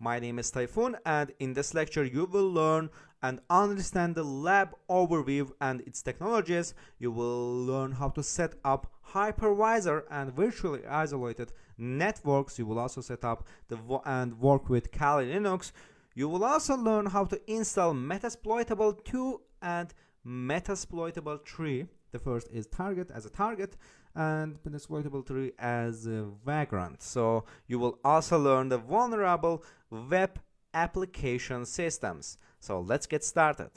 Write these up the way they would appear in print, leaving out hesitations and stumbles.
My name is Typhoon, and in this lecture you will learn and understand the lab overview and its technologies. You will learn how to set up hypervisor and virtually isolated networks. You will also set up and work with Kali Linux. You will also learn how to install Metasploitable 2 and Metasploitable 3. The first is target as a target and Metasploitable 3 as a vagrant. So you will also learn the vulnerable web application systems. So let's get started.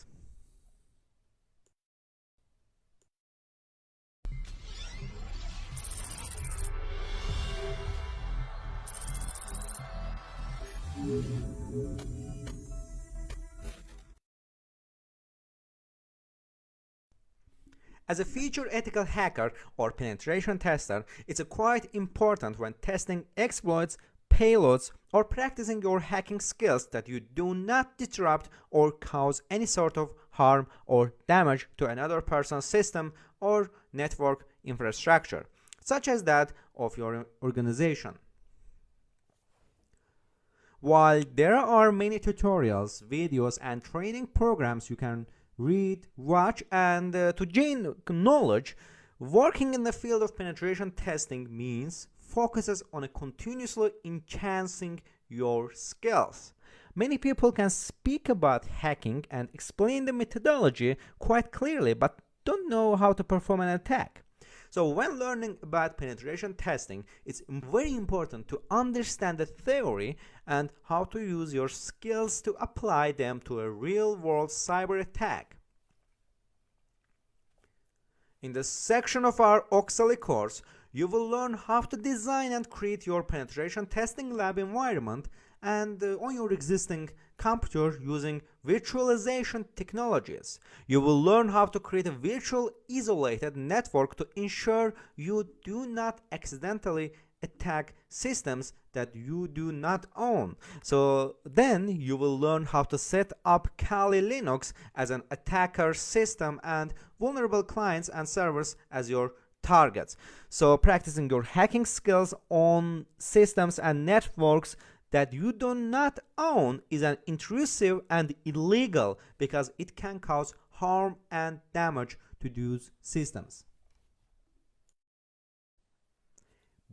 As a feature ethical hacker or penetration tester, it's quite important when testing exploits, payloads, or practicing your hacking skills that you do not disrupt or cause any sort of harm or damage to another person's system or network infrastructure, such as that of your organization. While there are many tutorials, videos, and training programs you can read, watch, and to gain knowledge, working in the field of penetration testing means focuses on continuously enhancing your skills. Many people can speak about hacking and explain the methodology quite clearly, but don't know how to perform an attack. So when learning about penetration testing, it's very important to understand the theory and how to use your skills to apply them to a real-world cyber attack. In this section of our Oxley course, you will learn how to design and create your penetration testing lab environment and on your existing computer using virtualization technologies. You will learn how to create a virtual isolated network to ensure you do not accidentally attack systems that you do not own. So then you will learn how to set up Kali Linux as an attacker system and vulnerable clients and servers as your targets. So practicing your hacking skills on systems and networks that you do not own is an intrusive and illegal because it can cause harm and damage to those systems.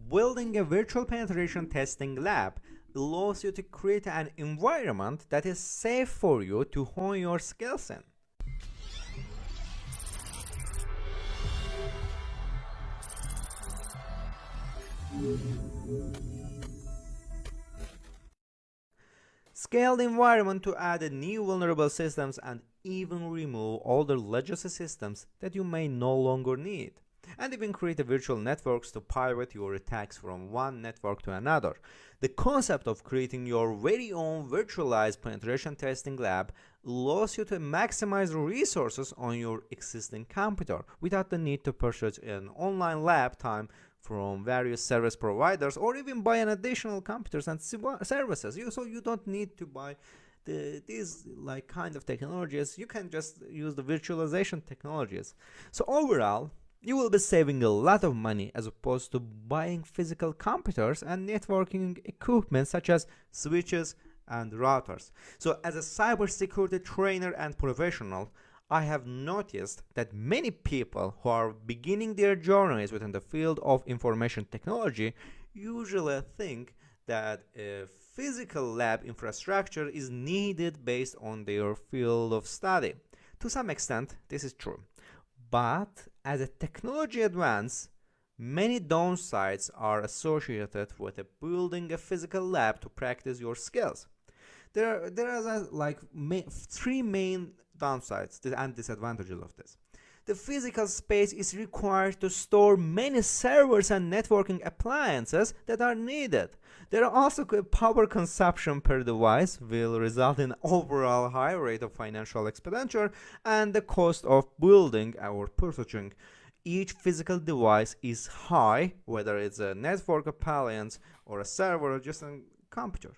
Building a virtual penetration testing lab allows you to create an environment that is safe for you to hone your skills in. Scale the environment to add new vulnerable systems and even remove older legacy systems that you may no longer need. And even create virtual networks to pivot your attacks from one network to another. The concept of creating your very own virtualized penetration testing lab allows you to maximize resources on your existing computer without the need to purchase an online lab time from various service providers or even buy an additional computers and services. So you don't need to buy these kind of technologies. You can just use the virtualization technologies. So overall, you will be saving a lot of money as opposed to buying physical computers and networking equipment such as switches and routers. So as a cybersecurity trainer and professional, I have noticed that many people who are beginning their journeys within the field of information technology usually think that a physical lab infrastructure is needed based on their field of study. To some extent, this is true. But as a technology advance, many downsides are associated with building a physical lab to practice your skills. There are three main downsides and disadvantages of this. The physical space is required to store many servers and networking appliances that are needed. There are also power consumption per device will result in overall high rate of financial expenditure, and the cost of building or purchasing each physical device is high, whether it's a network appliance or a server or just a computer.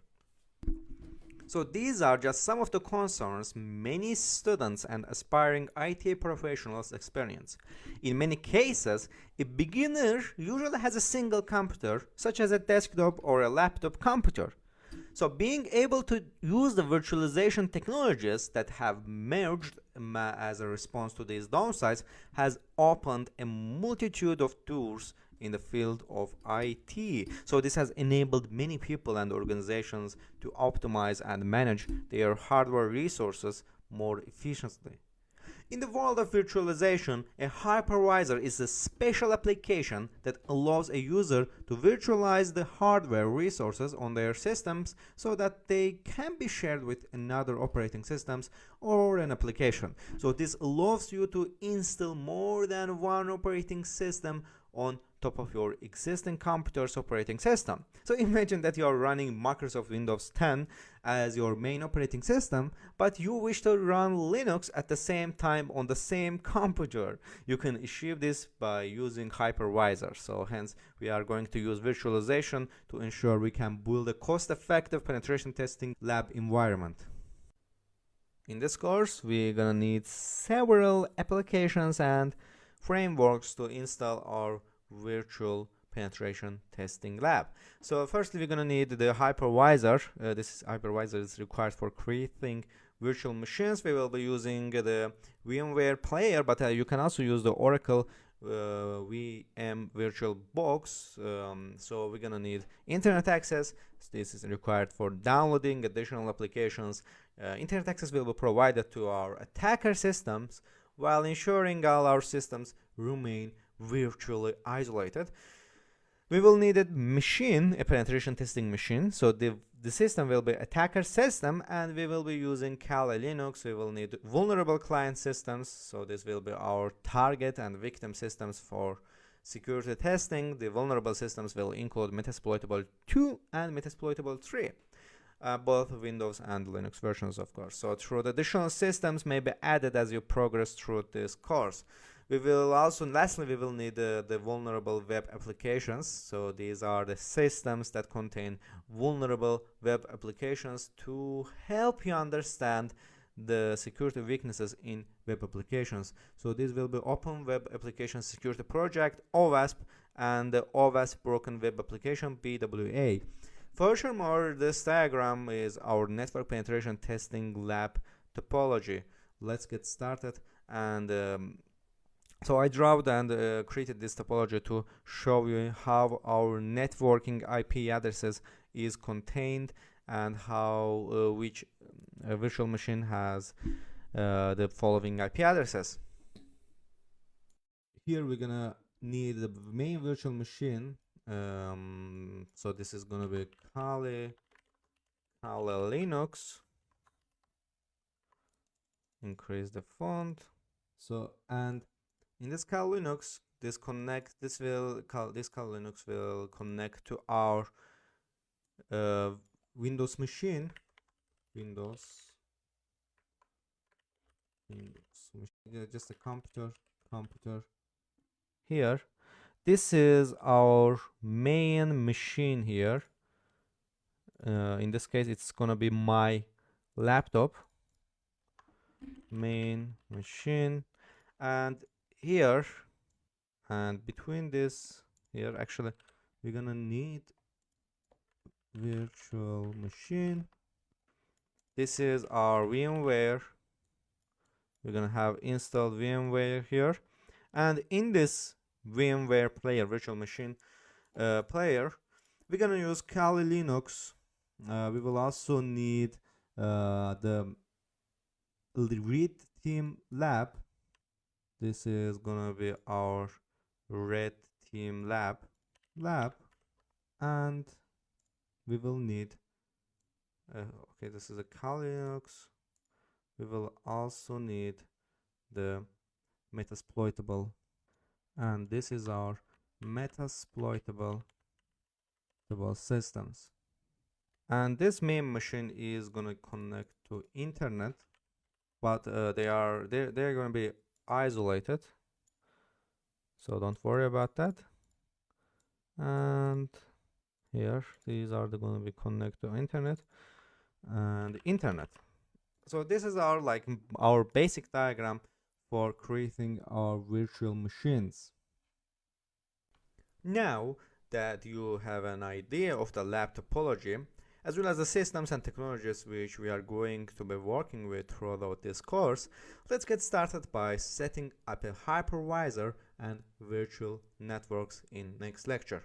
So these are just some of the concerns many students and aspiring IT professionals experience. In many cases, a beginner usually has a single computer, such as a desktop or a laptop computer. So being able to use the virtualization technologies that have merged as a response to these downsides has opened a multitude of doors in the field of IT. So this has enabled many people and organizations to optimize and manage their hardware resources more efficiently. In the world of virtualization, a hypervisor is a special application that allows a user to virtualize the hardware resources on their systems so that they can be shared with another operating systems or an application. So this allows you to install more than one operating system on top of your existing computer's operating system. So imagine that you are running Microsoft Windows 10 as your main operating system, but you wish to run Linux at the same time on the same computer. You can achieve this by using hypervisor. So hence we are going to use virtualization to ensure we can build a cost-effective penetration testing lab environment. In this course, we're gonna need several applications and frameworks to install our virtual penetration testing lab. So firstly, we're gonna need the hypervisor. This hypervisor is required for creating virtual machines. We will be using the VMware player, but you can also use the Oracle VM Virtual Box. So we're gonna need internet access. This is required for downloading additional applications. Internet access will be provided to our attacker systems while ensuring all our systems remain virtually isolated. We will need a machine, a penetration testing machine. So the system will be attacker system, and we will be using Kali Linux. We will need vulnerable client systems. So this will be our target and victim systems for security testing. The vulnerable systems will include Metasploitable 2 and Metasploitable 3. Both Windows and Linux versions, of course. So through additional systems may be added as you progress through this course. We will also, lastly, we will need the vulnerable web applications. So these are the systems that contain vulnerable web applications to help you understand the security weaknesses in web applications. So this will be Open Web Application Security Project, OWASP, and the OWASP Broken Web Application, BWA. Furthermore, this diagram is our network penetration testing lab topology. Let's get started. And so I drawed and created this topology to show you how our networking IP addresses is contained and how which virtual machine has the following IP addresses. Here we're gonna need the main virtual machine. So this is gonna be Kali Linux. Increase the font. So, and in this Kali Linux, this Kali Linux will connect to our Windows machine. Windows machine, just a computer here. This is our main machine here. In this case, it's gonna be my laptop. Main machine, and here and between this here, actually, we're gonna need virtual machine. This is our VMware. We're gonna have installed VMware here, and in this VMware player, virtual machine player, we're gonna use Kali Linux. We will also need the Red Team Lab. This is gonna be our Red Team Lab, and we will need okay, this is a Kali Linux. We will also need the Metasploitable, and this is our Metasploitable systems. And this main machine is gonna connect to internet, but they're gonna be isolated, so don't worry about that. And here these are gonna be connected to internet and internet. So this is our basic diagram for creating our virtual machines. Now that you have an idea of the lab topology, as well as the systems and technologies which we are going to be working with throughout this course, let's get started by setting up a hypervisor and virtual networks in next lecture.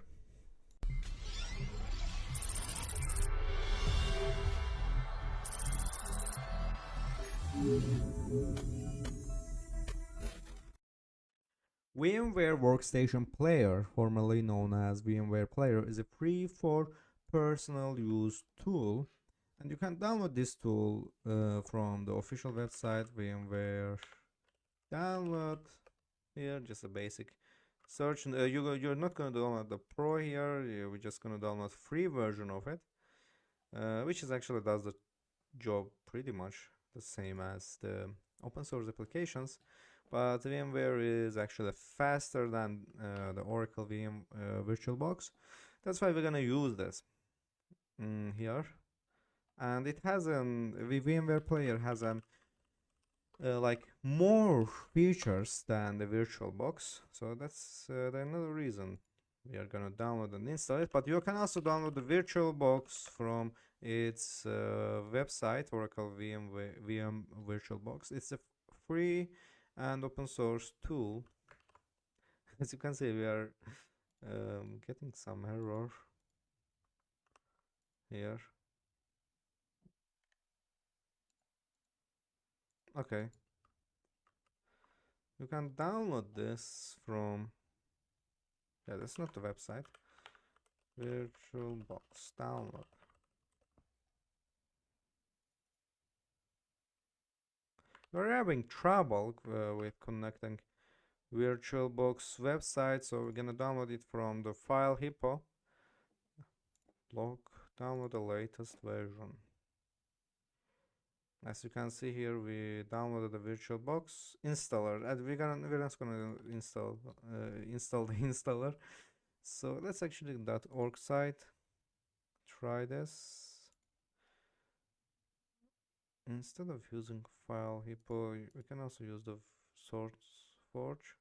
VMware Workstation Player, formerly known as VMware Player, is a free for personal use tool, and you can download this tool from the official website VMware. Download here, just a basic search. You're not going to download the Pro here. We're just going to download free version of it, which is actually does the job pretty much the same as the open source applications. But VMware is actually faster than the Oracle VM VirtualBox. That's why we're gonna use this here, and it has the VMware Player has like more features than the VirtualBox. So that's another reason we are gonna download and install it. But you can also download the VirtualBox from its website, Oracle VM VirtualBox. It's a free and open source tool. As you can see, we are getting some error here. Okay, you can download this from, yeah, that's not the website. VirtualBox download. We're having trouble with connecting VirtualBox website, so we're gonna download it from the file hippo. Download the latest version. As you can see here, we downloaded the VirtualBox installer, and we're not gonna install the installer. So let's actually .org site try this. Instead of using file hippo, we can also use the SourceForge.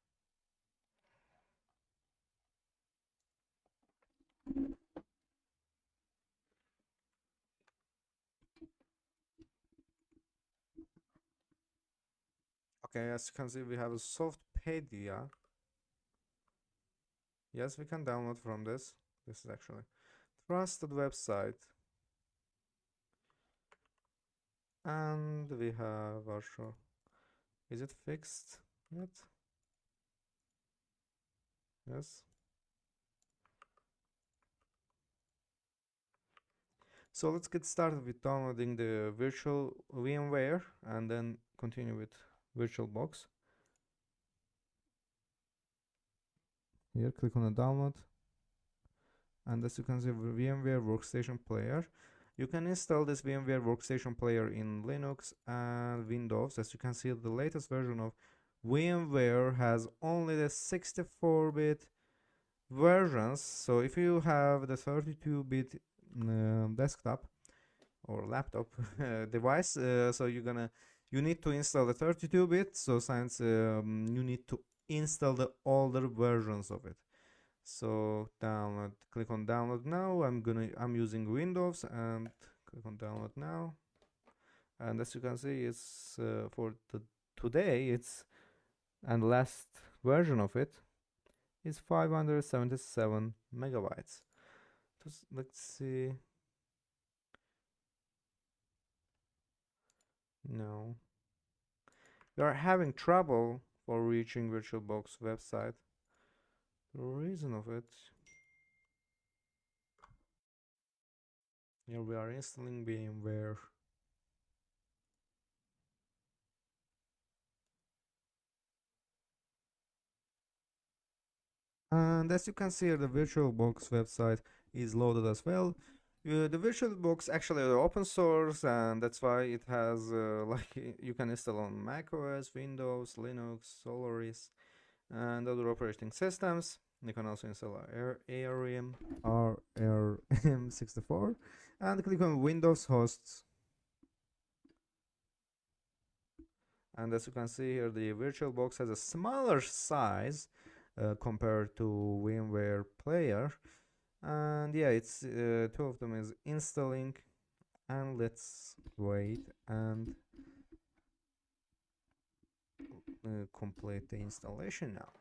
Okay, as you can see, we have a Softpedia. Yes, we can download from this. This is actually trusted website. And we have our show. Is it fixed yet? Yes. So let's get started with downloading the virtual VMware and then continue with VirtualBox. Here, click on the download. And as you can see, VMware Workstation Player. You can install this VMware Workstation Player in Linux and Windows. As you can see, the latest version of VMware has only the 64-bit versions. So if you have the 32-bit desktop or laptop device, so you need to install the 32-bit. So since you need to install the older versions of it. So download, click on download now. I'm using Windows and click on download now. And as you can see, it's for today, and the last version of it is 577 megabytes. Let's see. No. We are having trouble for reaching VirtualBox website. The reason of it, here we are installing VMware. And as you can see here, the VirtualBox website is loaded as well. The VirtualBox actually is open source, and that's why it has like you can install on Mac OS, Windows, Linux, Solaris, and other operating systems. You can also install ARM64 and click on Windows hosts. And as you can see here, the VirtualBox has a smaller size compared to VMware Player, and yeah, it's two of them is installing, and let's wait and complete the installation now.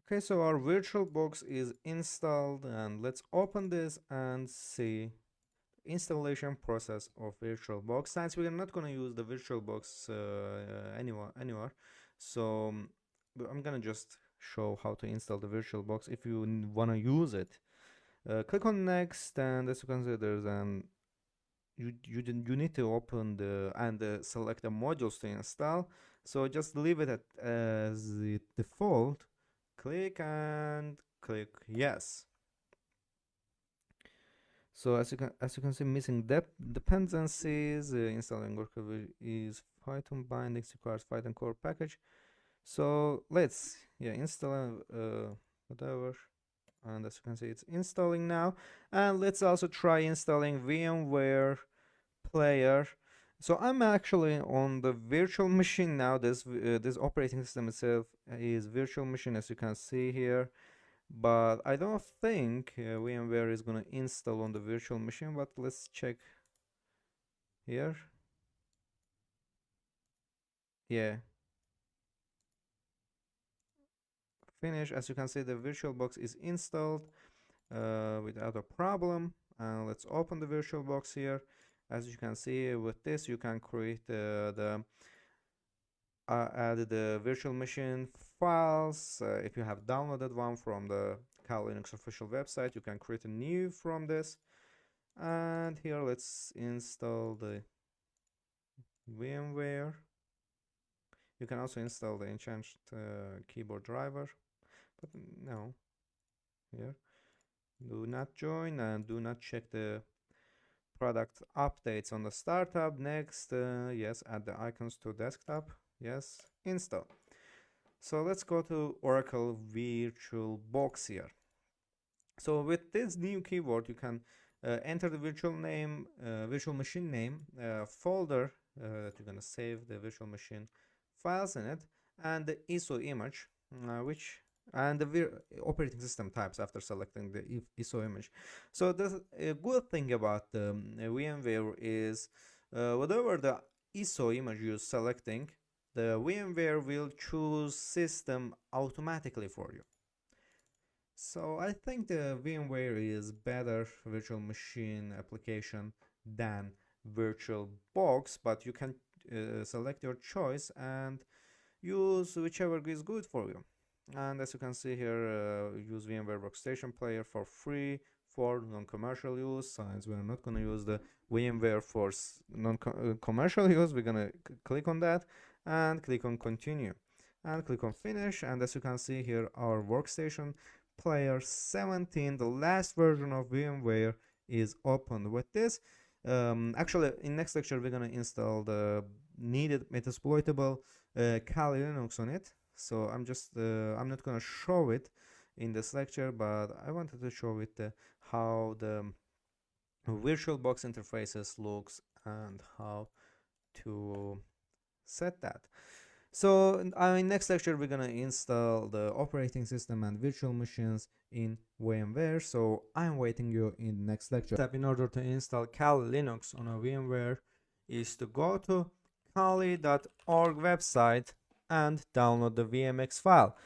Okay, so our VirtualBox is installed, and let's open this and see installation process of VirtualBox. Since we are not going to use the VirtualBox anywhere, so I'm gonna just show how to install the VirtualBox. If you want to use it, click on next, and as you can see, there's an you need to open the and select the modules to install. So just leave it at as the default. Click and click yes. So as you can see, missing dependencies. Installing Worker is Python bindings requires Python core package. So let's install whatever, and as you can see, it's installing now. And let's also try installing VMware player. So I'm actually on the virtual machine now. This operating system itself is virtual machine, as you can see here, but I don't think VMware is gonna install on the virtual machine. But let's check here. Yeah, finish. As you can see, the VirtualBox is installed without a problem. And let's open the VirtualBox here. As you can see, with this you can create add the virtual machine files. If you have downloaded one from the Kali Linux official website, you can create a new from this. And here let's install the VMware. You can also install the Enchant keyboard driver, but no, here do not join and do not check the product updates on the startup. Next, yes, add the icons to desktop. Yes, install. So let's go to Oracle VirtualBox here. So with this new keyword, you can enter the virtual machine name, folder that you're gonna save the virtual machine files in it, and the ISO image, and the operating system types after selecting the ISO image. So the good thing about the VMware is whatever the ISO image you're selecting, the VMware will choose system automatically for you. So I think the VMware is better virtual machine application than VirtualBox, but you can select your choice and use whichever is good for you. And as you can see here, use VMware Workstation Player for free for non-commercial use. Since we're not going to use the VMware for non-commercial use, we're going to click on that and click on continue and click on finish. And as you can see here, our Workstation Player 17, the last version of VMware, is opened. With this, actually in next lecture we're going to install the needed metasploitable Kali Linux on it. So I'm not going to show it in this lecture, but I wanted to show it how the VirtualBox interfaces looks and how to set that. So in next lecture we're gonna install the operating system and virtual machines in VMware. So I'm waiting you in next lecture. Step in order to install Kali Linux on a VMware is to go to kali.org website and download the VMX file.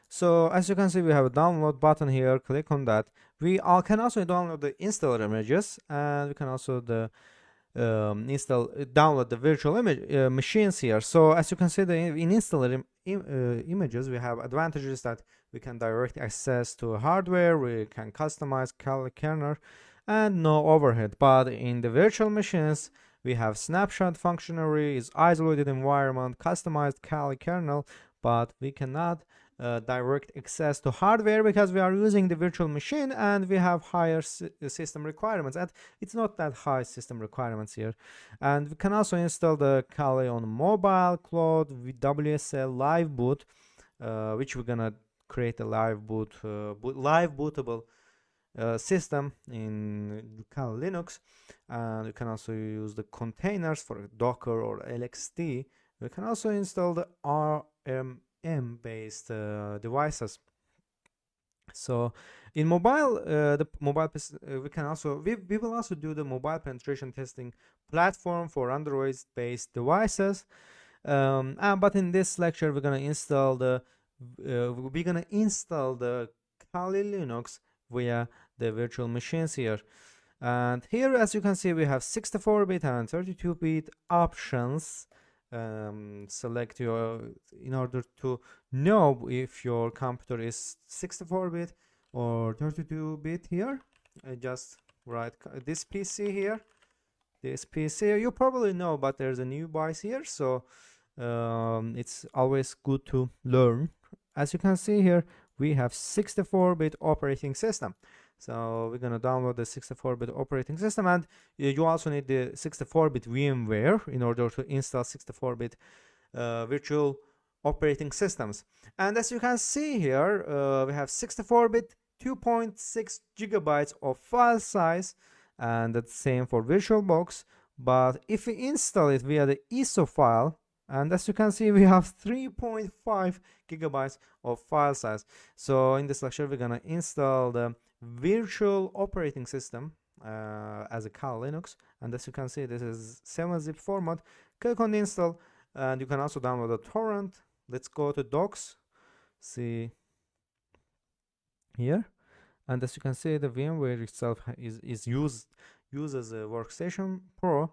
So as you can see, we have a download button here. Click on that. We can also download the installer images, and we can also download the virtual image machines here. So as you can see, in installer images, we have advantages that we can direct access to hardware, we can customize Kali kernel, and no overhead. But in the virtual machines, we have snapshot functionality, is isolated environment, customized Kali kernel, but we cannot direct access to hardware because we are using the virtual machine and we have higher system requirements, and it's not that high system requirements here. And we can also install the Kali on mobile, cloud, WSL, live boot, which we're gonna create a live bootable system in Kali Linux, and you can also use the containers for Docker or LXD. We can also install the RMM based devices. So in mobile, we can also we will also do the mobile penetration testing platform for Android based devices. But in this lecture, we're gonna install the Kali Linux via the virtual machines here. And here, as you can see, we have 64-bit and 32-bit options. Select your in order to know if your computer is 64-bit or 32-bit here. Just write this PC here. This PC you probably know, but there's a new BIOS here, so it's always good to learn. As you can see here, we have 64-bit operating system. So we're gonna download the 64-bit operating system, and you also need the 64-bit VMware in order to install 64-bit virtual operating systems. And as you can see here, we have 64-bit 2.6 gigabytes of file size, and that's the same for VirtualBox. But if we install it via the ISO file, and as you can see, we have 3.5 gigabytes of file size. So in this lecture, we're gonna install the virtual operating system as a Kali Linux, and as you can see, this is 7-zip format. Click on the install, and you can also download a torrent. Let's go to docs, see here, and as you can see, the VMware itself is used as a Workstation Pro,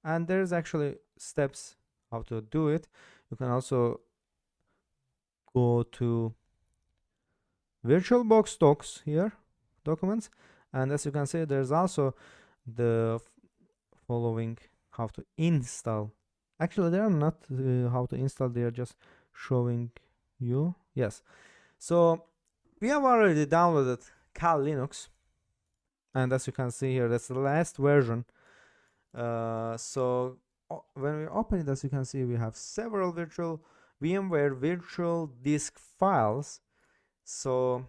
and there's actually steps how to do it. You can also go to VirtualBox docs here, documents, and as you can see, there's also the following how to install. Actually, they are not how to install, they are just showing you. Yes, so we have already downloaded Kali Linux, and as you can see here, that's the last version. So when we open it, as you can see, we have several VMware virtual disk files. So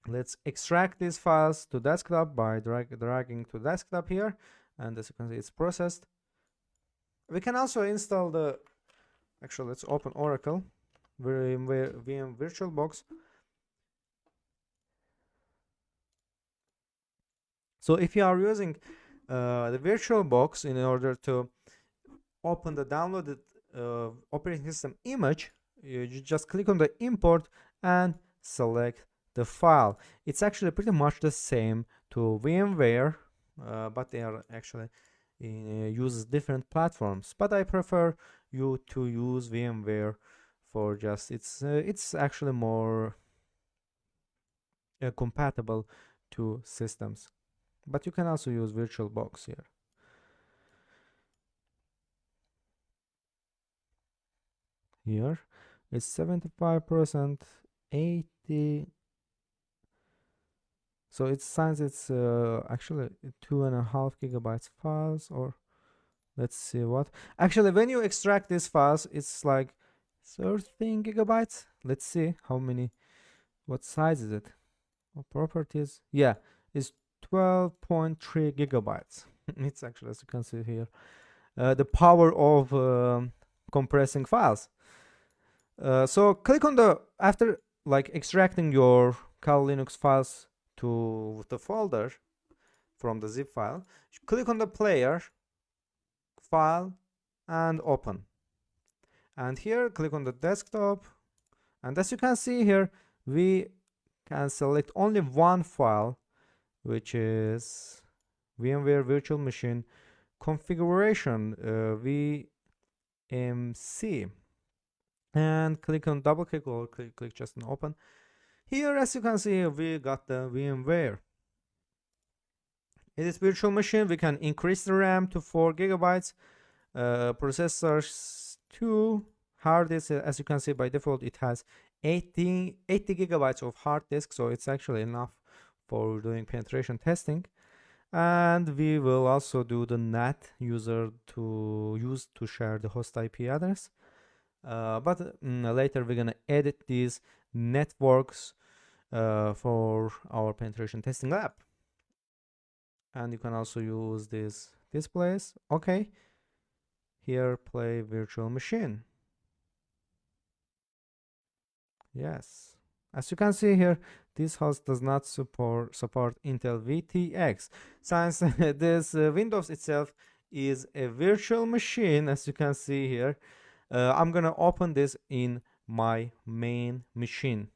let's extract these files to desktop by dragging to desktop here, and as you can see, it's processed. We can also install actually, let's open Oracle VMware VirtualBox. So if you are using the VirtualBox in order to open the downloaded operating system image, you just click on the import and select the file. It's actually pretty much the same to VMware, but they are actually use different platforms. But I prefer you to use VMware for just it's actually more compatible to systems. But you can also use VirtualBox here. Here it's 75%, 80. So it signs it's actually 2.5 gigabytes files, or let's see what. Actually, when you extract these files, it's like 13 gigabytes. Let's see how many, what size is it? Properties, yeah, it's 12.3 gigabytes. It's actually, as you can see here, the power of compressing files. So click on after like extracting your Kali Linux files to the folder from the zip file, click on the player, file, and open. And here click on the desktop, and as you can see here, we can select only one file, which is VMware Virtual Machine Configuration VMC, and click on double click or click just on open. Here, as you can see, we got the VMware. In this virtual machine, we can increase the RAM to 4 gigabytes, processors 2, hard disk, as you can see, by default it has 80 gigabytes of hard disk, so it's actually enough for doing penetration testing. And we will also do the NAT user to use to share the host IP address, but later we're gonna edit these networks for our penetration testing lab. And you can also use these displays. Okay, here play virtual machine. Yes, as you can see here, this host does not support Intel VTX. Since this Windows itself is a virtual machine, as you can see here, I'm gonna open this in my main machine.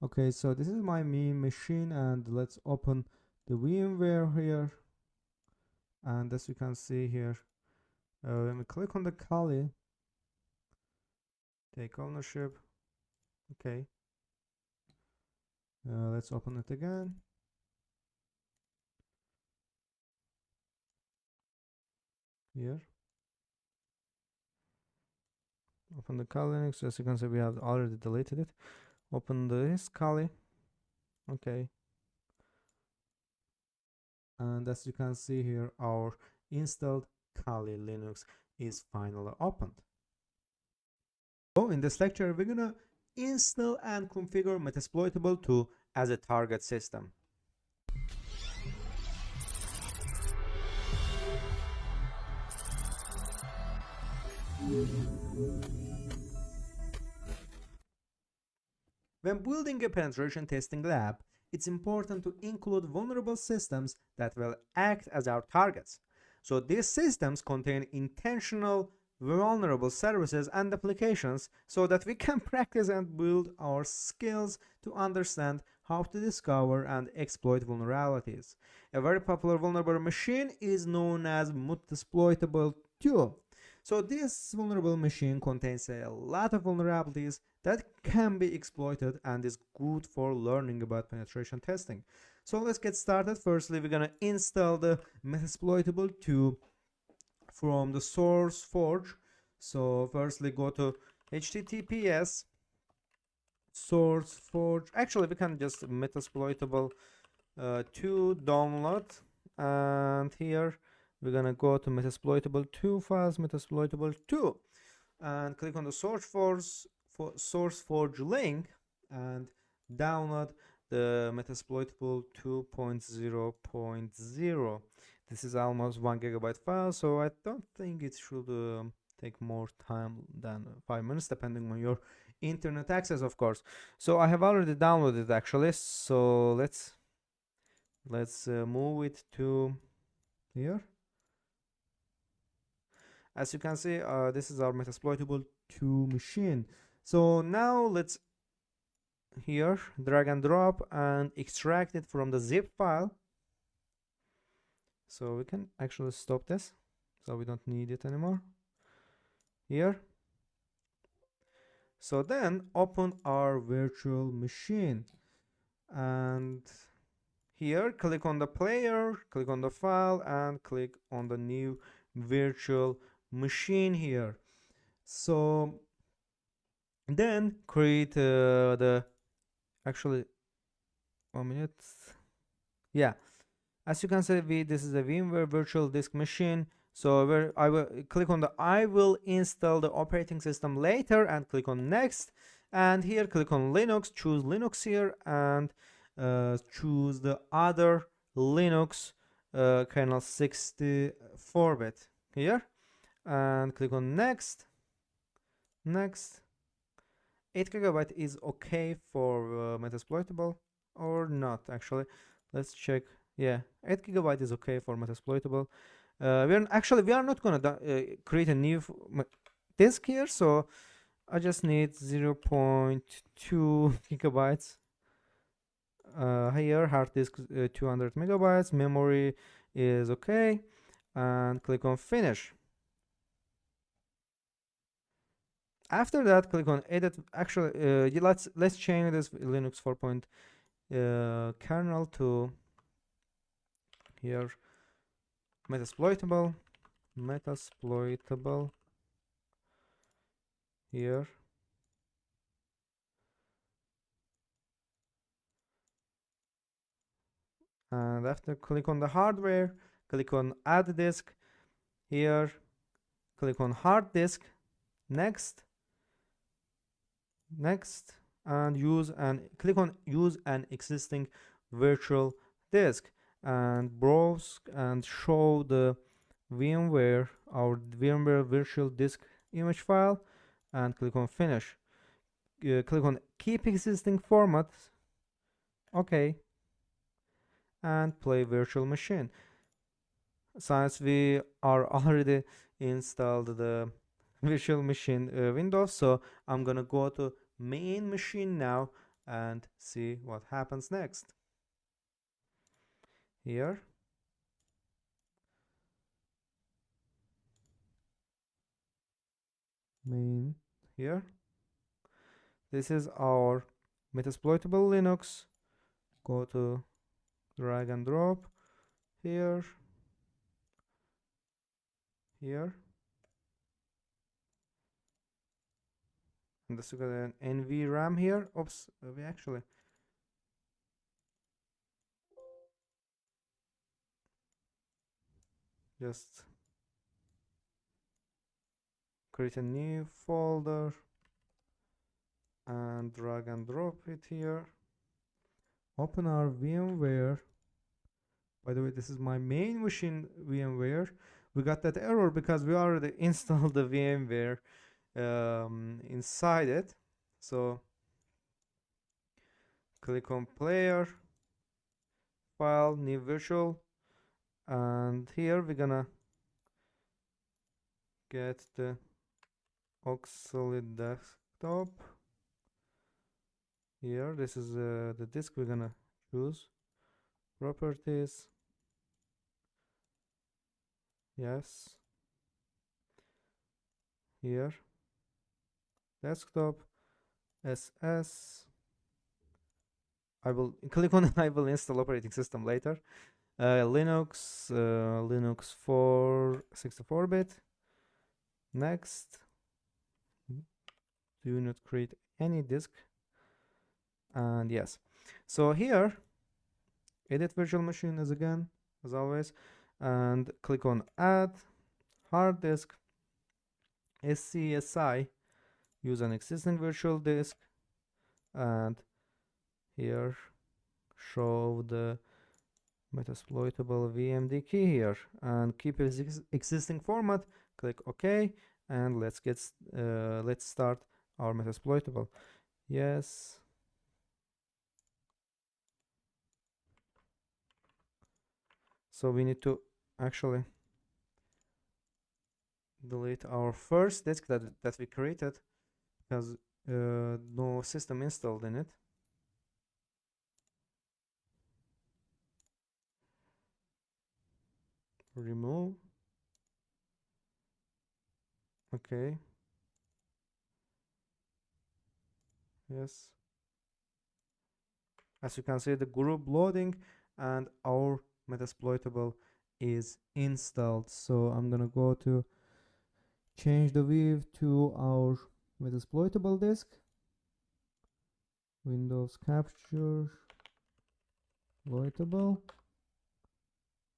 Okay, so this is my main machine, and let's open the VMware here. And as you can see here, when we click on the Kali, take ownership. Okay, let's open it again. Here, open the Kali Linux. As you can see, we have already deleted it. Open this Kali. Okay, and as you can see here, our installed Kali Linux is finally opened. So in this lecture, we're gonna install and configure Metasploitable 2 as a target system. When building a penetration testing lab, it's important to include vulnerable systems that will act as our targets. So these systems contain intentional vulnerable services and applications so that we can practice and build our skills to understand how to discover and exploit vulnerabilities. A very popular vulnerable machine is known as Metasploitable 2. So this vulnerable machine contains a lot of vulnerabilities that can be exploited and is good for learning about penetration testing. So let's get started. Firstly, we're gonna install the Metasploitable 2 from the SourceForge. So firstly, go to https SourceForge. Actually, we can just Metasploitable 2 download, and here we're gonna go to Metasploitable 2 files, Metasploitable 2, and click on the SourceForge link and download the Metasploitable 2.0.0. This is almost 1 GB file, so I don't think it should take more time than 5 minutes, depending on your internet access, of course. So I have already downloaded it actually, so let's move it to here. As you can see, this is our Metasploitable 2 machine. So now let's here drag and drop and extract it from the zip file. So we can actually stop this, so we don't need it anymore here. So then open our virtual machine, and here click on the player, click on the file, and click on the new virtual machine here. So then create actually 1 minute. Yeah, as you can see, this is a VMware virtual disk machine. So where I will click on the I will install the operating system later and click on next, and here click on Linux, choose Linux here, and choose the other Linux kernel 64-bit here, and click on next. 8 GB is okay for Metasploitable or not. Actually, let's check. Yeah, 8 GB is okay for Metasploitable. We are not gonna create a new disk here, so I just need 0.2 GB. Here hard disk 200 MB, memory is okay, and click on finish. After that, click on edit. Actually, let's change this Linux 4. Kernel to here Metasploitable here, and after click on the hardware, click on add disk here, click on hard disk, next, Next, and click on use an existing virtual disk and browse and show the our VMware virtual disk image file, and click on finish. Click on keep existing format, okay, and play virtual machine. Since we are already installed the virtual machine Windows, so I'm gonna go to main machine now and see what happens next. Here, main, here, this is our Metasploitable Linux. Go to drag and drop here, here, and this is got an NVRAM here. Oops, we actually just create a new folder and drag and drop it here. Open our VMware. By the way, this is my main machine VMware. We got that error because we already installed the VMware inside it. So click on player, file, new virtual, and here we're gonna get the auxiliary desktop. Here, this is the disk we're gonna choose. Properties, yes. Here, desktop, SS. I will click on I will install operating system later. Linux, Linux 4 64-bit. Next, do not create any disk, and yes. So here, edit virtual machine as again as always, and click on add hard disk, SCSI, use an existing virtual disk, and here show the Metasploitable VMD key here, and keep existing format. Click OK, and let's start our Metasploitable. Yes. So we need to actually delete our first disk that we created because no system installed in it. Remove. Okay. Yes. As you can see, the group loading and our Metasploitable is installed. So I'm gonna go to change the view to our Metasploitable disk. Windows capture exploitable,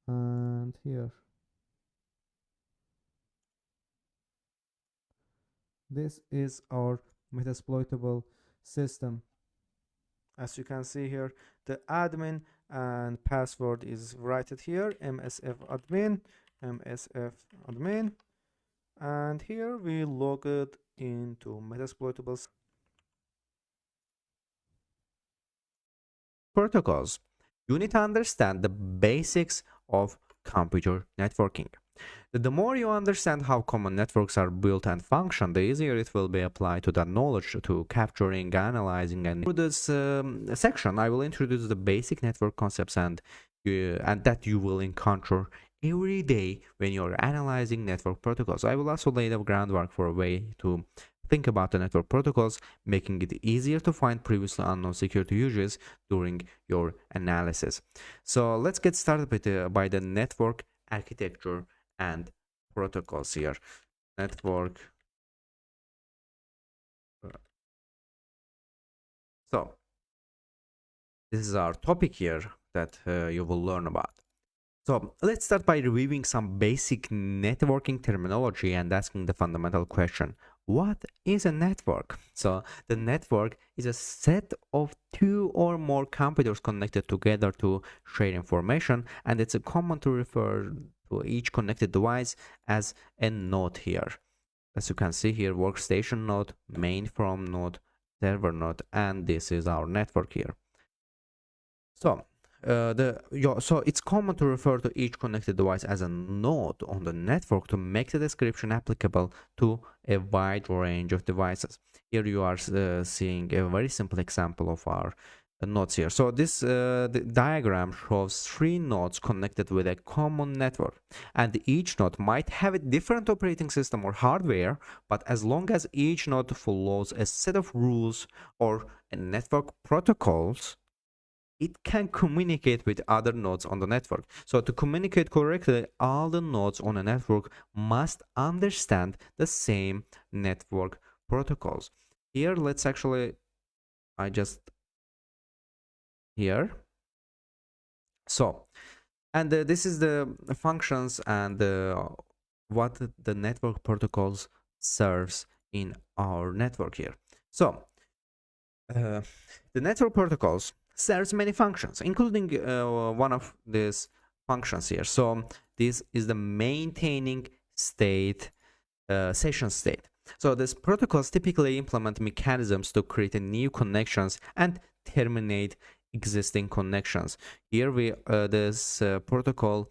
and here this is our Metasploitable system. As you can see here, the admin and password is right here, msfadmin, msfadmin, and here we log it into Metasploitable protocols. You need to understand the basics of computer networking. The more you understand how common networks are built and function, the easier it will be applied to that knowledge to capturing, analyzing, and through this section, I will introduce the basic network concepts and that you will encounter every day when you're analyzing network protocols. I will also lay the groundwork for a way to think about the network protocols, making it easier to find previously unknown security issues during your analysis. So let's get started with by the network architecture and protocols here. Network. So this is our topic here that you will learn about. So let's start by reviewing some basic networking terminology and asking the fundamental question: what is a network? So the network is a set of two or more computers connected together to share information, and it's a common to refer to each connected device as a node here. As you can see here, workstation node, mainframe node, server node, and this is our network here. So so it's common to refer to each connected device as a node on the network to make the description applicable to a wide range of devices. Here you are seeing a very simple example of our nodes here. So this the diagram shows three nodes connected with a common network, and each node might have a different operating system or hardware, but as long as each node follows a set of rules or a network protocols, it can communicate with other nodes on the network. So to communicate correctly, all the nodes on a network must understand the same network protocols. Here, let's actually, here. So, and this is the functions and what the network protocols serves in our network here. So, the network protocols serves many functions, including one of these functions here. So this is the maintaining state, session state. So these protocols typically implement mechanisms to create new connections and terminate existing connections. Here this protocol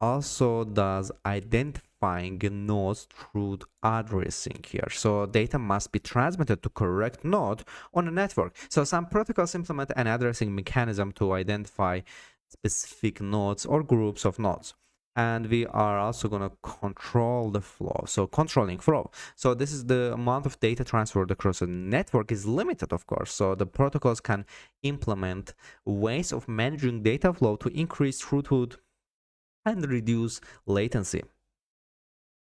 also does identifying nodes through addressing here. So data must be transmitted to correct node on a network. So some protocols implement an addressing mechanism to identify specific nodes or groups of nodes. And we are also going to control the flow, so controlling flow. So this is the amount of data transferred across a network is limited, of course. So the protocols can implement ways of managing data flow to increase throughput and reduce latency.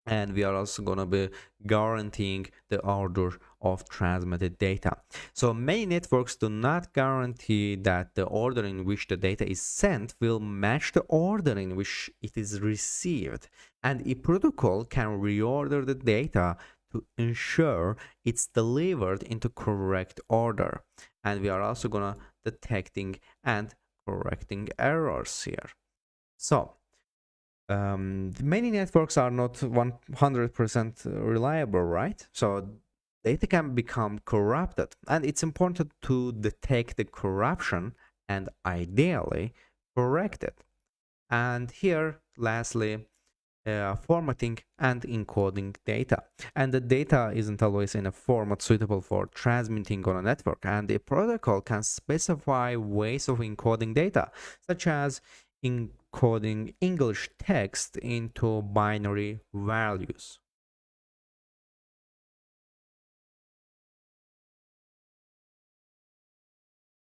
And we are also going to be guaranteeing the order of transmitted data. So many networks do not guarantee that the order in which the data is sent will match the order in which it is received. And a protocol can reorder the data to ensure it's delivered into correct order. And we are also going to detecting and correcting errors here. So many networks are not 100% reliable, right? So data can become corrupted, and it's important to detect the corruption and ideally correct it. And here, lastly, formatting and encoding data. And the data isn't always in a format suitable for transmitting on a network, and the protocol can specify ways of encoding data, such as encoding English text into binary values.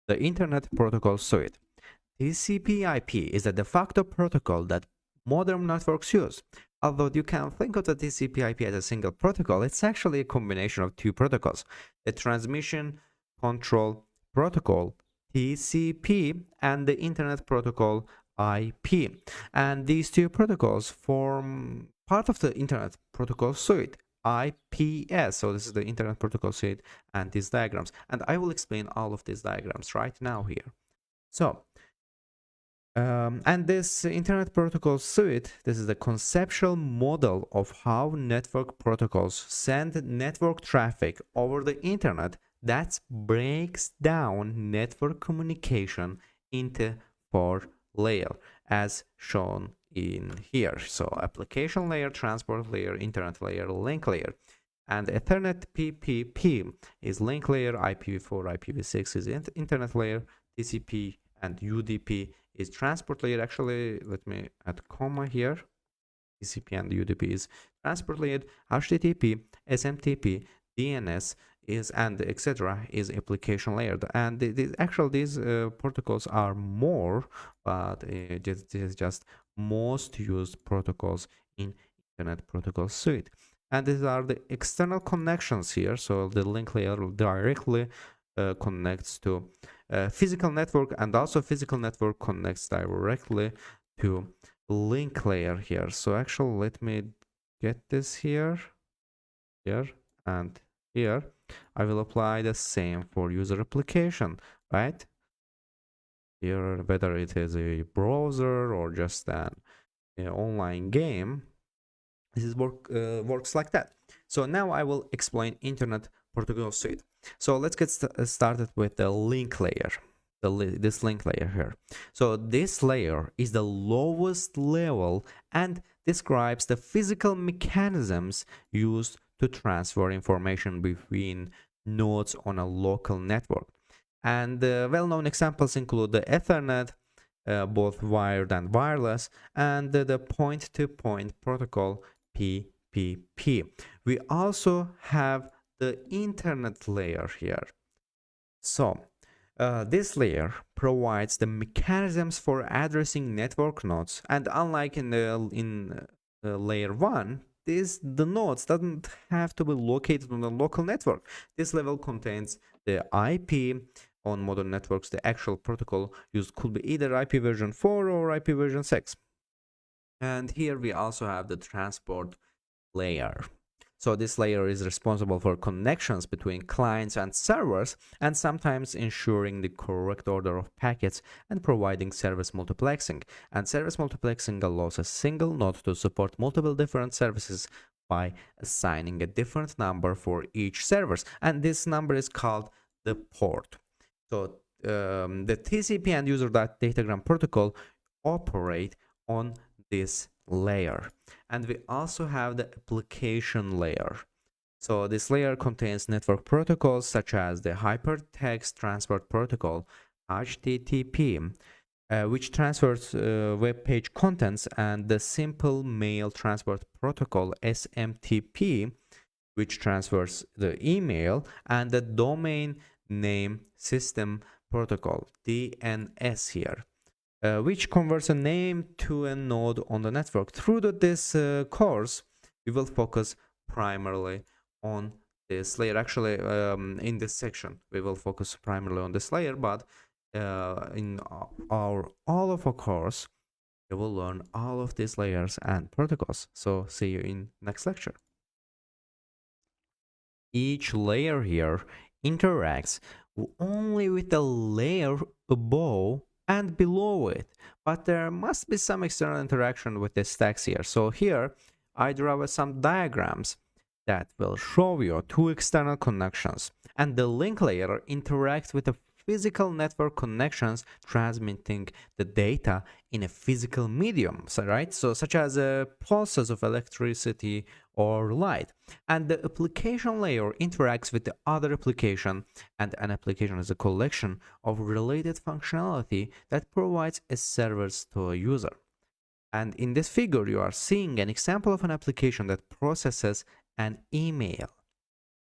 The Internet Protocol Suite. TCP/IP is a de facto protocol that modern networks use. Although you can think of the TCP/IP as a single protocol, it's actually a combination of two protocols: the Transmission Control Protocol (TCP) and the Internet Protocol IP. And these two protocols form part of the Internet Protocol Suite, IPS. So this is the Internet Protocol Suite and these diagrams. And I will explain all of these diagrams right now here. So, and this Internet Protocol Suite, this is the conceptual model of how network protocols send network traffic over the internet that breaks down network communication into 4 layers, as shown in here. So application layer, transport layer, internet layer, link layer. And Ethernet PPP is link layer, IPv4, IPv6 is internet layer, TCP and UDP is transport layer. Actually, let me add comma here. TCP and UDP is transport layer. HTTP, SMTP, DNS is, and etc. is application layer. And these protocols are more, but this is just most used protocols in Internet Protocol Suite. And these are the external connections here. So the link layer directly connects to physical network, and also physical network connects directly to link layer here. So actually, let me get this here, and here I will apply the same for user application, right? Here, whether it is a browser or just an online game, this is works like that. So now I will explain Internet Protocol Suite. So let's get started with the link layer. This link layer here. So this layer is the lowest level and describes the physical mechanisms used to transfer information between nodes on a local network. And well-known examples include the Ethernet, both wired and wireless, and the point-to-point protocol PPP. We also have the internet layer here. So this layer provides the mechanisms for addressing network nodes, and unlike in layer 1, the nodes doesn't have to be located on a local network. This level contains the IP. On modern networks, the actual protocol used could be either IP version 4 or IP version 6. And here we also have the transport layer. So this layer is responsible for connections between clients and servers, and sometimes ensuring the correct order of packets and providing service multiplexing. And service multiplexing allows a single node to support multiple different services by assigning a different number for each service, and this number is called the port. So the TCP and user.datagram protocol operate on this layer. And we also have the application layer. So this layer contains network protocols such as the Hypertext Transport Protocol, HTTP, which transfers web page contents, and the Simple Mail Transport Protocol, SMTP, which transfers the email, and the Domain Name System Protocol, DNS here, which converts a name to a node on the network. Through this course, we will focus primarily on this layer. Actually, in this section, we will focus primarily on this layer, but in all of our course, we will learn all of these layers and protocols. So see you in next lecture. Each layer here interacts only with the layer above and below it, but there must be some external interaction with the stacks here. So here I draw some diagrams that will show you two external connections, and the link layer interacts with the physical network connections transmitting the data in a physical medium, so such as pulses of electricity or light. And the application layer interacts with the other application, and an application is a collection of related functionality that provides a service to a user. And in this figure, you are seeing an example of an application that processes an email.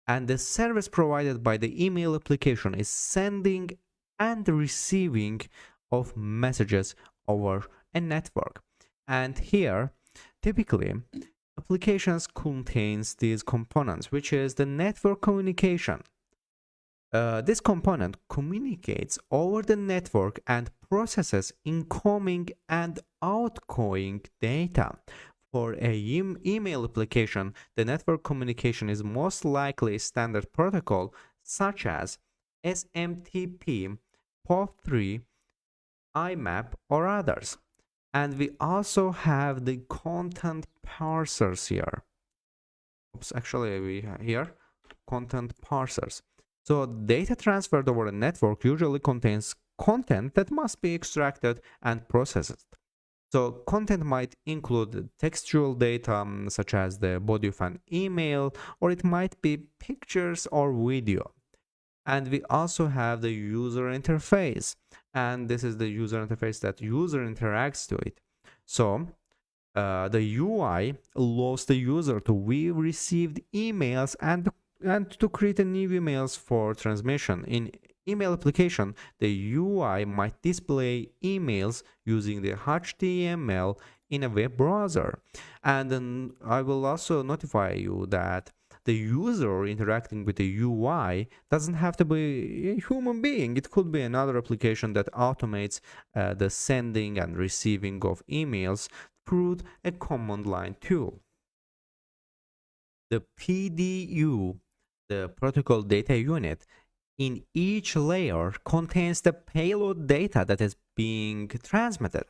And the service provided by the email application is sending and receiving of messages over a network. And here, typically, applications contains these components, which is the network communication. This component communicates over the network and processes incoming and outgoing data. For a email application, the network communication is most likely standard protocol such as SMTP, POP3, IMAP, or others. And we also have the content parsers here. Oops, actually we have here content parsers. So data transferred over a network usually contains content that must be extracted and processed. So content might include textual data such as the body of an email, or it might be pictures or video. And we also have the user interface, and this is the user interface that user interacts to it. So the UI allows the user to view received emails and to create a new emails for transmission. In email application, the UI might display emails using the HTML in a web browser. And then I will also notify you that the user interacting with the UI doesn't have to be a human being. It could be another application that automates the sending and receiving of emails through a command line tool. the PDU, the protocol data unit, in each layer contains the payload data that is being transmitted.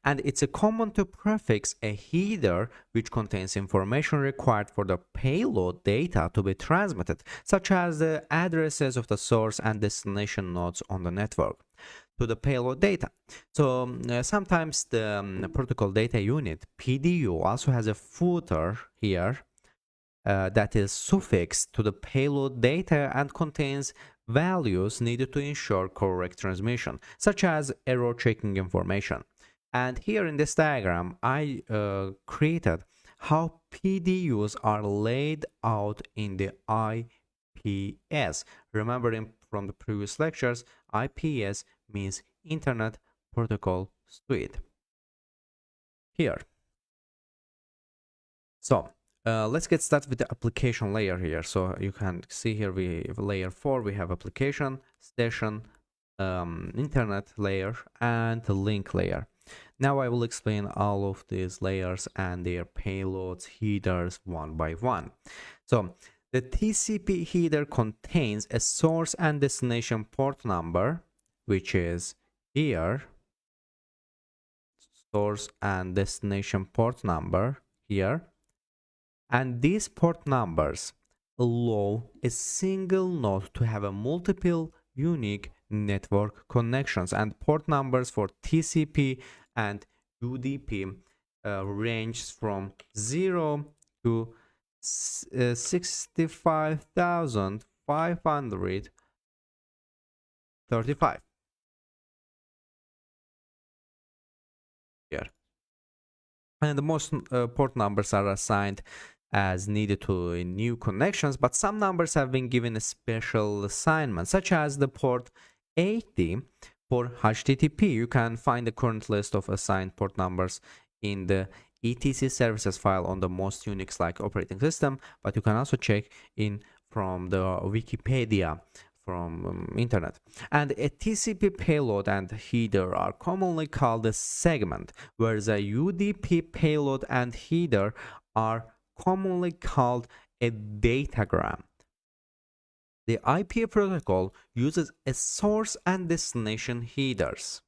And it's a common to prefix a header which contains information required for the payload data to be transmitted, such as the addresses of the source and destination nodes on the network to the payload data. So sometimes the protocol data unit, PDU, also has a footer here that is suffixed to the payload data and contains values needed to ensure correct transmission, such as error checking information. And here in this diagram, I created how PDUs are laid out in the IPS. Remembering from the previous lectures, IPS means Internet Protocol Suite. Here. So let's get started with the application layer here. So you can see here we have layer 4, we have application, station, internet layer, and the link layer. Now I will explain all of these layers and their payloads, headers one by one. So the TCP header contains a source and destination port number, which is here, source and destination port number here. And these port numbers allow a single node to have a multiple unique network connections, and port numbers for TCP and UDP range from 0 to 65,535 here. And the most port numbers are assigned as needed to new connections, but some numbers have been given a special assignment, such as the port 80 for HTTP. You can find the current list of assigned port numbers in the etc services file on the most Unix-like operating system, but you can also check in from the Wikipedia from internet. And a TCP payload and header are commonly called a segment, whereas a UDP payload and header are commonly called a datagram. The IP protocol uses a source and destination headers.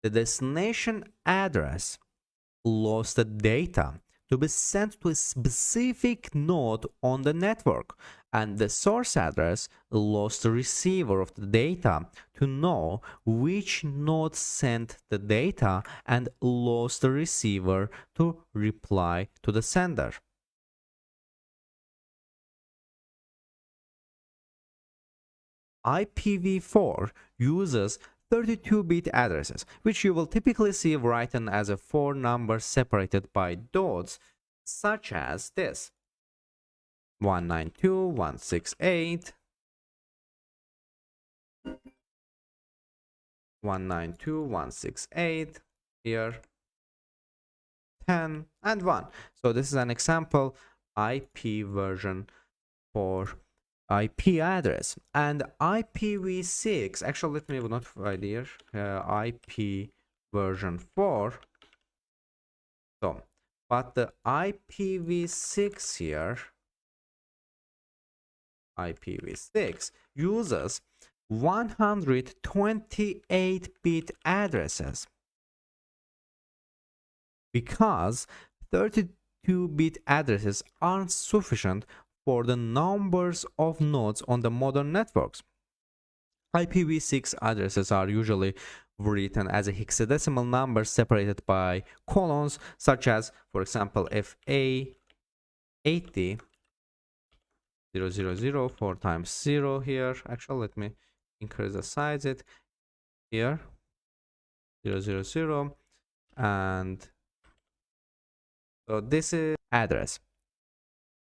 The destination address allows the data to be sent to a specific node on the network, and the source address allows the receiver of the data to know which node sent the data and allows the receiver to reply to the sender. IPv4 uses 32-bit addresses, which you will typically see written as a 4 numbers separated by dots, such as this: 192.168, 192.168, here 10 and 1. So this is an example IP version for IP address. And IPv6, actually let me notify here, IP version 4. So but the IPv6 here, IPv6 uses 128-bit addresses because 32-bit addresses aren't sufficient for the numbers of nodes on the modern networks. IPv6 addresses are usually written as a hexadecimal number separated by colons, such as, for example, FA80 000 4 times 0 here. Actually, let me increase the size it here, 000, and so this is address.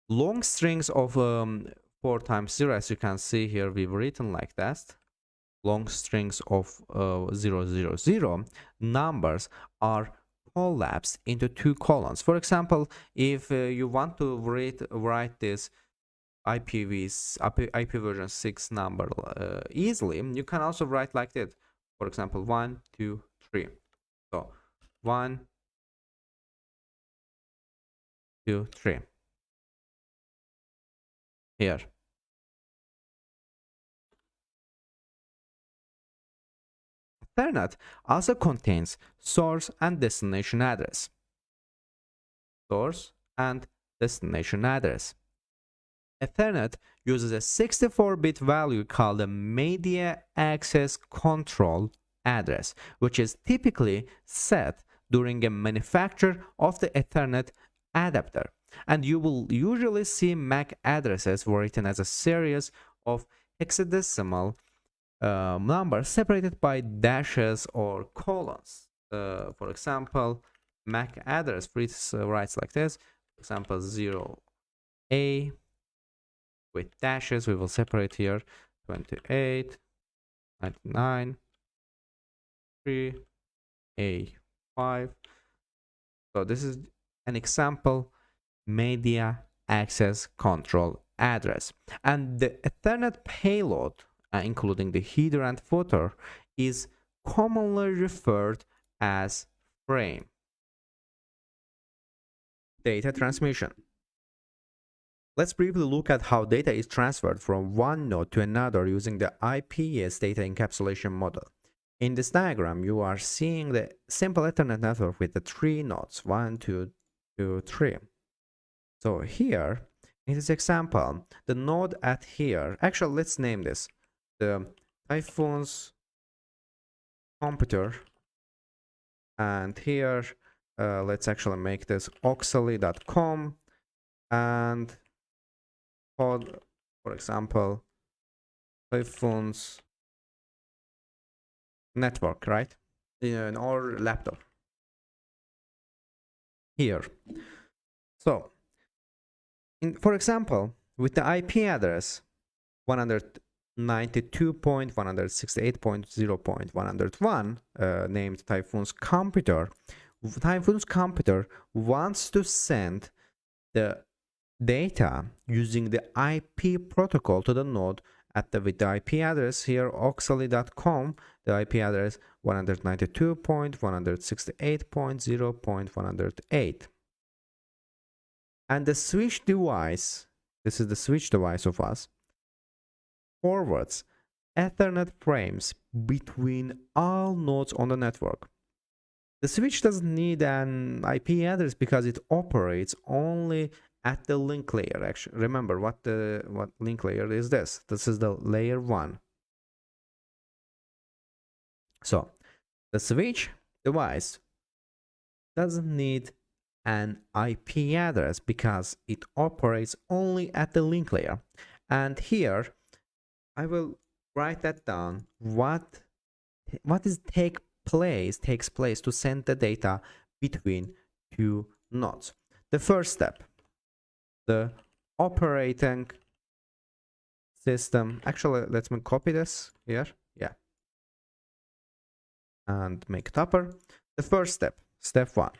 Long strings of 4 times 0, as you can see here, we've written like that. Long strings of 000 numbers are collapsed into 2 colons. For example, if you want to write this IP version 6 number easily, you can also write like that. For example, 1 2 3. So 1 2, 3. Here. Ethernet also contains source and destination address. Source and destination address. Ethernet uses a 64-bit value called a media access control address, which is typically set during a manufacture of the Ethernet adapter. And you will usually see MAC addresses written as a series of hexadecimal numbers separated by dashes or colons. For example, MAC address writes like this. For example, 0A with dashes. We will separate here 28, 99, 3, A5. So this is an example media access control address. And the Ethernet payload, including the header and footer, is commonly referred as frame. Data transmission. Let's briefly look at how data is transferred from one node to another using the IPS data encapsulation model. In this diagram, you are seeing the simple Ethernet network with the 3 nodes, 1, 2, 2, 3. So here, in this example, the node at here, actually let's name this the Typhoon's computer, and here let's actually make this oxley.com, and called, for example, Typhoon's network, right? In our laptop here. So for example, with the IP address 192.168.0.101 named Typhoon's computer, Typhoon's computer wants to send the data using the IP protocol to the node with the IP address here oxley.com, the IP address 192.168.0.108. And the switch device, this is the switch device of us, forwards Ethernet frames between all nodes on the network. The switch doesn't need an IP address because it operates only at the link layer. Actually, remember what link layer is this? This is the layer 1. So the switch device doesn't need an IP address because it operates only at the link layer. And here I will write that down. What takes place to send the data between 2 nodes. The first step, the operating system. Actually, let me copy this here. Yeah. And make it upper. The first step, step 1.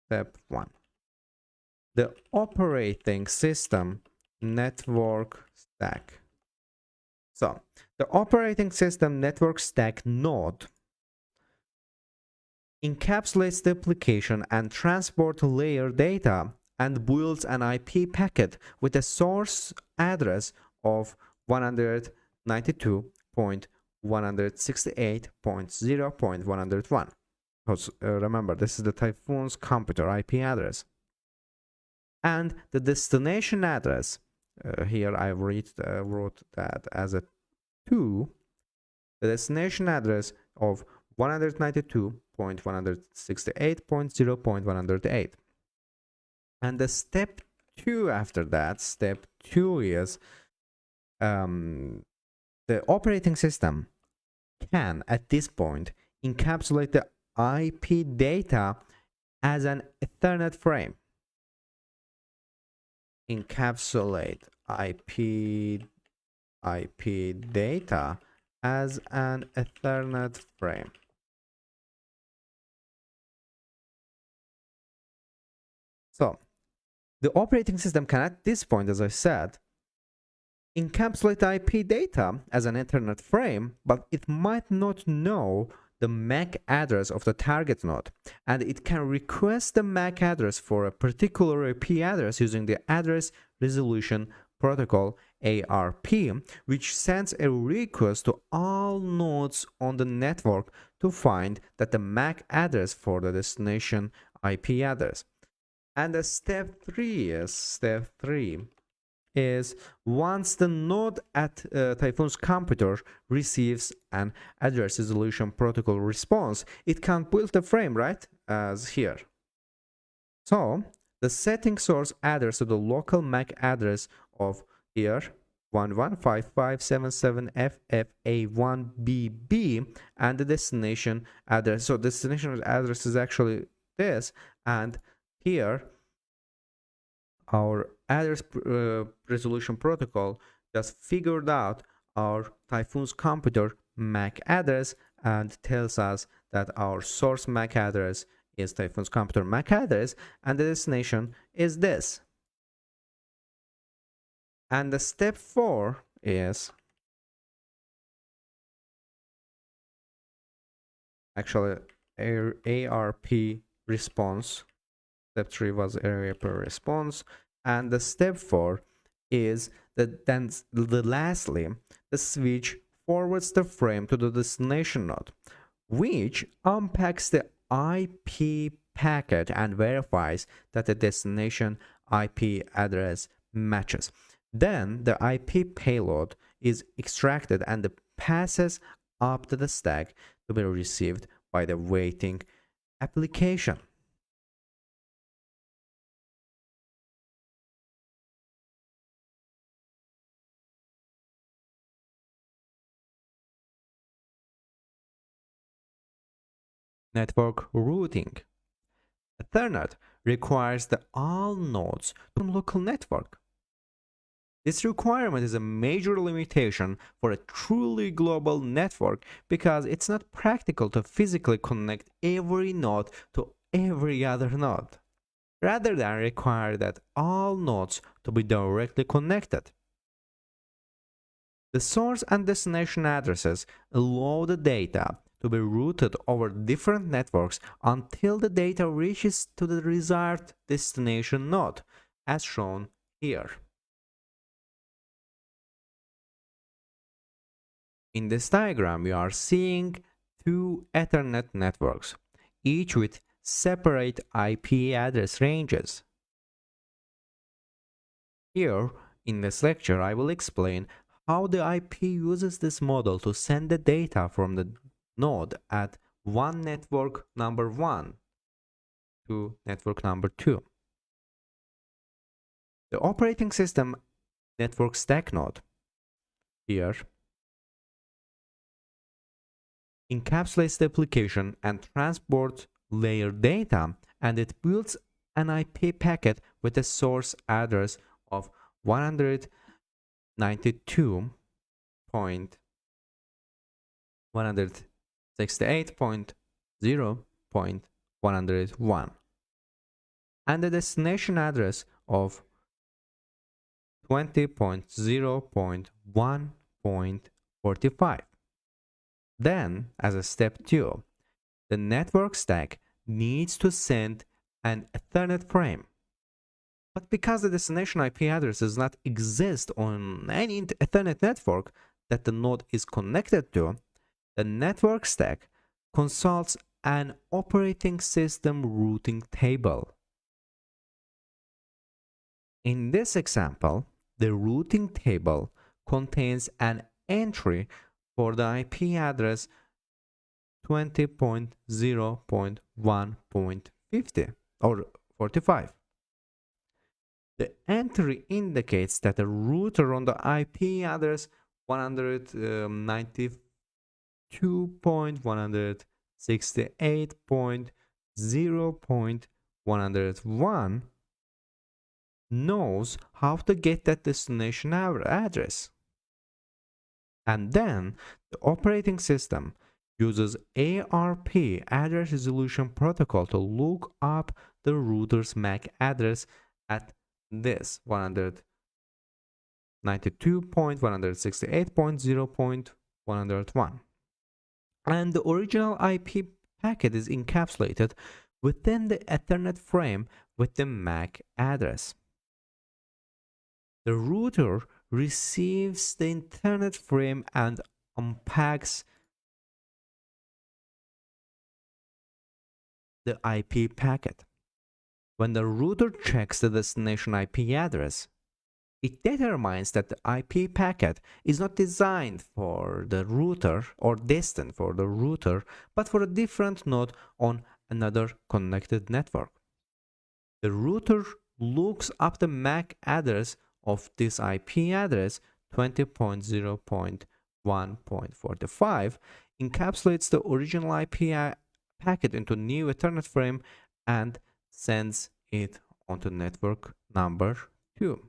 Step 1. The operating system network stack. So, the operating system network stack node encapsulates the application and transport layer data and builds an IP packet with a source address of 192.168.0.101. Because remember, this is the Typhoon's computer IP address. And the destination address, here I wrote that as a 2, the destination address of 192.168.0.108. And the step 2 after that, step 2 is the operating system can, at this point, encapsulate the IP data as an Ethernet frame. Encapsulate IP data as an Ethernet frame. So the operating system can, at this point, as I said, encapsulate IP data as an Ethernet frame, but it might not know the MAC address of the target node, and it can request the MAC address for a particular IP address using the Address Resolution Protocol ARP, which sends a request to all nodes on the network to find that the MAC address for the destination IP address. And the step 3 is once the node at Typhoon's computer receives an address resolution protocol response, it can build the frame, right, as here. So the setting source address to the local MAC address of here 115577FFA1BB and the destination address. So destination address is actually this, and here our address resolution protocol just figured out our Typhoon's computer MAC address and tells us that our source MAC address is Typhoon's computer MAC address and the destination is this. And the step 4 is actually ARP response. Step 3 was ARP response, and the step 4 is that then lastly the switch forwards the frame to the destination node, which unpacks the IP packet and verifies that the destination IP address matches. Then the IP payload is extracted and passes up to the stack to be received by the waiting application. Network routing. Ethernet requires that all nodes from local network. This requirement is a major limitation for a truly global network because it's not practical to physically connect every node to every other node, rather than require that all nodes to be directly connected. The source and destination addresses allow the data to be routed over different networks until the data reaches to the desired destination node, as shown here. In this diagram, we are seeing two Ethernet networks, each with separate IP address ranges. Here, in this lecture, I will explain how the IP uses this model to send the data from the node at one network number 1 to network number 2. The operating system network stack node here encapsulates the application and transport layer data, and it builds an IP packet with a source address of 192.168.0.101 and the destination address of 20.0.1.45. Then, as a step 2, the network stack needs to send an Ethernet frame. But because the destination IP address does not exist on any Ethernet network that the node is connected to, the network stack consults an operating system routing table. In this example, the routing table contains an entry for the IP address 20.0.1.50 or 45. The entry indicates that the router on the IP address 192.168.0.101 knows how to get that destination address. And then the operating system uses ARP address resolution protocol to look up the router's MAC address at this 192.168.0.101. and the original IP packet is encapsulated within the Ethernet frame with the MAC address. The router receives the Ethernet frame and unpacks the IP packet. When the router checks the destination IP address, it determines that the IP packet is not designed for the router or destined for the router, but for a different node on another connected network. The router looks up the MAC address of this IP address 20.0.1.45, encapsulates the original IP packet into new Ethernet frame, and sends it onto network number 2.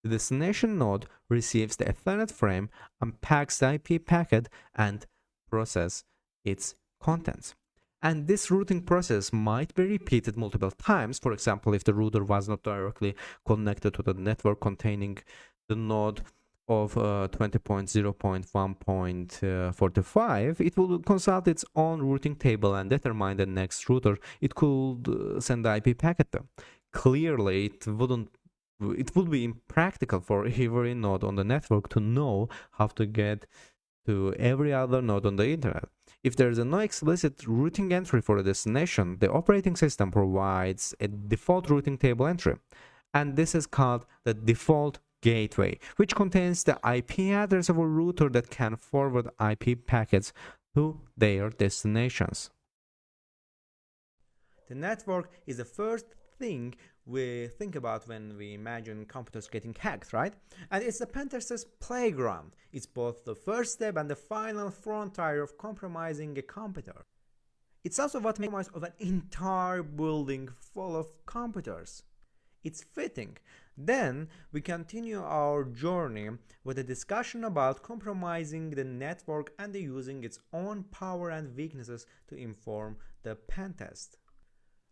The destination node receives the Ethernet frame, unpacks the IP packet, and processes its contents. And this routing process might be repeated multiple times. For example, if the router was not directly connected to the network containing the node of 20.0.1.45, it will consult its own routing table and determine the next router it could send the IP packet to. Clearly, it would be impractical for every node on the network to know how to get to every other node on the internet. If there is no explicit routing entry for a destination, the operating system provides a default routing table entry, and this is called the default gateway, which contains the IP address of a router that can forward IP packets to their destinations. The network is the first thing we think about when we imagine computers getting hacked, right? And it's the pen tester's playground. It's both the first step and the final frontier of compromising a computer. It's also what makes of an entire building full of computers. It's fitting. Then we continue our journey with a discussion about compromising the network and using its own power and weaknesses to inform the pen test.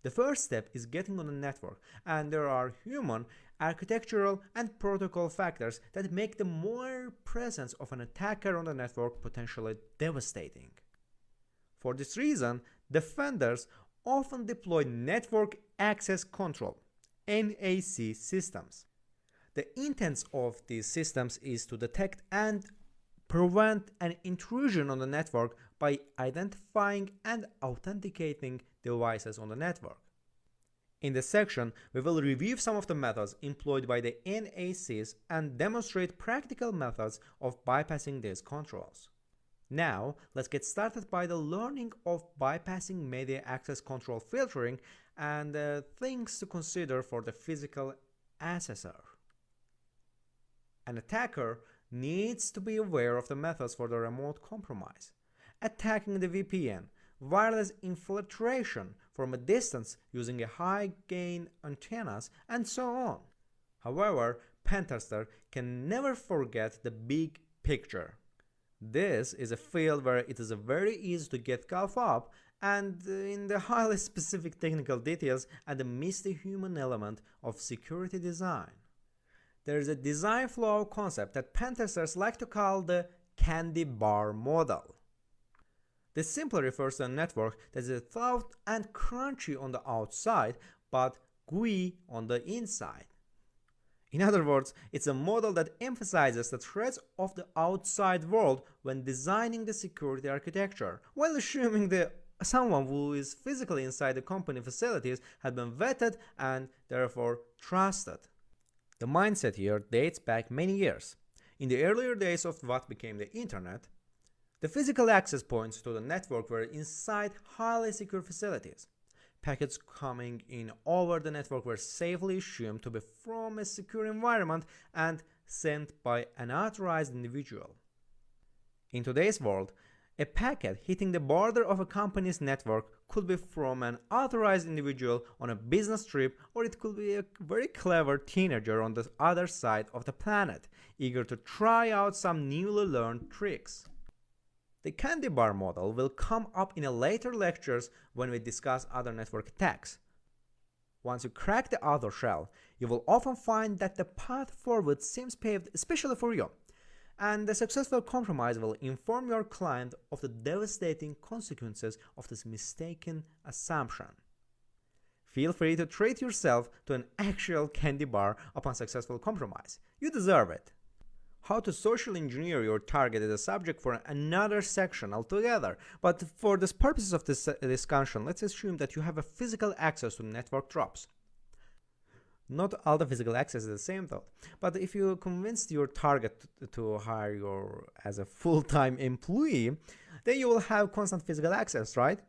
The first step is getting on the network, and there are human, architectural, and protocol factors that make the mere presence of an attacker on the network potentially devastating. For this reason, defenders often deploy network access control (NAC) systems. The intent of these systems is to detect and prevent an intrusion on the network by identifying and authenticating devices on the network. In this section, we will review some of the methods employed by the NACs and demonstrate practical methods of bypassing these controls. Now, let's get started by the learning of bypassing media access control filtering and things to consider for the physical accessor. An attacker needs to be aware of the methods for the remote compromise: attacking the VPN, wireless infiltration from a distance using a high-gain antennas, and so on. However, pen tester can never forget the big picture. This is a field where it is very easy to get caught up and in the highly specific technical details and miss the human element of security design. There is a design flow concept that pen testers like to call the candy bar model. This simply refers to a network that is soft and crunchy on the outside, but gooey on the inside. In other words, it's a model that emphasizes the threats of the outside world when designing the security architecture, while assuming that someone who is physically inside the company facilities has been vetted and therefore trusted. The mindset here dates back many years. In the earlier days of what became the internet, the physical access points to the network were inside highly secure facilities. Packets coming in over the network were safely assumed to be from a secure environment and sent by an authorized individual. In today's world, a packet hitting the border of a company's network could be from an authorized individual on a business trip, or it could be a very clever teenager on the other side of the planet, eager to try out some newly learned tricks. The candy bar model will come up in later lectures when we discuss other network attacks. Once you crack the outer shell, you will often find that the path forward seems paved especially for you. And the successful compromise will inform your client of the devastating consequences of this mistaken assumption. Feel free to treat yourself to an actual candy bar upon successful compromise. You deserve it. How to social engineer your target is a subject for another section altogether, but for the purposes of this discussion, let's assume that you have a physical access to network drops. Not all the physical access is the same though, but if you convinced your target to hire you as a full-time employee, then you will have constant physical access, right?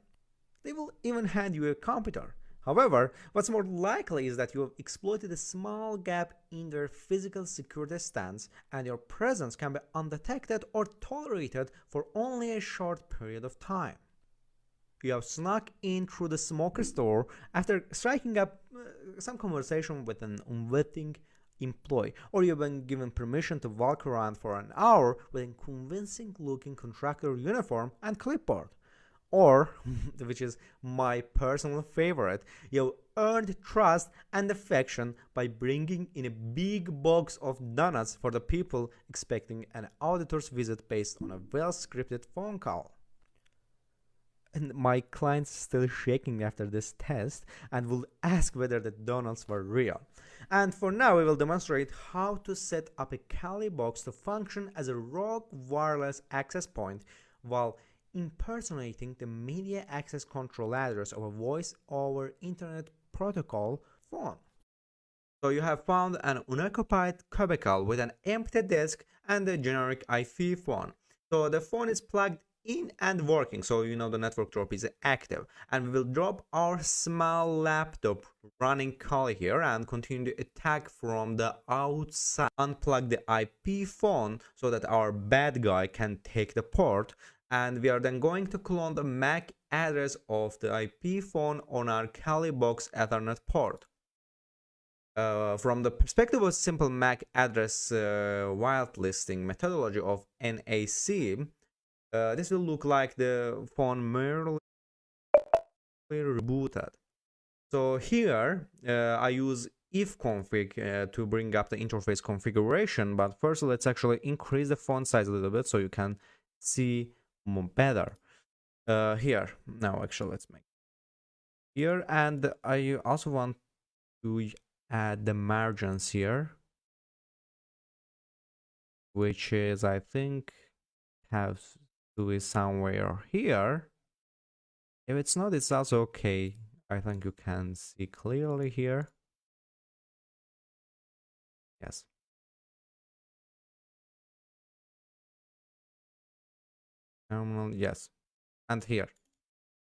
They will even hand you a computer. However, what's more likely is that you have exploited a small gap in their physical security stance, and your presence can be undetected or tolerated for only a short period of time. You have snuck in through the smoker's door after striking up some conversation with an unwitting employee, or you've been given permission to walk around for an hour with a convincing looking contractor uniform and clipboard. Or, which is my personal favorite, you earned trust and affection by bringing in a big box of donuts for the people expecting an auditor's visit based on a well-scripted phone call. And my client's still shaking after this test and will ask whether the donuts were real. And for now, we will demonstrate how to set up a Kali box to function as a rogue wireless access point while impersonating the media access control address of a voice over internet protocol phone. So you have found an unoccupied cubicle with an empty desk and a generic IP phone. So the phone is plugged in and working, so you know the network drop is active, and we will drop our small laptop running Kali here and continue the attack from the outside. Unplug the IP phone so that our bad guy can take the port, and we are then going to clone the MAC address of the IP phone on our Kali box Ethernet port. From the perspective of simple MAC address whitelisting methodology of NAC, this will look like the phone merely rebooted. So here I use ifconfig to bring up the interface configuration, but first let's actually increase the font size a little bit so you can see better. Here, now actually let's make here, and I also want to add the margins here, which is I think has to be somewhere here. If it's not, it's also okay. I think you can see clearly here. Yes. Terminal, yes. And here.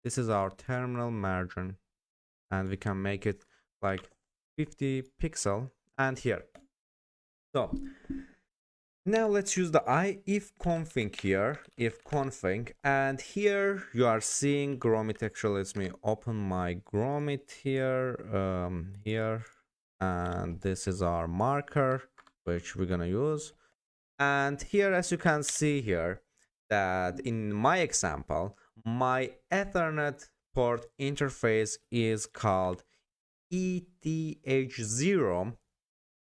This is our terminal margin. And we can make it like 50 pixel. And here. So now let's use the ifconfig here, ifconfig, and here you are seeing Gromit. Actually, let me open my Gromit here, and this is our marker which we're gonna use. And here, as you can see here, that in my example, my Ethernet port interface is called ETH0,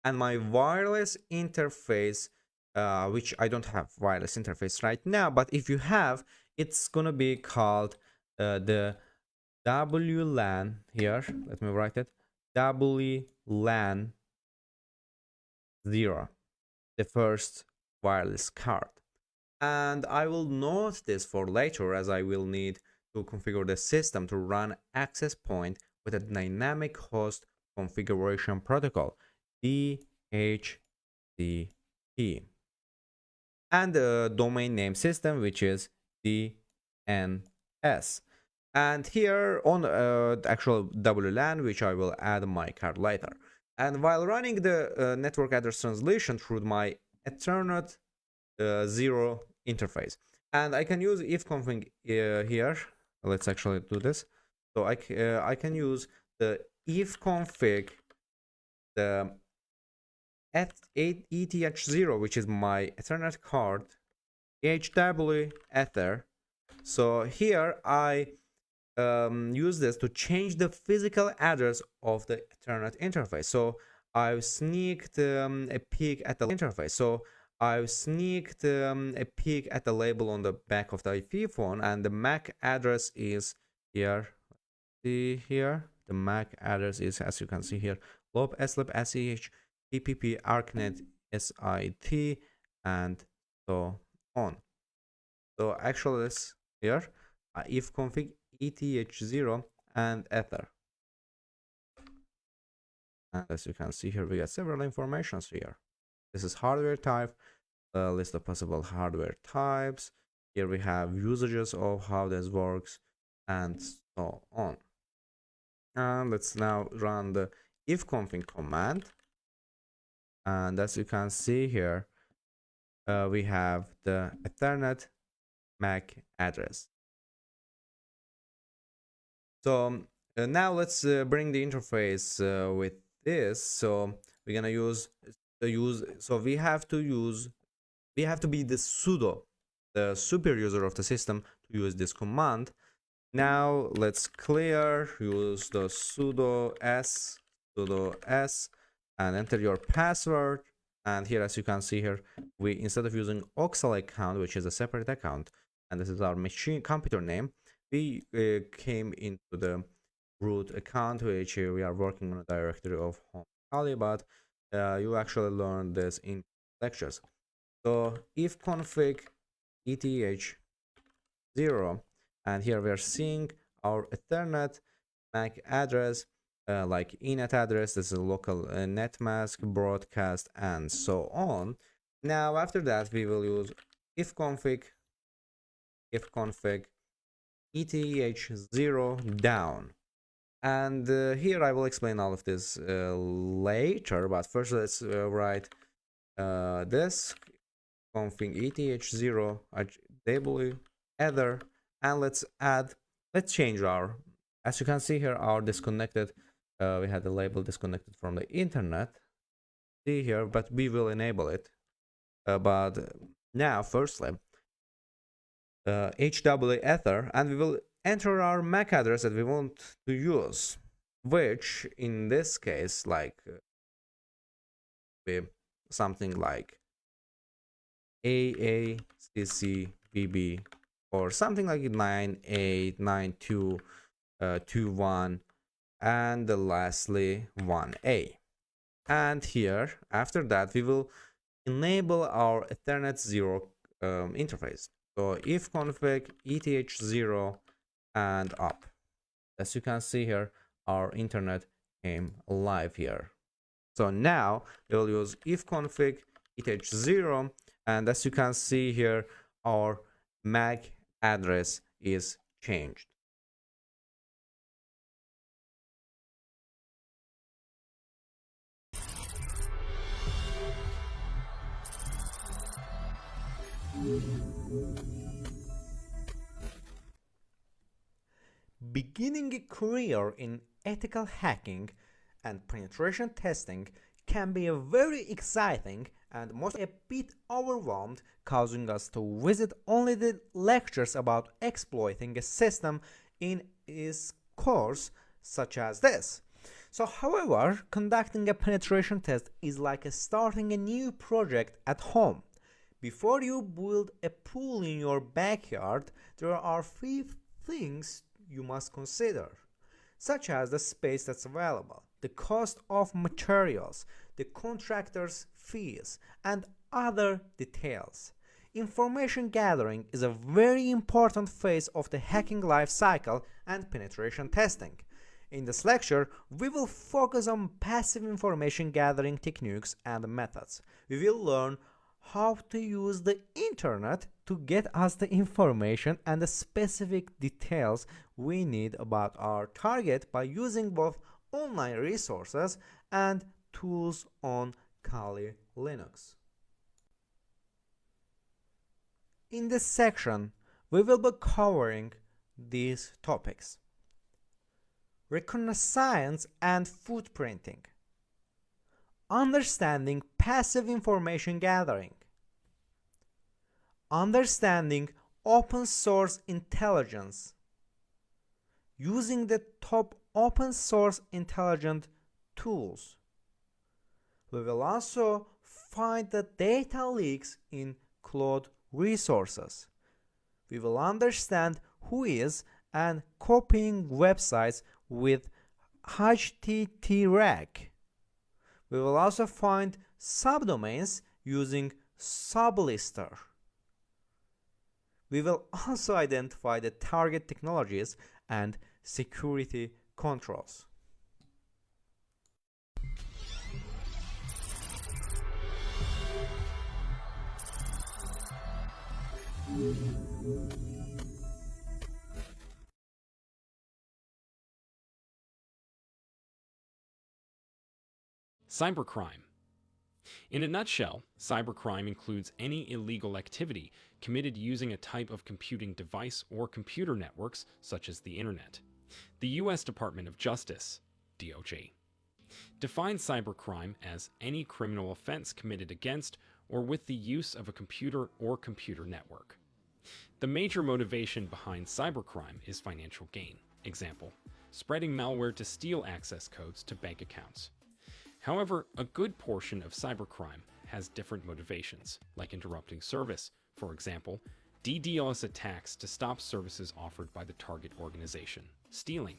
and my wireless interface, which I don't have wireless interface right now, but if you have, it's gonna be called the WLAN here. Let me write it. WLAN 0, the first wireless card. And I will note this for later, as I will need to configure the system to run access point with a dynamic host configuration protocol, DHCP, and the domain name system, which is DNS. And here on the actual WLAN, which I will add my card later. And while running the network address translation through my Ethernet 0 interface, and I can use ifconfig here. Let's actually do this. So I can use the ifconfig, the ETH0, which is my Ethernet card, HW Ether. So here I use this to change the physical address of the Ethernet interface. So I sneaked a peek at the interface. So I've sneaked a peek at the label on the back of the IP phone, and the MAC address is here. See here, the MAC address is, as you can see here, lob slib sh tpp arcnet sit and so on. So actually this here if config eth0 and ether, and as you can see here we got several informations here. This is hardware type, a list of possible hardware types. Here we have usages of how this works and so on. And let's now run the ifconfig command, and as you can see here we have the Ethernet MAC address. So now let's bring the interface with this. So we're gonna use so we have to be the super user of the system to use this command. Now let's use the sudo s and enter your password. And here, as you can see here, we, instead of using Oxal account, which is a separate account, and this is our machine computer name, we came into the root account, which we are working on a directory of home Kali, but you actually learned this in lectures. So ifconfig eth0, and here we are seeing our Ethernet MAC address, like inet address. This is a local net mask, broadcast, and so on. Now after that we will use ifconfig eth0 down, and here I will explain all of this later, but first let's write this config eth0 w ether, and let's change our, as you can see here, our disconnected, we had the label disconnected from the internet, see here, but we will enable it. But now firstly hw ether, and we will enter our MAC address that we want to use, which in this case like something like AACCBB or something like 989221 and lastly 1A. And here after that we will enable our Ethernet 0 interface. So ifconfig eth0 and up. As you can see here, our internet came live here. So now we will use ifconfig eth0, and as you can see here, our MAC address is changed. Beginning a career in ethical hacking and penetration testing can be a very exciting and mostly a bit overwhelmed, causing us to visit only the lectures about exploiting a system in its course, such as this. So, however, conducting a penetration test is like starting a new project at home. Before you build a pool in your backyard, there are 5 things you must consider, such as the space that's available, the cost of materials, the contractor's fees, and other details. Information gathering is a very important phase of the hacking life cycle and penetration testing. In this lecture, we will focus on passive information gathering techniques and methods. We will learn how to use the internet to get us the information and the specific details we need about our target by using both online resources and tools on Kali Linux. In this section, we will be covering these topics: reconnaissance and footprinting, understanding passive information gathering, understanding open source intelligence, using the top open source intelligent tools. We will also find the data leaks in cloud resources. We will understand who is and copying websites with HTTRAC. We will also find subdomains using sublister. We will also identify the target technologies and security controls. Cybercrime. In a nutshell, cybercrime includes any illegal activity committed using a type of computing device or computer networks such as the Internet. The U.S. Department of Justice, DOJ, defines cybercrime as any criminal offense committed against or with the use of a computer or computer network. The major motivation behind cybercrime is financial gain. Example, spreading malware to steal access codes to bank accounts. However, a good portion of cybercrime has different motivations, like interrupting service, for example, DDoS attacks to stop services offered by the target organization, stealing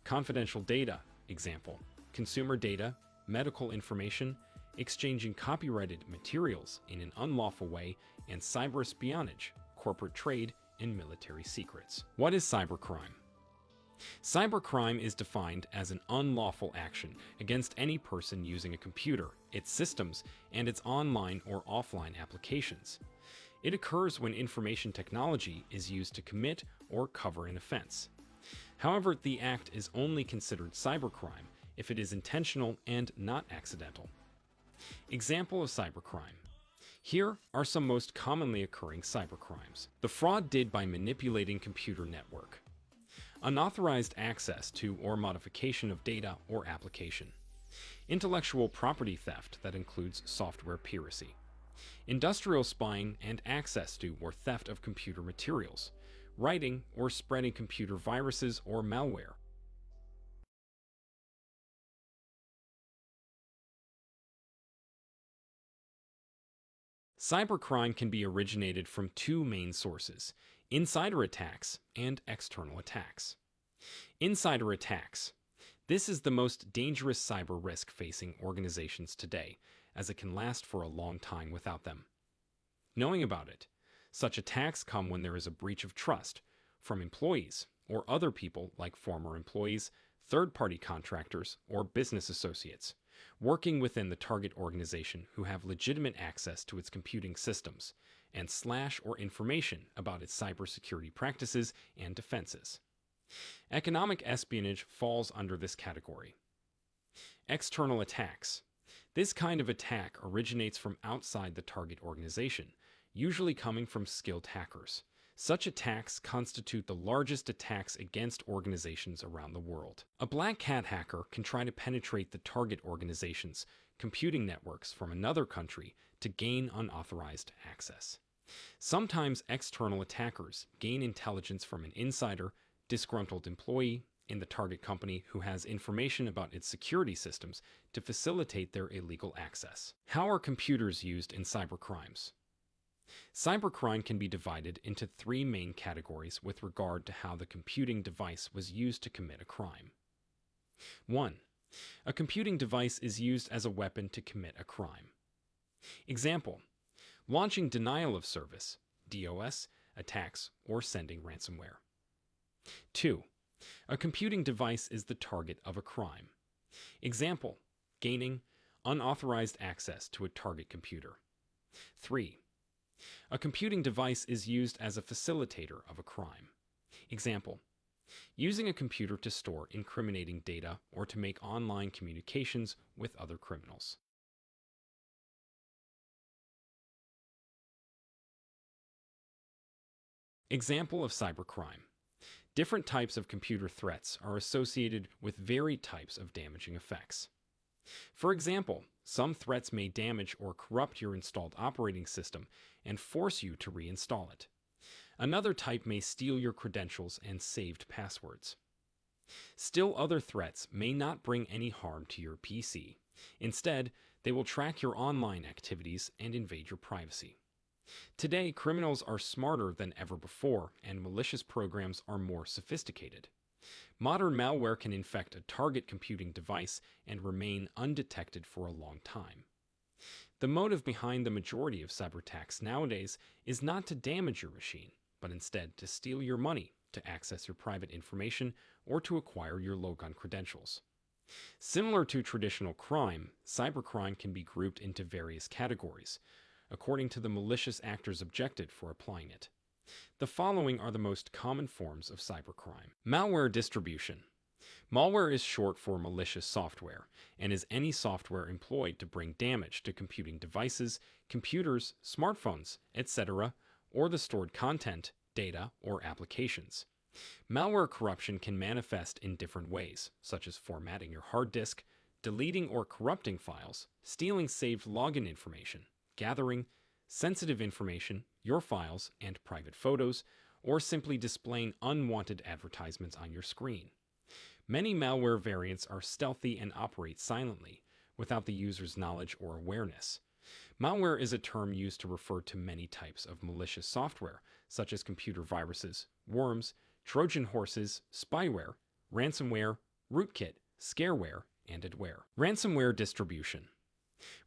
confidential data, example, consumer data, medical information, exchanging copyrighted materials in an unlawful way, and cyber espionage, corporate trade, and military secrets. What is cybercrime? Cybercrime is defined as an unlawful action against any person using a computer, its systems, and its online or offline applications. It occurs when information technology is used to commit or cover an offense. However, the act is only considered cybercrime if it is intentional and not accidental. Example of cybercrime. Here are some most commonly occurring cybercrimes. The fraud did by manipulating computer network. Unauthorized access to or modification of data or application. Intellectual property theft that includes software piracy. Industrial spying and access to or theft of computer materials. Writing or spreading computer viruses or malware. Cybercrime can be originated from two main sources: insider attacks and external attacks. Insider attacks. This is the most dangerous cyber risk facing organizations today, as it can last for a long time without them knowing about it. Such attacks come when there is a breach of trust from employees or other people like former employees, third-party contractors, or business associates working within the target organization who have legitimate access to its computing systems and / or information about its cybersecurity practices and defenses. Economic espionage falls under this category. External attacks. This kind of attack originates from outside the target organization, usually coming from skilled hackers. Such attacks constitute the largest attacks against organizations around the world. A black hat hacker can try to penetrate the target organization's computing networks from another country to gain unauthorized access. Sometimes external attackers gain intelligence from an insider, disgruntled employee in the target company who has information about its security systems to facilitate their illegal access. How are computers used in cybercrimes? Cybercrime can be divided into three main categories with regard to how the computing device was used to commit a crime. 1. A computing device is used as a weapon to commit a crime. Example: launching denial of service, DOS, attacks, or sending ransomware. 2. A computing device is the target of a crime. Example: gaining unauthorized access to a target computer. 3. A computing device is used as a facilitator of a crime. Example: using a computer to store incriminating data or to make online communications with other criminals. Example of cybercrime. Different types of computer threats are associated with varied types of damaging effects. For example, some threats may damage or corrupt your installed operating system and force you to reinstall it. Another type may steal your credentials and saved passwords. Still, other threats may not bring any harm to your PC. Instead, They will track your online activities and invade your privacy. Today, criminals are smarter than ever before, and malicious programs are more sophisticated. Modern malware can infect a target computing device and remain undetected for a long time. The motive behind the majority of cyber attacks nowadays is not to damage your machine, but instead to steal your money, to access your private information, or to acquire your logon credentials. Similar to traditional crime, cybercrime can be grouped into various categories, according to the malicious actor's objective for applying it. The following are the most common forms of cybercrime. Malware distribution. Malware is short for malicious software and is any software employed to bring damage to computing devices, computers, smartphones, etc., or the stored content, data, or applications. Malware corruption can manifest in different ways, such as formatting your hard disk, deleting or corrupting files, stealing saved login information, gathering sensitive information, your files, and private photos, or simply displaying unwanted advertisements on your screen. Many malware variants are stealthy and operate silently, without the user's knowledge or awareness. Malware is a term used to refer to many types of malicious software, such as computer viruses, worms, Trojan horses, spyware, ransomware, rootkit, scareware, and adware. Ransomware distribution.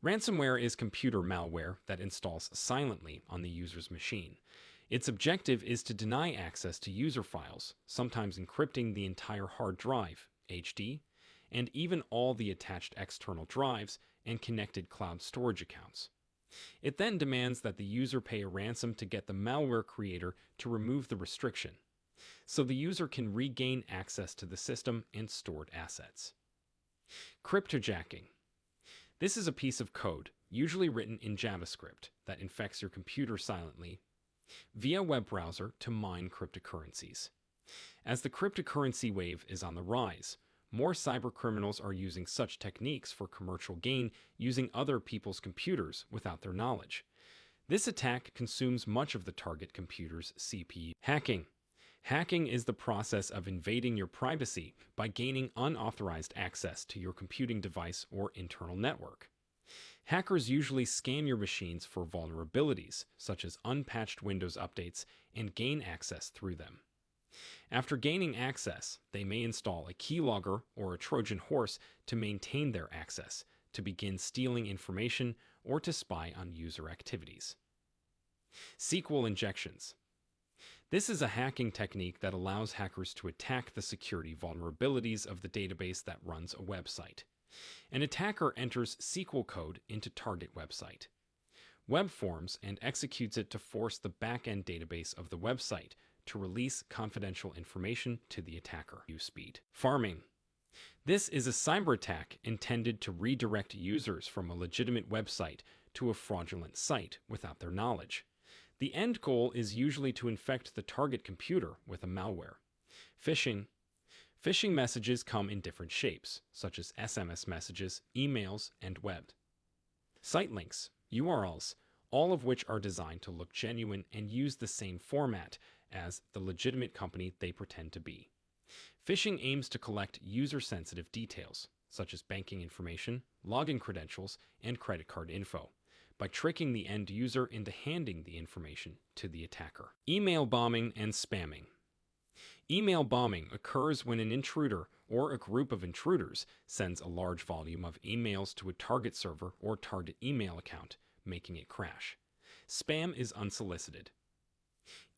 Ransomware is computer malware that installs silently on the user's machine. Its objective is to deny access to user files, sometimes encrypting the entire hard drive, HD, and even all the attached external drives and connected cloud storage accounts. It then demands that the user pay a ransom to get the malware creator to remove the restriction, so the user can regain access to the system and stored assets. Cryptojacking. This is a piece of code, usually written in JavaScript, that infects your computer silently via web browser to mine cryptocurrencies. As the cryptocurrency wave is on the rise, more cybercriminals are using such techniques for commercial gain using other people's computers without their knowledge. This attack consumes much of the target computer's CPU. Hacking. Hacking is the process of invading your privacy by gaining unauthorized access to your computing device or internal network. Hackers usually scan your machines for vulnerabilities, such as unpatched Windows updates, and gain access through them. After gaining access, they may install a keylogger or a Trojan horse to maintain their access, to begin stealing information, or to spy on user activities. SQL injections. This is a hacking technique that allows hackers to attack the security vulnerabilities of the database that runs a website. An attacker enters SQL code into target website, web forms, and executes it to force the back-end database of the website to release confidential information to the attacker. Speed. Farming. This is a cyber attack intended to redirect users from a legitimate website to a fraudulent site without their knowledge. The end goal is usually to infect the target computer with a malware. Phishing. Phishing messages come in different shapes, such as SMS messages, emails, and web site links, URLs, all of which are designed to look genuine and use the same format as the legitimate company they pretend to be. Phishing aims to collect user-sensitive details, such as banking information, login credentials, and credit card info, by tricking the end user into handing the information to the attacker. Email bombing and spamming. Email bombing occurs when an intruder or a group of intruders sends a large volume of emails to a target server or target email account, making it crash. Spam is unsolicited.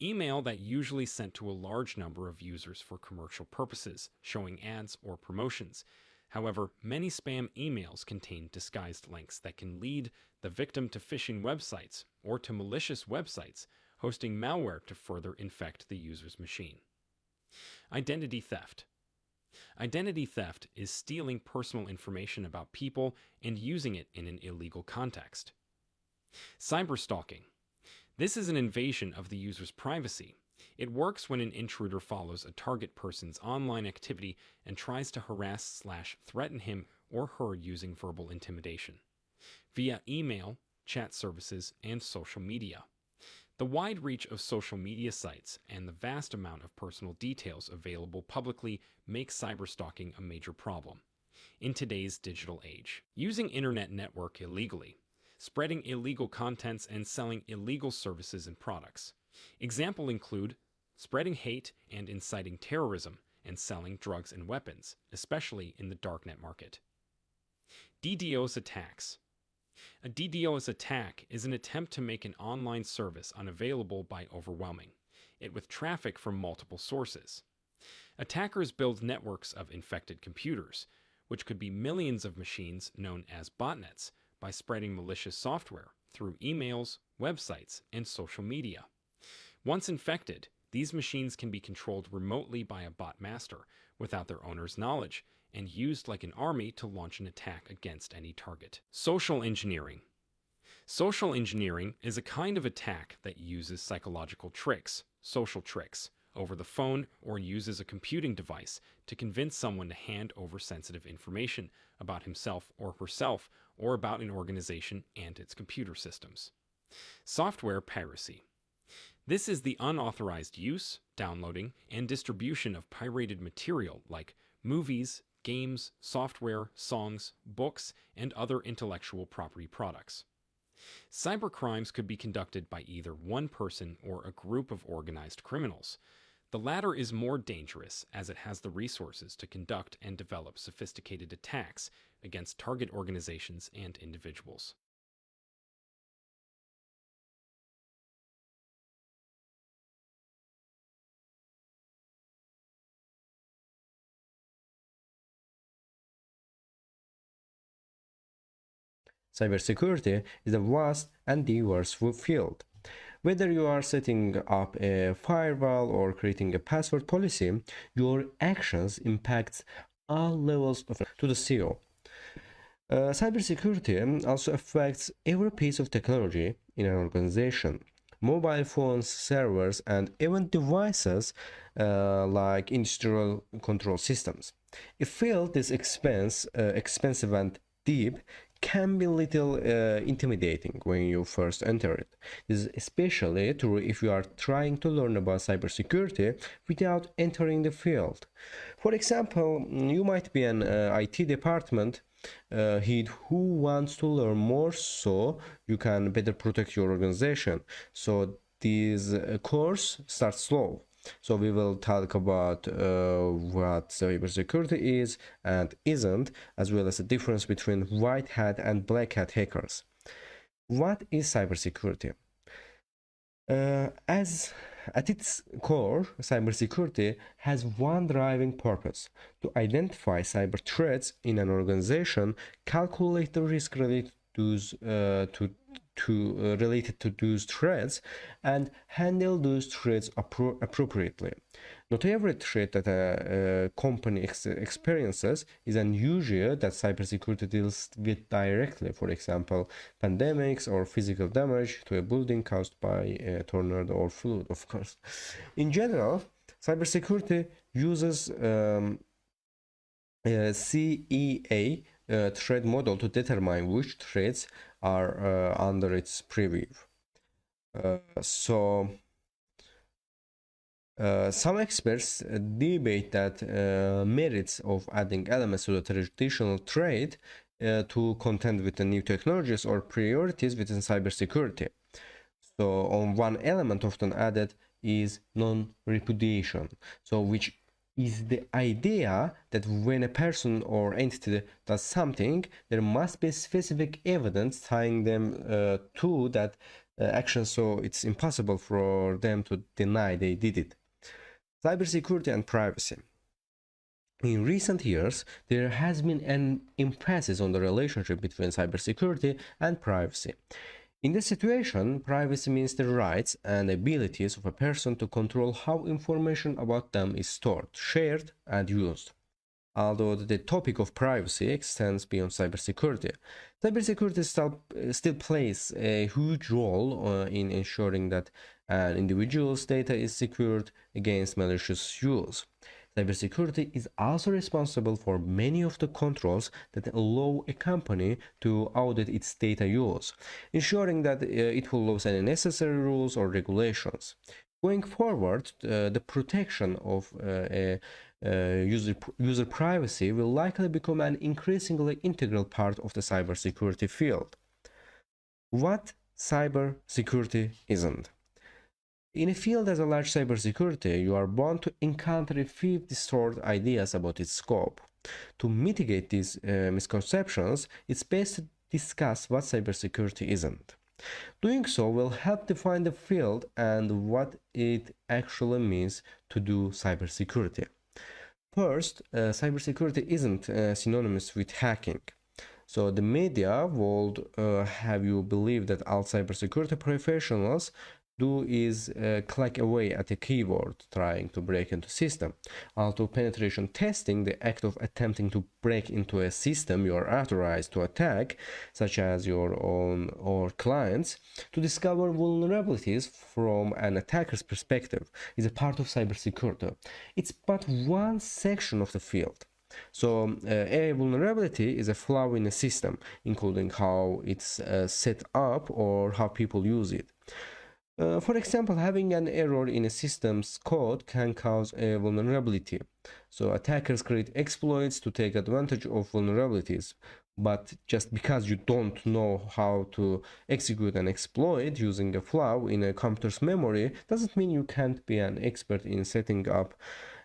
Email that usually sent to a large number of users for commercial purposes, showing ads or promotions. However, many spam emails contain disguised links that can lead the victim to phishing websites or to malicious websites hosting malware to further infect the user's machine. Identity theft. Identity theft is stealing personal information about people and using it in an illegal context. Cyberstalking. This is an invasion of the user's privacy. It works when an intruder follows a target person's online activity and tries to harass/threaten him or her using verbal intimidation via email, chat services, and social media. The wide reach of social media sites and the vast amount of personal details available publicly make cyberstalking a major problem. in today's digital age. Using internet network illegally, spreading illegal contents, and selling illegal services and products. Examples include spreading hate and inciting terrorism, and selling drugs and weapons, especially in the darknet market. DDoS attacks. A DDoS attack is an attempt to make an online service unavailable by overwhelming it with traffic from multiple sources. Attackers build networks of infected computers, which could be millions of machines known as botnets, by spreading malicious software through emails, websites, and social media. Once infected, these machines can be controlled remotely by a bot master without their owner's knowledge and used like an army to launch an attack against any target. Social engineering. Social engineering is a kind of attack that uses psychological tricks, social tricks, over the phone or uses a computing device to convince someone to hand over sensitive information about himself or herself or about an organization and its computer systems. Software piracy. This is the unauthorized use, downloading, and distribution of pirated material like movies, games, software, songs, books, and other intellectual property products. Cybercrimes could be conducted by either one person or a group of organized criminals. The latter is more dangerous as it has the resources to conduct and develop sophisticated attacks against target organizations and individuals. Cybersecurity is a vast and diverse field. Whether you are setting up a firewall or creating a password policy, your actions impact all levels to the CEO. Cybersecurity also affects every piece of technology in an organization. Mobile phones, servers, and even devices like industrial control systems. A field this expensive and deep can be little intimidating when you first enter it. This is especially true if you are trying to learn about cybersecurity without entering the field. For example, you might be an IT department head who wants to learn more so you can better protect your organization. So this course starts slow. So we will talk about what cybersecurity is and isn't, as well as the difference between white hat and black hat hackers. What is cybersecurity? At its core, cybersecurity has one driving purpose: to identify cyber threats in an organization, calculate the risk related to those threats, and handle those threats appropriately. Not every threat that a company experiences is unusual that cybersecurity deals with directly. For example, pandemics or physical damage to a building caused by a tornado or flood, of course. In general, cybersecurity uses CEA threat model to determine which threats are under its preview. Some experts debate that merits of adding elements to the traditional trade to contend with the new technologies or priorities within cybersecurity. So, on one element often added is non-repudiation, so which is the idea that when a person or entity does something, there must be specific evidence tying them to that action, so it's impossible for them to deny they did it. Cybersecurity and privacy. In recent years, there has been an emphasis on the relationship between cybersecurity and privacy. In this situation, privacy means the rights and abilities of a person to control how information about them is stored, shared, and used. Although the topic of privacy extends beyond cybersecurity, cybersecurity still plays a huge role in ensuring that an individual's data is secured against malicious use. Cybersecurity is also responsible for many of the controls that allow a company to audit its data use, ensuring that it follows any necessary rules or regulations. Going forward, the protection of User privacy will likely become an increasingly integral part of the cybersecurity field. What cybersecurity isn't? In a field as large cybersecurity, you are bound to encounter a few distorted ideas about its scope. To mitigate these misconceptions, it's best to discuss what cybersecurity isn't. Doing so will help define the field and what it actually means to do cybersecurity. First, cybersecurity isn't synonymous with hacking. So the media would have you believe that all cybersecurity professionals do is click away at a keyboard trying to break into system. Although penetration testing, the act of attempting to break into a system you are authorized to attack, such as your own or clients, to discover vulnerabilities from an attacker's perspective, is a part of cybersecurity. It's but one section of the field. So a vulnerability is a flaw in a system, including how it's set up or how people use it. For example, having an error in a system's code can cause a vulnerability. So attackers create exploits to take advantage of vulnerabilities. But just because you don't know how to execute an exploit using a flaw in a computer's memory doesn't mean you can't be an expert in setting up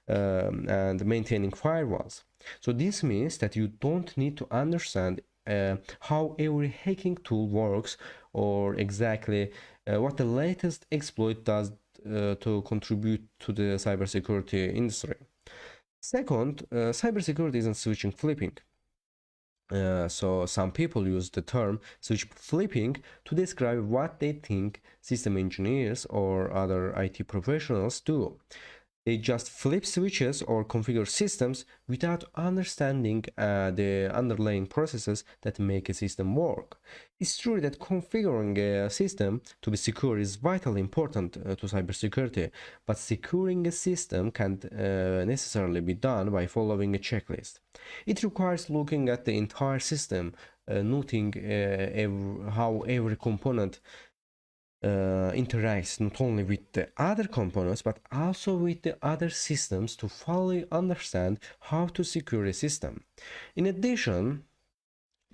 and maintaining firewalls. So this means that you don't need to understand how every hacking tool works or exactly what the latest exploit does to contribute to the cybersecurity industry. Second, cybersecurity isn't switching flipping. So some people use the term switch flipping to describe what they think system engineers or other IT professionals do. They just flip switches or configure systems without understanding the underlying processes that make a system work. It's true that configuring a system to be secure is vitally important to cybersecurity, but securing a system can't necessarily be done by following a checklist. It requires looking at the entire system, noting how every component interacts not only with the other components but also with the other systems to fully understand how to secure a system. In addition,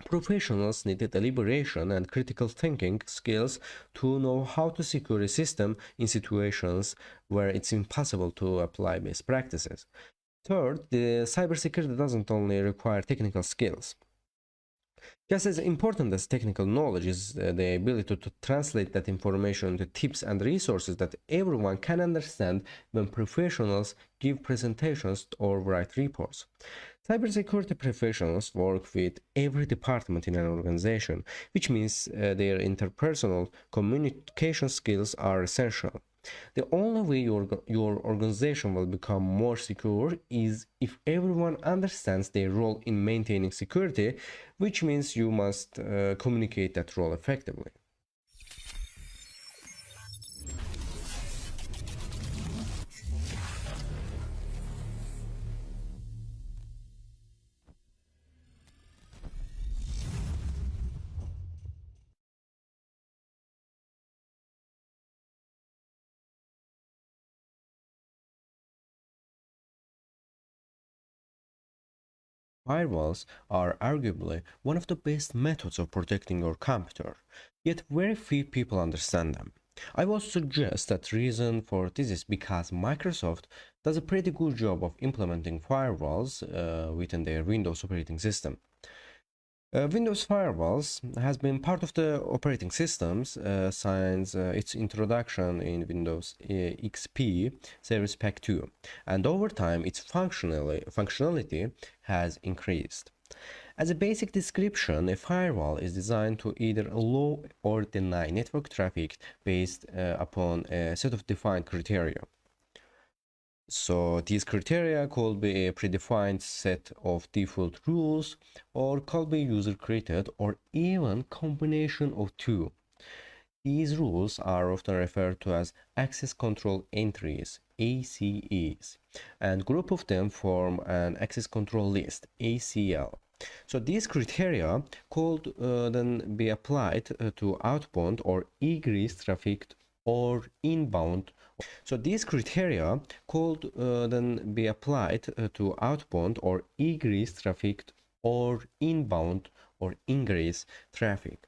professionals need the deliberation and critical thinking skills to know how to secure a system in situations where it's impossible to apply best practices. Third, the cybersecurity doesn't only require technical skills. Just as important as technical knowledge is the ability to translate that information into tips and resources that everyone can understand when professionals give presentations or write reports. Cybersecurity professionals work with every department in an organization, which means their interpersonal communication skills are essential. The only way your organization will become more secure is if everyone understands their role in maintaining security, which means you must communicate that role effectively. Firewalls are arguably one of the best methods of protecting your computer, yet very few people understand them. I would suggest that reason for this is because Microsoft does a pretty good job of implementing firewalls within their Windows operating system. Windows Firewalls has been part of the operating systems since its introduction in Windows XP Service Pack 2, and over time its functionality has increased. As a basic description, a firewall is designed to either allow or deny network traffic based upon a set of defined criteria. So these criteria could be a predefined set of default rules or could be user created or even combination of two. These rules are often referred to as access control entries, ACEs, and group of them form an access control list, ACL. So these criteria could then be applied to outbound or egress traffic or inbound. So these criteria could then be applied to outbound or egress traffic or inbound or ingress traffic.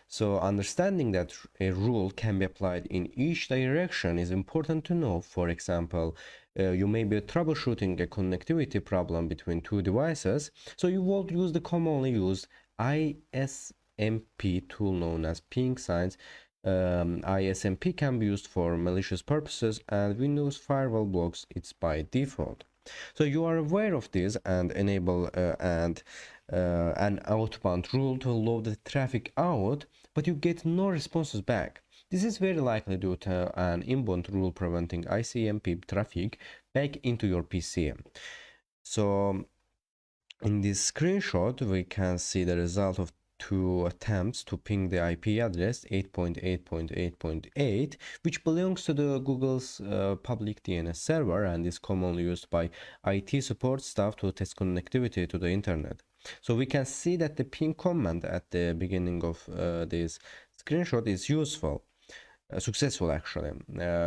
So understanding that a rule can be applied in each direction is important to know. For example, you may be troubleshooting a connectivity problem between two devices, so you will use the commonly used ISMP tool known as ping signs. ISMP can be used for malicious purposes, and Windows Firewall blocks it by default. So you are aware of this and enable an outbound rule to allow the traffic out, but you get no responses back. This is very likely due to an inbound rule preventing ICMP traffic back into your PC. So in this screenshot, we can see the result of two attempts to ping the IP address 8.8.8.8, which belongs to the Google's public DNS server and is commonly used by IT support staff to test connectivity to the internet. So we can see that the ping command at the beginning of this screenshot is useful. Successful actually.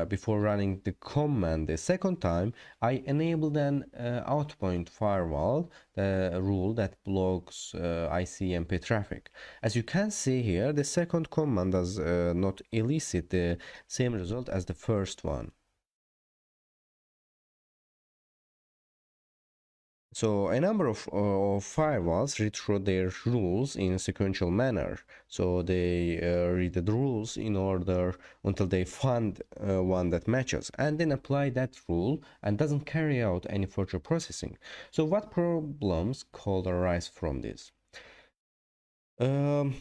Before running the command the second time, I enabled an outbound firewall rule that blocks ICMP traffic. As you can see here, the second command does not elicit the same result as the first one. So a number of firewalls read through their rules in a sequential manner. So they read the rules in order until they find one that matches and then apply that rule and doesn't carry out any further processing. So what problems could arise from this? So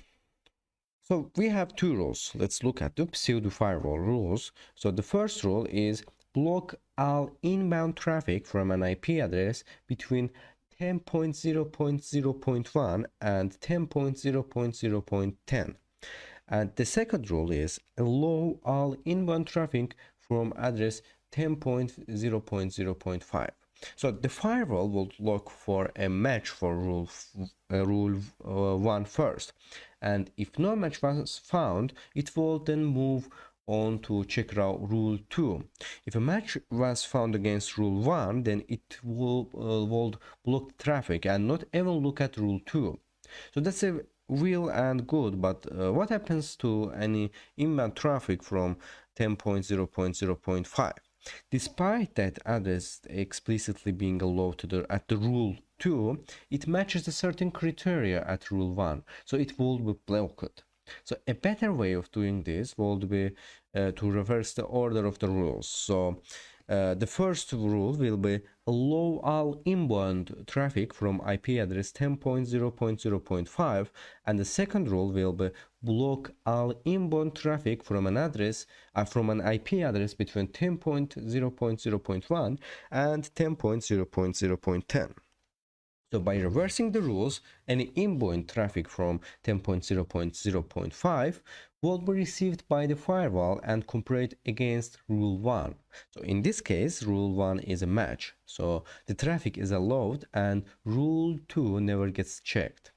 we have two rules. Let's look at the pseudo firewall rules. So the first rule is block all inbound traffic from an IP address between 10.0.0.1 and 10.0.0.10. And the second rule is allow all inbound traffic from address 10.0.0.5. So the firewall will look for a match for rule 1 first, and if no match was found, it will then move on to check out rule 2. If a match was found against rule 1, then it will block the traffic and not even look at rule 2. So that's a real and good, but what happens to any inbound traffic from 10.0.0.5? Despite that address explicitly being allowed at the rule 2, it matches a certain criteria at rule 1, so it will be blocked. So a better way of doing this would be to reverse the order of the rules. So the first rule will be allow all inbound traffic from IP address 10.0.0.5, and the second rule will be block all inbound traffic from an address from an IP address between 10.0.0.1 and 10.0.0.10. So by reversing the rules, any inbound traffic from 10.0.0.5 will be received by the firewall and compared against rule 1. So in this case, rule 1 is a match. So the traffic is allowed and rule 2 never gets checked.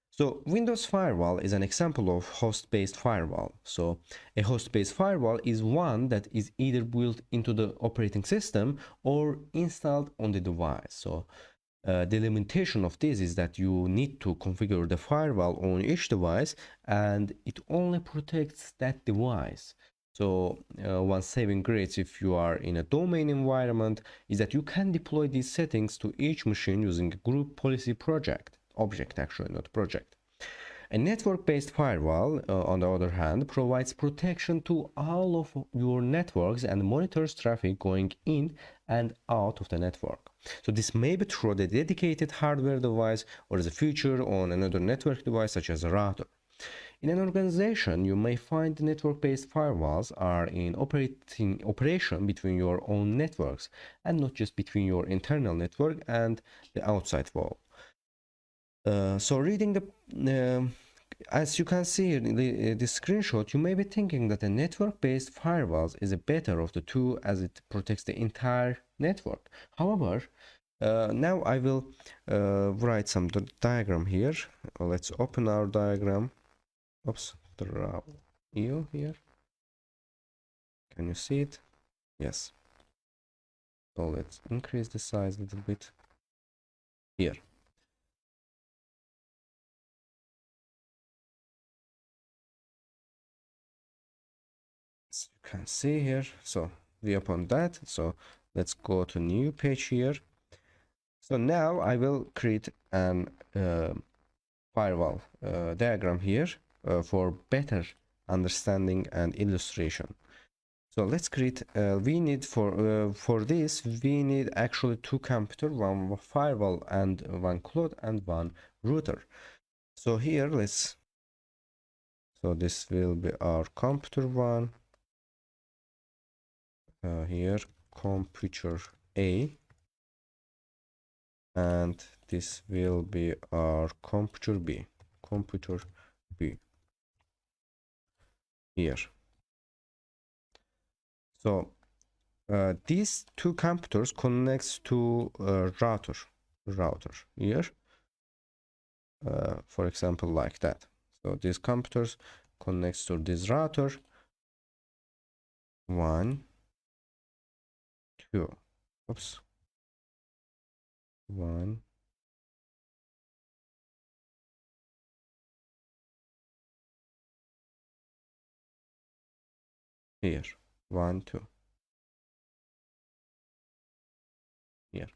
So Windows Firewall is an example of host-based firewall. So a host-based firewall is one that is either built into the operating system or installed on the device. So the limitation of this is that you need to configure the firewall on each device and it only protects that device. So one saving grace if you are in a domain environment is that you can deploy these settings to each machine using a group policy object actually, not project. A network-based firewall, on the other hand, provides protection to all of your networks and monitors traffic going in and out of the network. So this may be through the dedicated hardware device or as a feature on another network device such as a router. In an organization, you may find the network-based firewalls are in operation between your own networks and not just between your internal network and the outside wall. So reading as you can see in the screenshot, you may be thinking that a network-based firewall is a better of the two as it protects the entire network. However, now I will write some diagram here. Let's open our diagram. Oops, draw you here. Can you see it? Yes. So let's increase the size a little bit here. As you can see here, so we open that. So let's go to new page here. So now I will create an firewall diagram here for better understanding and illustration. So let's create, we need for this, we need actually two computers, one firewall and one cloud and one router. So here so this will be our computer one, here computer A, and this will be our computer B here. So these two computers connects to router here, for example, like that. So these computers connects to this router, 1 2, oops, 1 here, 1 2 here,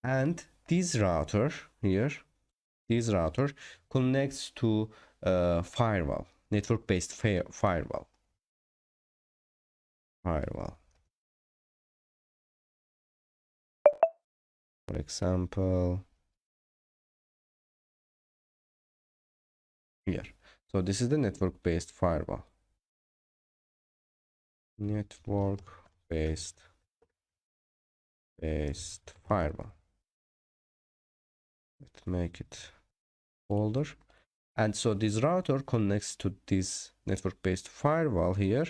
and this router here, this router connects to firewall, network-based firewall. For example, here. So this is the network-based firewall. Network-based firewall. Let's make it bolder. And so this router connects to this network-based firewall here.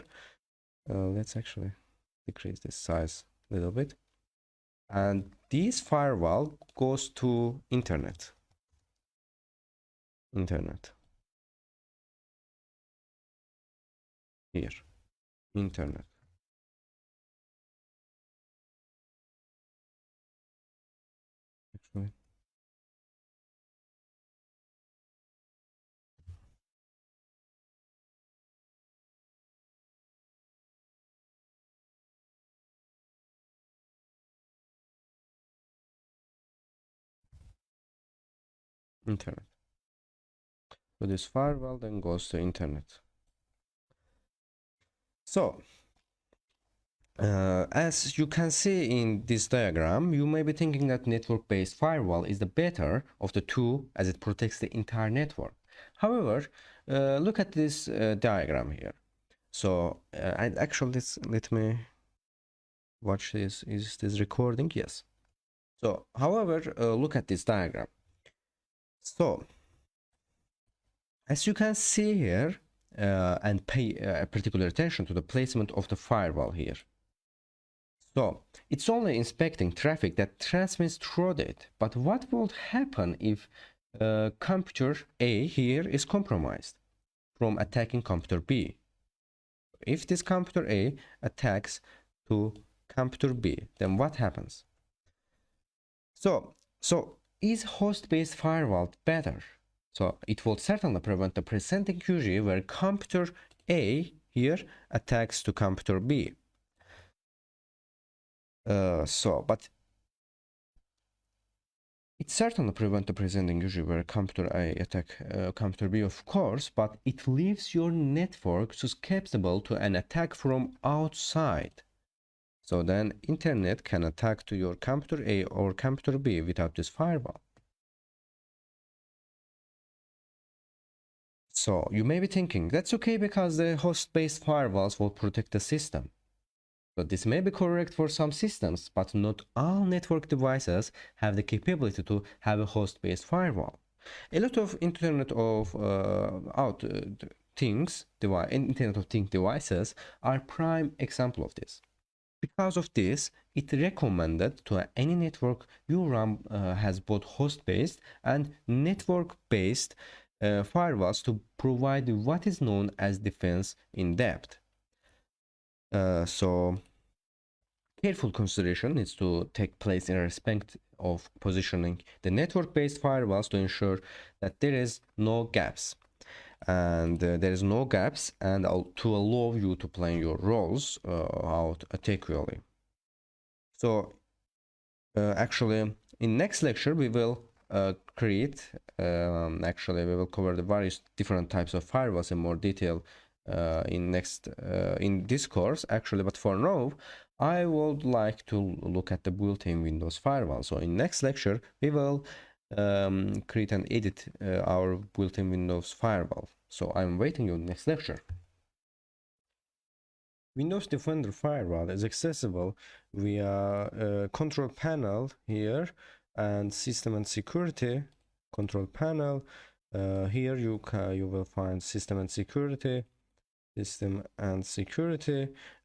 Let's actually decrease this size a little bit. And this firewall goes to internet. Here, internet. Actually, internet. So this firewall then goes to internet. So as you can see in this diagram, you may be thinking that network-based firewall is the better of the two as it protects the entire network. However, look at this diagram here. So and actually let me watch this. Is this recording? Yes. So however, look at this diagram. So as you can see here, and pay particular attention to the placement of the firewall here. So it's only inspecting traffic that transmits through it. But what will happen if computer A here is compromised from attacking computer B? If this computer A attacks to computer B, then what happens? So is host-based firewall better? So it will certainly prevent the presenting injury where computer A here attacks to computer B. But it certainly prevents the presenting injury where computer A attack computer B, of course, but it leaves your network susceptible to an attack from outside. So then internet can attack to your computer A or computer B without this firewall. So you may be thinking, that's okay because the host-based firewalls will protect the system. So this may be correct for some systems, but not all network devices have the capability to have a host-based firewall. A lot of Internet of Things devices are prime example of this. Because of this, it recommended to any network you run has both host-based and network-based firewalls to provide what is known as defense in depth. So careful consideration needs to take place in respect of positioning the network-based firewalls to ensure that there is no gaps. And there is no gaps, and to allow you to play your roles out adequately. So actually, in next lecture we will actually we will cover the various different types of firewalls in more detail in this course actually, but for now I would like to look at the built-in Windows firewall. So in next lecture we will create and edit our built-in Windows firewall. So I'm waiting you next lecture. Windows Defender Firewall is accessible via control panel here and system and security control panel. Here you will find system and security,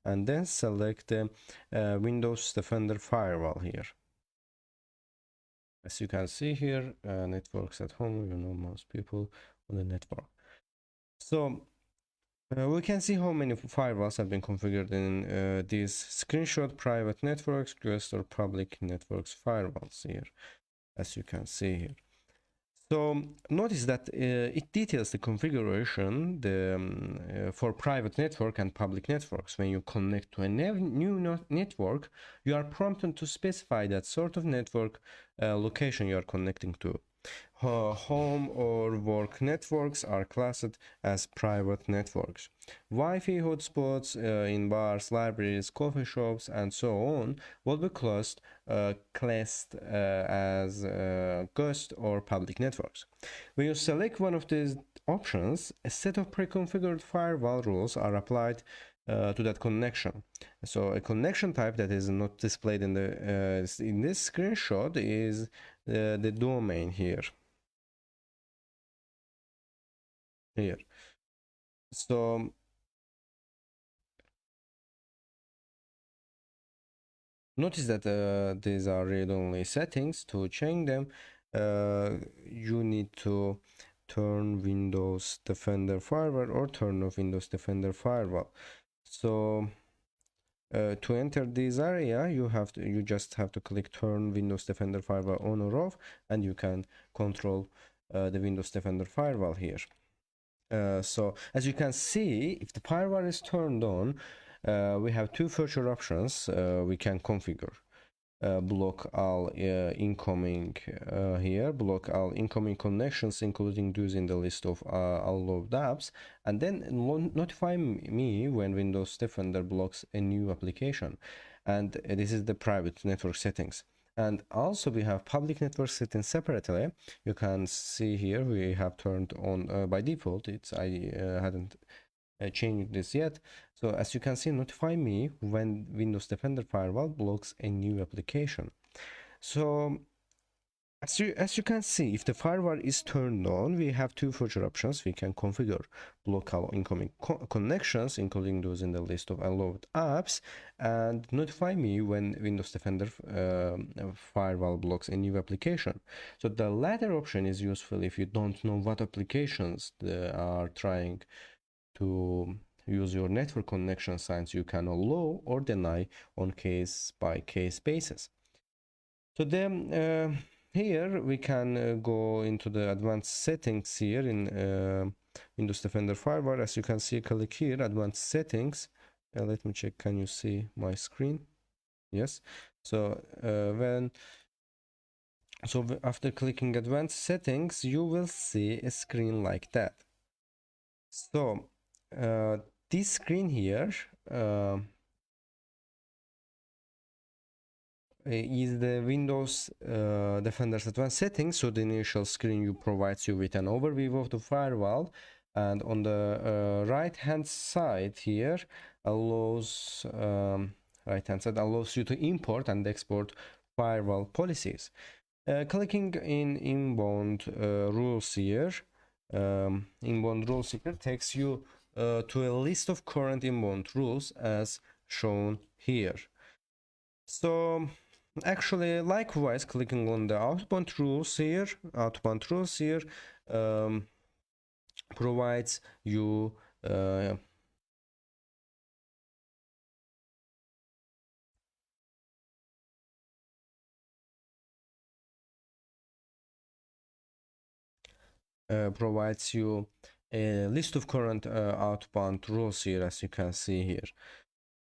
and then select the Windows Defender Firewall here. As you can see here, networks at home, you know, most people on the network. So we can see how many firewalls have been configured in this screenshot: private networks, guest or public networks firewalls here, as you can see here. So notice that it details the configuration for private network and public networks. When you connect to a new network, you are prompted to specify that sort of network location you are connecting to. Home or work networks are classed as private networks. Wi-Fi hotspots in bars, libraries, coffee shops, and so on will be classed as ghost or public networks. When you select one of these options, a set of pre-configured firewall rules are applied to that connection. So a connection type that is not displayed in this screenshot is the domain here. So notice that these are read-only settings. To change them, you need to turn Windows Defender Firewall or turn off Windows Defender Firewall. So to enter this area, you just have to click turn Windows Defender Firewall on or off, and you can control the Windows Defender Firewall here. So as you can see, if the firewall is turned on, we have two future options we can configure. Block all incoming block all incoming connections, including those in the list of allowed apps, and then notify me when Windows Defender blocks a new application. And this is the private network settings. And also we have public network settings separately. You can see here we have turned on by default. I hadn't changed this yet. So as you can see, notify me when Windows Defender Firewall blocks a new application. So as you can see, if the firewall is turned on, we have two future options. We can configure block all incoming connections, including those in the list of allowed apps, and notify me when Windows Defender Firewall blocks a new application. So the latter option is useful if you don't know what applications are trying to use your network connection, since you can allow or deny on case-by-case basis. So then here we can go into the advanced settings here in Windows Defender Firewall. As you can see, click here, advanced settings. Let me check, can you see my screen? Yes. So after clicking advanced settings, you will see a screen like that. So this screen here is the Windows Defender's advanced settings. So the initial screen provides you with an overview of the firewall, and on the right hand side here allows you to import and export firewall policies. Clicking in inbound rules here, inbound rules here takes you to a list of current inbound rules as shown here. So actually, likewise, clicking on the outbound rules here provides you provides you a list of current outbound rules here, as you can see here.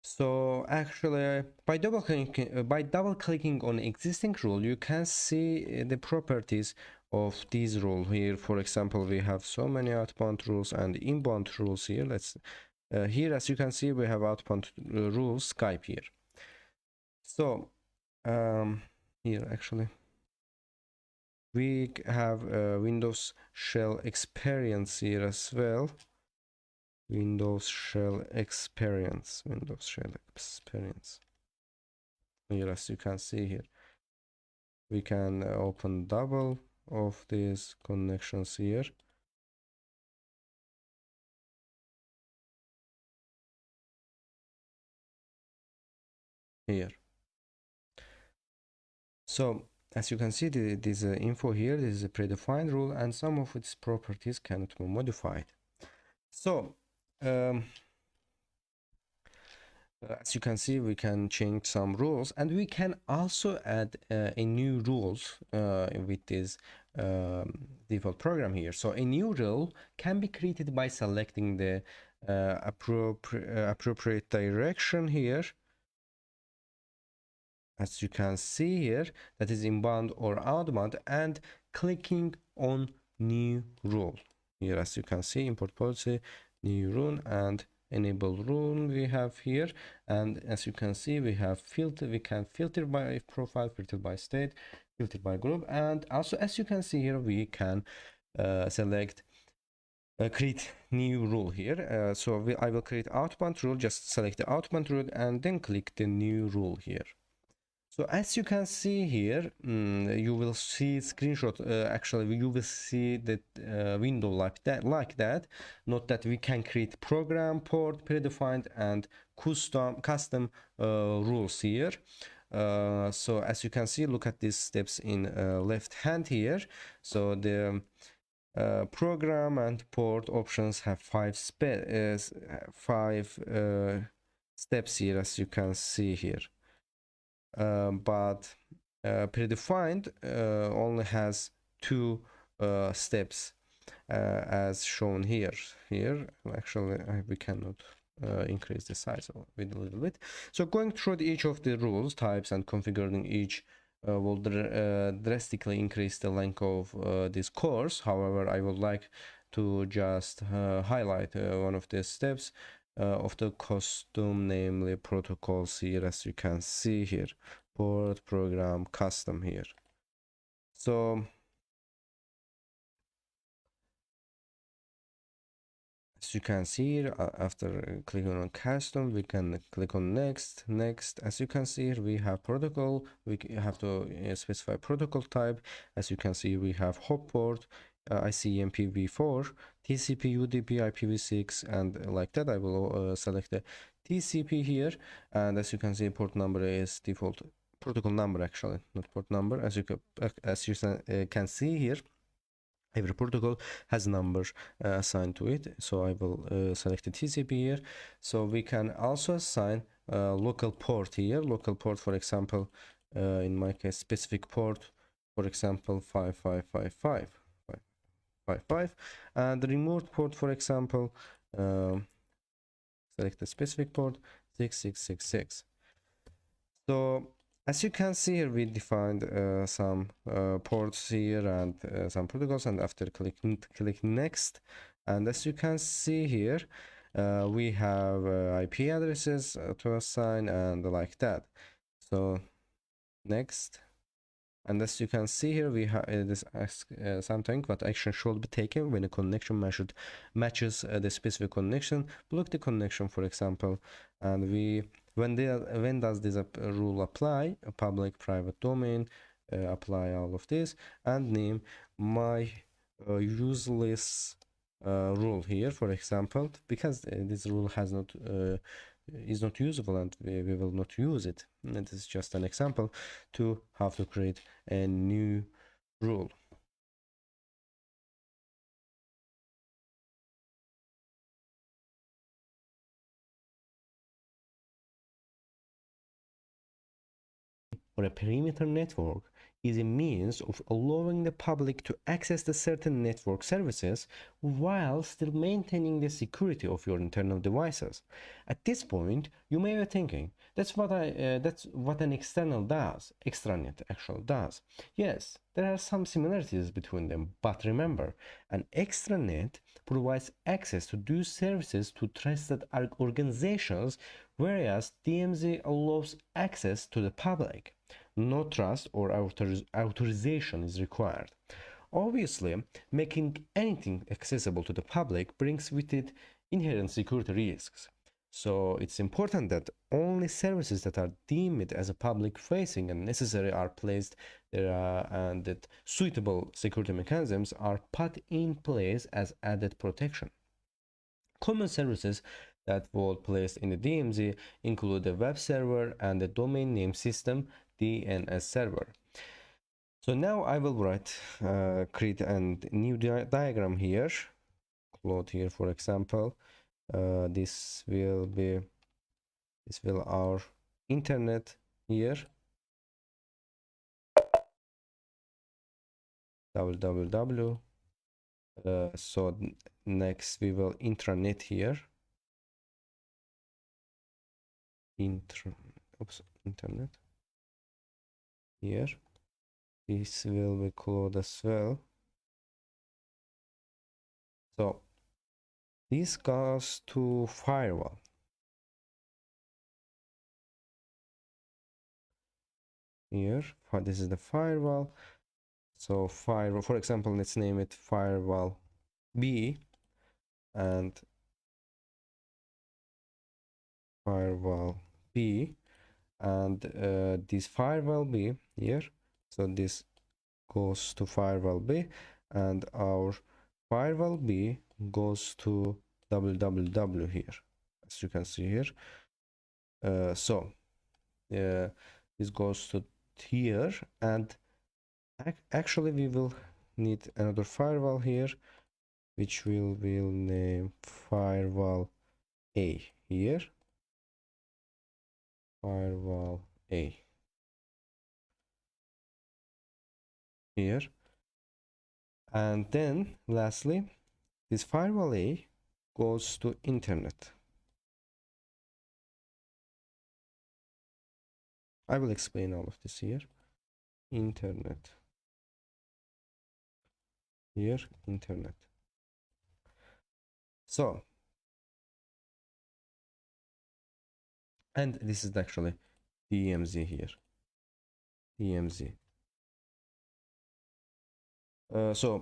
So actually, by double clicking on existing rule, you can see the properties of these rule here. For example, we have so many outbound rules and inbound rules here. Let's here, as you can see, we have outbound rules Skype here. So here actually we have Windows shell experience here as well. Windows shell experience here, as you can see here. We can open double of these connections here. So as you can see, this info here, this is a predefined rule, and some of its properties cannot be modified. So as you can see, we can change some rules, and we can also add a new rules with this default program here. So a new rule can be created by selecting the appropriate direction here, as you can see here, that is inbound or outbound, and clicking on new rule here. As you can see, import policy, new rule, and enable rule we have here. And as you can see, we have filter, we can filter by profile, filter by state, filter by group, and also as you can see here, we can select create new rule here. So I will create outbound rule, just select the outbound rule and then click the new rule here. So as you can see here, you will see screenshot. Actually, you will see that window like that. Note that we can create program, port, predefined, and custom rules here. So as you can see, look at these steps in left hand here. So the program and port options have five steps here, as you can see here. But predefined only has two steps as shown here. Actually we cannot increase the size of it a little bit. So going through each of the rules types and configuring each will drastically increase the length of this course. However, I would like to just highlight one of the steps of the custom, namely protocols here, as you can see here, port, program, custom here. So as you can see here, after clicking on custom, we can click on next. As you can see here, we have protocol. We have to specify protocol type. As you can see, we have hop port, ICMP v4, TCP, UDP, IPv6, and like that. I will select the TCP here, and as you can see, port number is default protocol number, actually, not port number. As you can see here, every protocol has a number assigned to it. So I will select the TCP here. So we can also assign local port here. Local port, for example, in my case, specific port, for example, 5555. And the remote port, for example, select the specific port 6666. So as you can see here, we defined some ports here and some protocols, and after click next, and as you can see here, we have IP addresses to assign and like that. So next. And as you can see here, we have this something what action should be taken when a connection matches the specific connection. Block the connection, for example, and when does this rule apply? A public, private domain, apply all of this, and name my useless rule here, for example, because this rule has not is not usable and we will not use it. And this is just an example to how to create a new rule. or a perimeter network is a means of allowing the public to access the certain network services while still maintaining the security of your internal devices. At this point, you may be thinking, that's what an extranet actually does. Yes, there are some similarities between them, but remember, an extranet provides access to these services to trusted organizations, whereas DMZ allows access to the public. No trust or authorization is required. Obviously, making anything accessible to the public brings with it inherent security risks. So it's important that only services that are deemed as a public facing and necessary are placed there, and that suitable security mechanisms are put in place as added protection. Common services that were placed in the DMZ include the web server and the domain name system DNS server. So now I will create a new diagram here. Plot here, for example. This will our internet here. www. So next we will intranet here. Internet here. This will be called as well. So this goes to firewall. Here, this is the firewall. So firewall, for example, let's name it firewall B and firewall B, and this firewall B here. So this goes to firewall B, and our firewall B goes to www here, as you can see here. This goes to here, and actually we will need another firewall here, which will name firewall A here. Firewall A here, and then lastly this firewall A goes to internet. I will explain all of this here. Internet here, internet. So, and this is actually DMZ here, DMZ. So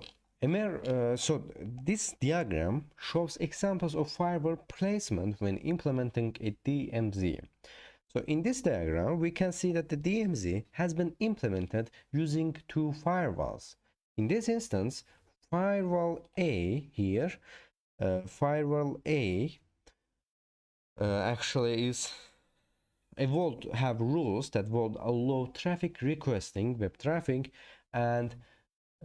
this diagram shows examples of firewall placement when implementing a DMZ. So in this diagram, we can see that the DMZ has been implemented using two firewalls. In this instance, firewall A here, firewall A actually is will have rules that will allow traffic requesting, web traffic, and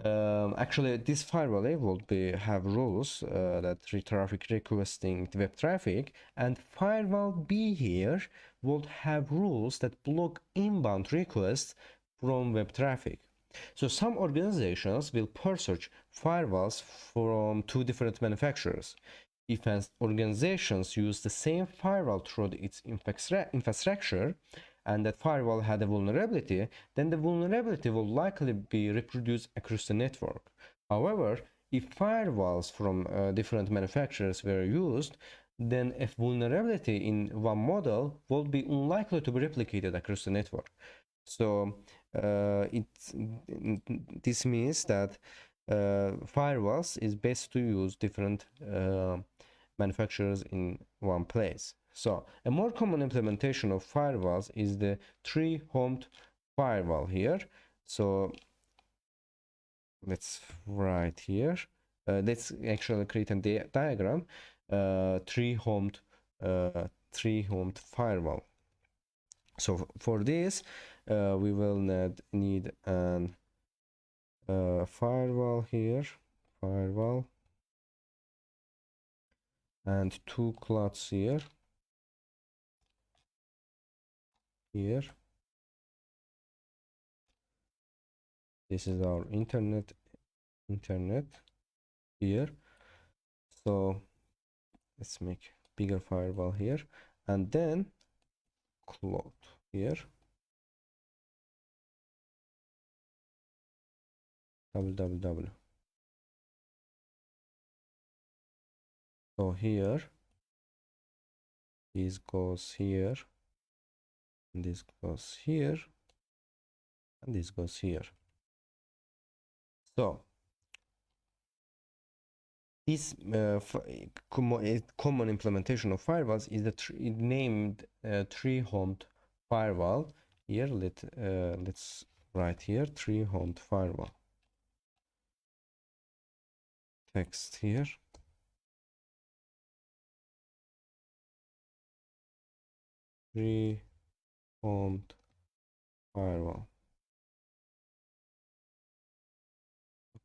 actually this firewall A will have rules that traffic requesting web traffic, and firewall B here will have rules that block inbound requests from web traffic. So some organizations will purchase firewalls from two different manufacturers. If an organization use the same firewall through its infrastructure, and that firewall had a vulnerability, then the vulnerability will likely be reproduced across the network. However, if firewalls from different manufacturers were used, then a vulnerability in one model will be unlikely to be replicated across the network. So this means that firewalls is best to use different manufacturers in one place. So a more common implementation of firewalls is the three-homed firewall here. So let's write here. Let's actually create a diagram. Three-homed firewall. So for this, we will need an firewall here, firewall, and two clouds here. Here, This is our internet here. So let's make bigger firewall here, and then cloud here, www. So here this goes here, and this goes here, and this goes here. So this common implementation of firewalls is the named tree-homed firewall. Here let's write here tree-homed firewall. Text here. Tree-homed firewall.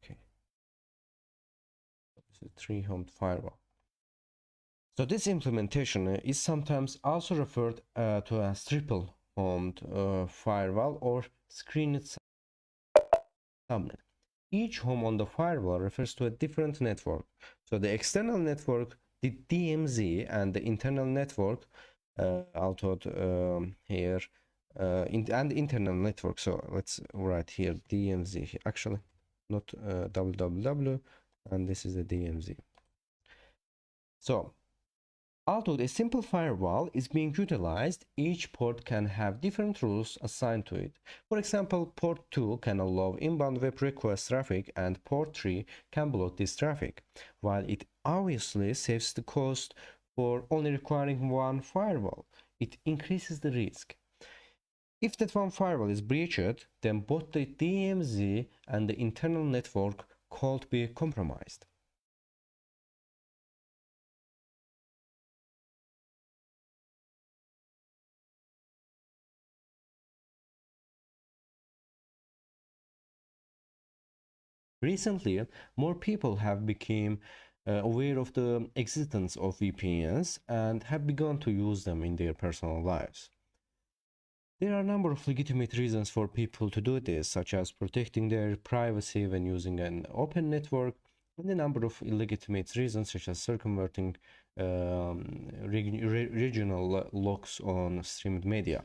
Okay. This is tree-homed firewall. So this implementation is sometimes also referred to as triple-homed firewall or screened subnet. Each home on the firewall refers to a different network. So the external network, the DMZ, and the internal network, here, and internal network. So let's write here DMZ. Actually, not www, and this is the DMZ. So although a simple firewall is being utilized, each port can have different rules assigned to it. For example, port 2 can allow inbound web request traffic and port 3 can block this traffic. While it obviously saves the cost for only requiring one firewall, it increases the risk. If that one firewall is breached, then both the DMZ and the internal network could be compromised. Recently, more people have become aware of the existence of VPNs and have begun to use them in their personal lives. There are a number of legitimate reasons for people to do this, such as protecting their privacy when using an open network, and a number of illegitimate reasons, such as circumventing regional locks on streamed media.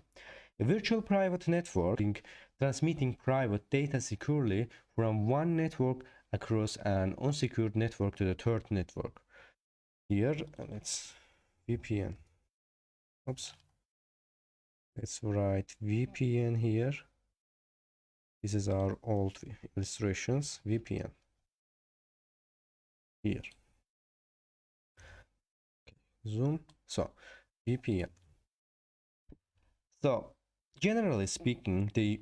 A virtual private network transmitting private data securely from one network across an unsecured network to the third network. Here, let's VPN. Oops. Let's write VPN here. This is our old illustrations. VPN. Here. Okay. Zoom. So, VPN. So, generally speaking, the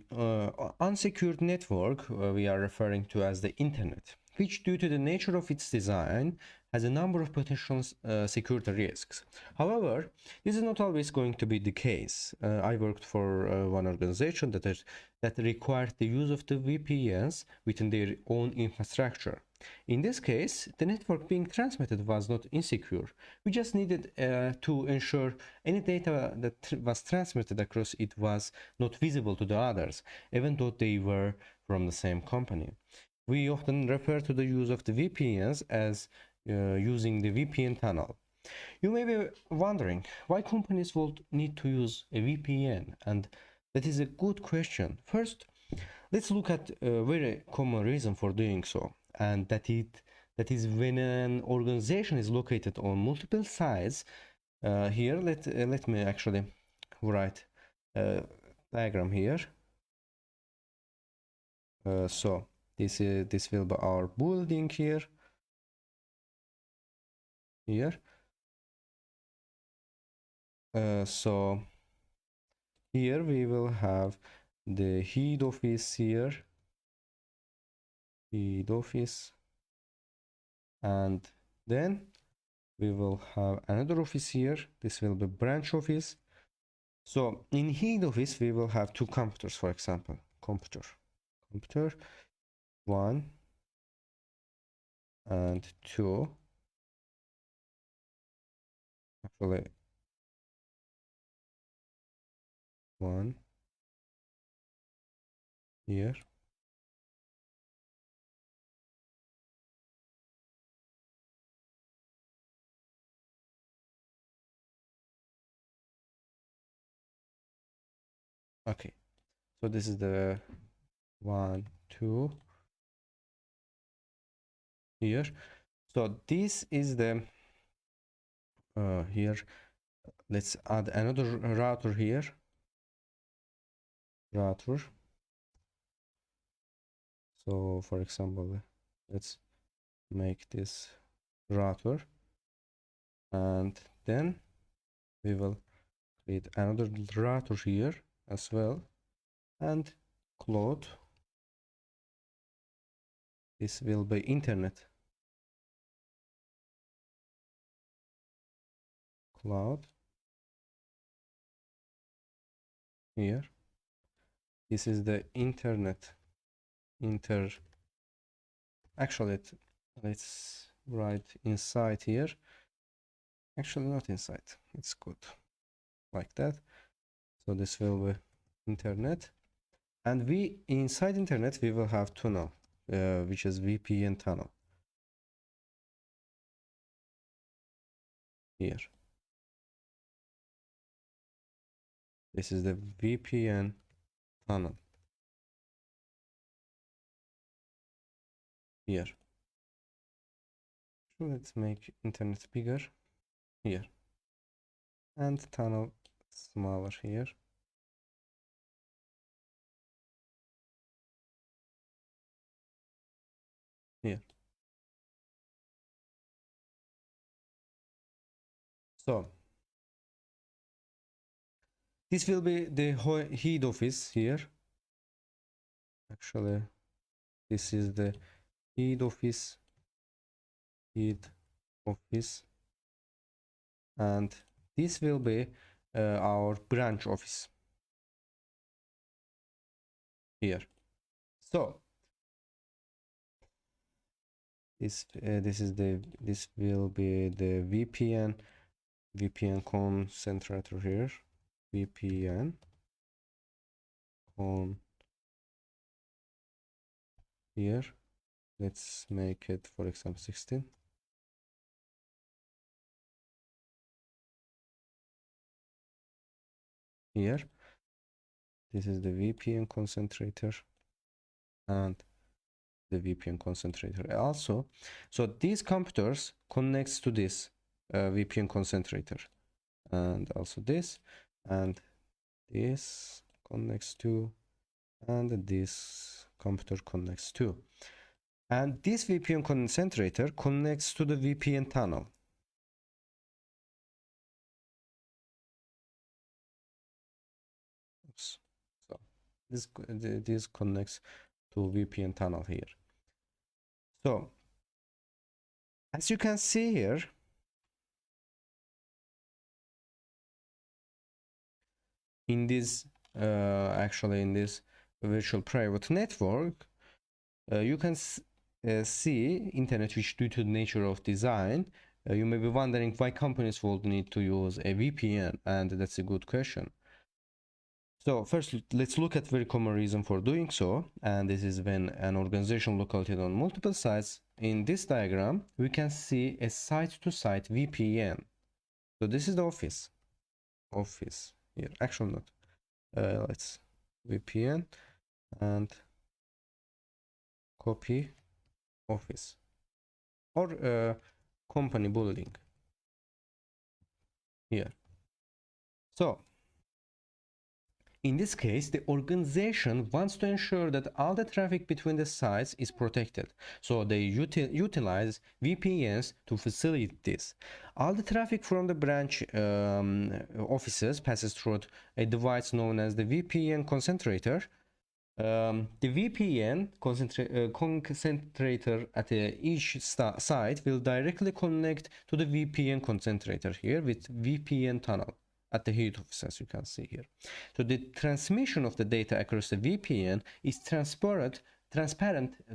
unsecured network we are referring to as the internet, which due to the nature of its design has a number of potential security risks. However, this is not always going to be the case. I worked for one organization that required the use of the VPNs within their own infrastructure. In this case, the network being transmitted was not insecure. We just needed to ensure any data that was transmitted across it was not visible to the others, even though they were from the same company. We often refer to the use of the VPNs as using the VPN tunnel. You may be wondering why companies would need to use a VPN, and that is a good question. First, let's look at a very common reason for doing so, and that is when an organization is located on multiple sites. Here, let me actually write a diagram here. So this will be our building here. So here we will have the head office here, head office, and then we will have another office here. This will be branch office. So in head office we will have two computers, for example, computer 1 and 2. Actually 1 here Okay, so this is the 1 2 here. So this is the here. Let's add another router here. Router. So for example, let's make this router, and then we will create another router here as well, and cloud. This will be internet cloud here. This is the internet actually let's write inside here. Actually not inside, it's good like that. So this will be internet, and we inside internet we will have tunnel, which is VPN tunnel here. This is the VPN tunnel here. So let's make internet bigger here, and tunnel smaller here. Here. So this will be the head office here. Actually, this is the head office, and this will be our branch office here. So this will be the VPN concentrator here. VPN con here. Let's make it, for example, 16. Here, this is the VPN concentrator and the VPN concentrator also. So these computers connects to this VPN concentrator, and also this, and this connects to, and this computer connects to, and this VPN concentrator connects to the VPN tunnel. Oops. So this connects to VPN tunnel here. So as you can see here, in this actually in this virtual private network, you can see internet, which due to the nature of design, you may be wondering why companies would need to use a VPN, and that's a good question. So first, let's look at very common reason for doing so, and this is when an organization located on multiple sites. In this diagram, we can see a site-to-site VPN. So this is the office here. Actually not. Let's VPN and copy office, or company building here. So in this case, the organization wants to ensure that all the traffic between the sites is protected. So they utilize VPNs to facilitate this. All the traffic from the branch offices passes through a device known as the VPN concentrator. The VPN concentrator at each site will directly connect to the VPN concentrator here with VPN tunnel at the head office, as you can see here. So the transmission of the data across the VPN is transparent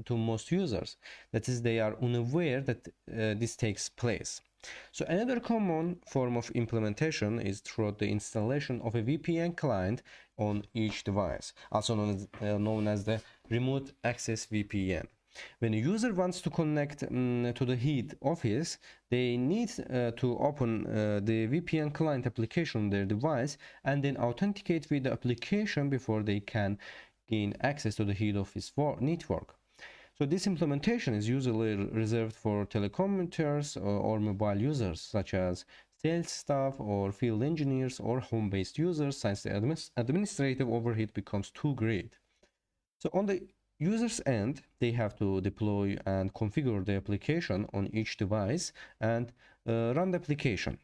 to most users. That is, they are unaware that this takes place. So another common form of implementation is through the installation of a VPN client on each device, also known as the remote access VPN. When a user wants to connect to the head office, they need to open the VPN client application on their device and then authenticate with the application before they can gain access to the head office network. So this implementation is usually reserved for telecommuters or mobile users, such as sales staff or field engineers or home-based users, since the administrative overhead becomes too great. So on the user's end, they have to deploy and configure the application on each device and run the application.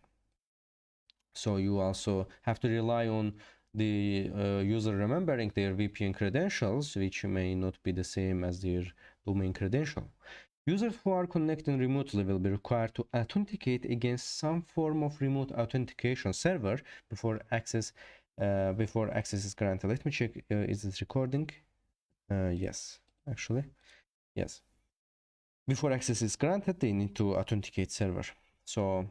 So you also have to rely on the user remembering their VPN credentials, which may not be the same as their domain credential. Users who are connecting remotely will be required to authenticate against some form of remote authentication server before access is granted. Let me check, is this recording? Yes, actually, yes. Before access is granted, they need to authenticate server. So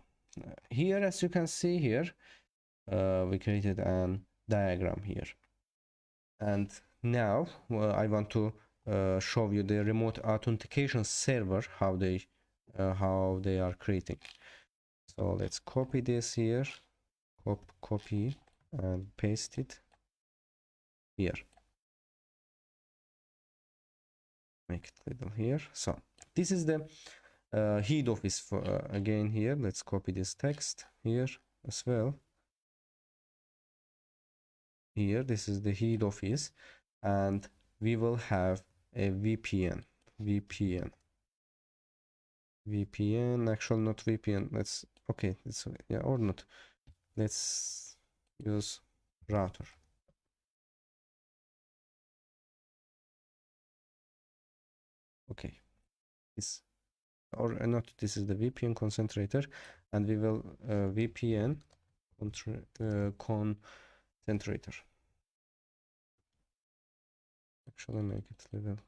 here, as you can see here, we created a diagram here. And now I want to show you the remote authentication server, how they are creating. So let's copy this here, copy and paste it here. Make it little here. So this is the head office for again here. Let's copy this text here as well. Here, this is the head office, and we will have a VPN, actually not VPN. Let's, okay, it's, yeah, or not. Let's use router. Okay, this, or not, this is the VPN concentrator, and we will VPN concentrator. Actually make it little.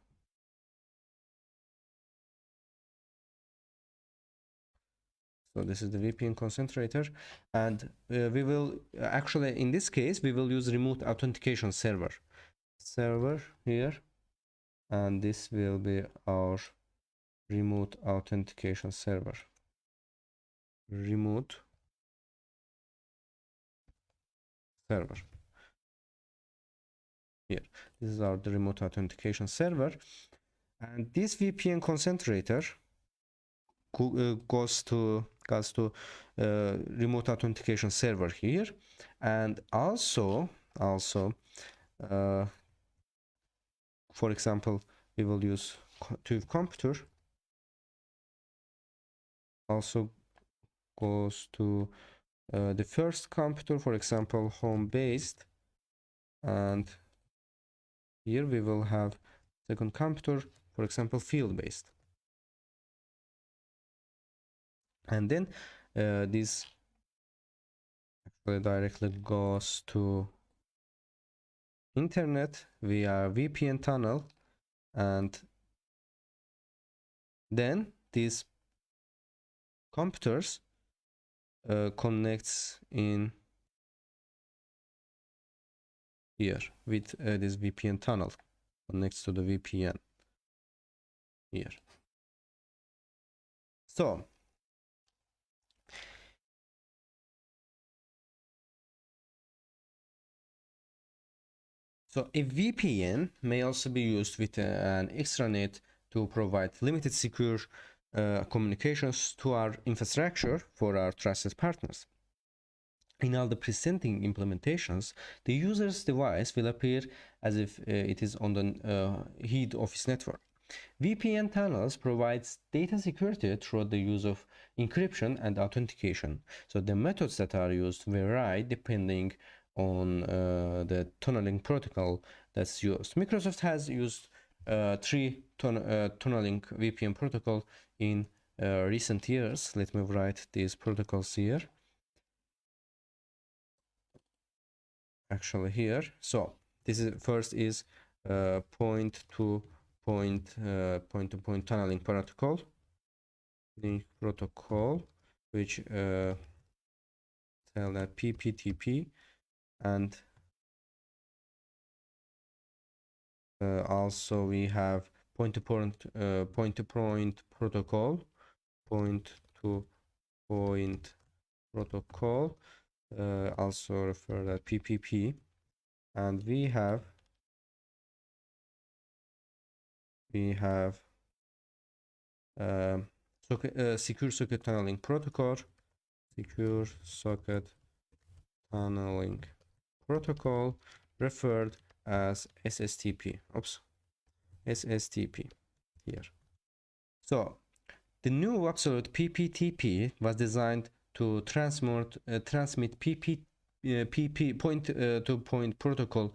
So this is the VPN concentrator, and we will actually, in this case, we will use remote authentication server here, and this will be our remote authentication server. Remote server. Here, this is the remote authentication server, and this VPN concentrator goes to remote authentication server here, and also for example, we will use TÜV computer, also goes to the first computer, for example, home based, and here we will have second computer, for example, field based. And then this actually directly goes to internet via VPN tunnel, and then these computers connects in here with this VPN tunnel, connects to the VPN here. So a VPN may also be used with an extranet to provide limited secure communications to our infrastructure for our trusted partners. In all the presenting implementations, the user's device will appear as if it is on the head office network. VPN tunnels provides data security through the use of encryption and authentication. So the methods that are used vary depending on the tunneling protocol that's used. Microsoft has used 3 tunneling VPN protocol in recent years. Let me write these protocols here. Actually here. So this is first is point-to-point tunneling protocol, link protocol, which tell that PPTP, and also we have point-to-point protocol, point-to-point protocol, also referred as PPP, and we have secure socket tunneling protocol, secure socket tunneling protocol, referred as SSTP. SSTP here. So the new absolute PPTP was designed to transmit PP point-to-point protocol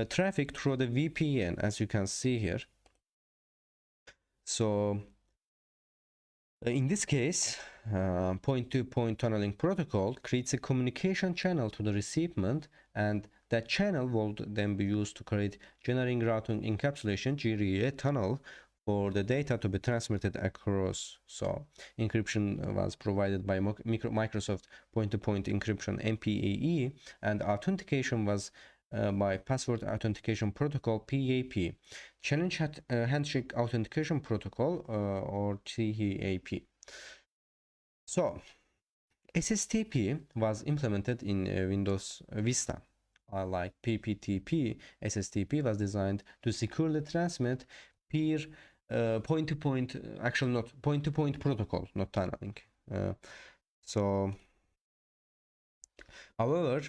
traffic through the VPN, as you can see here. So in this case, point-to-point tunneling protocol creates a communication channel to the recipient, and that channel will then be used to create generating routing encapsulation GRE tunnel for the data to be transmitted across. So encryption was provided by Microsoft point-to-point encryption MPAE, and authentication was by password authentication protocol PAP, challenge handshake authentication protocol or THAP. So SSTP was implemented in Windows Vista. Like PPTP, SSTP was designed to securely transmit peer point-to-point, actually not point-to-point protocol, not tunneling. However,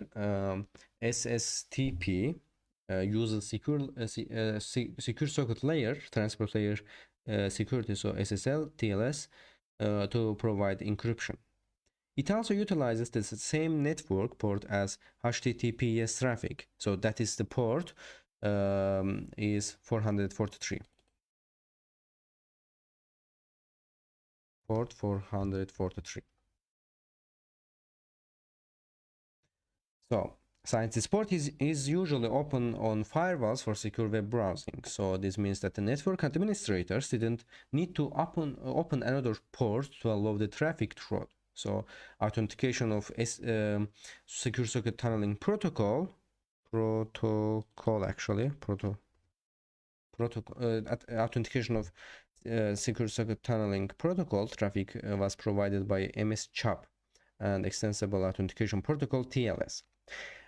SSTP uses secure socket layer, transport layer security, so SSL, TLS, to provide encryption. It also utilizes the same network port as HTTPS traffic, so that is the port is 443. Port 443. So since this port is usually open on firewalls for secure web browsing, so this means that the network administrators didn't need to open another port to allow the traffic through. So authentication of secure socket tunneling protocol authentication of secure socket tunneling protocol traffic was provided by MS-CHAP and extensible authentication protocol TLS.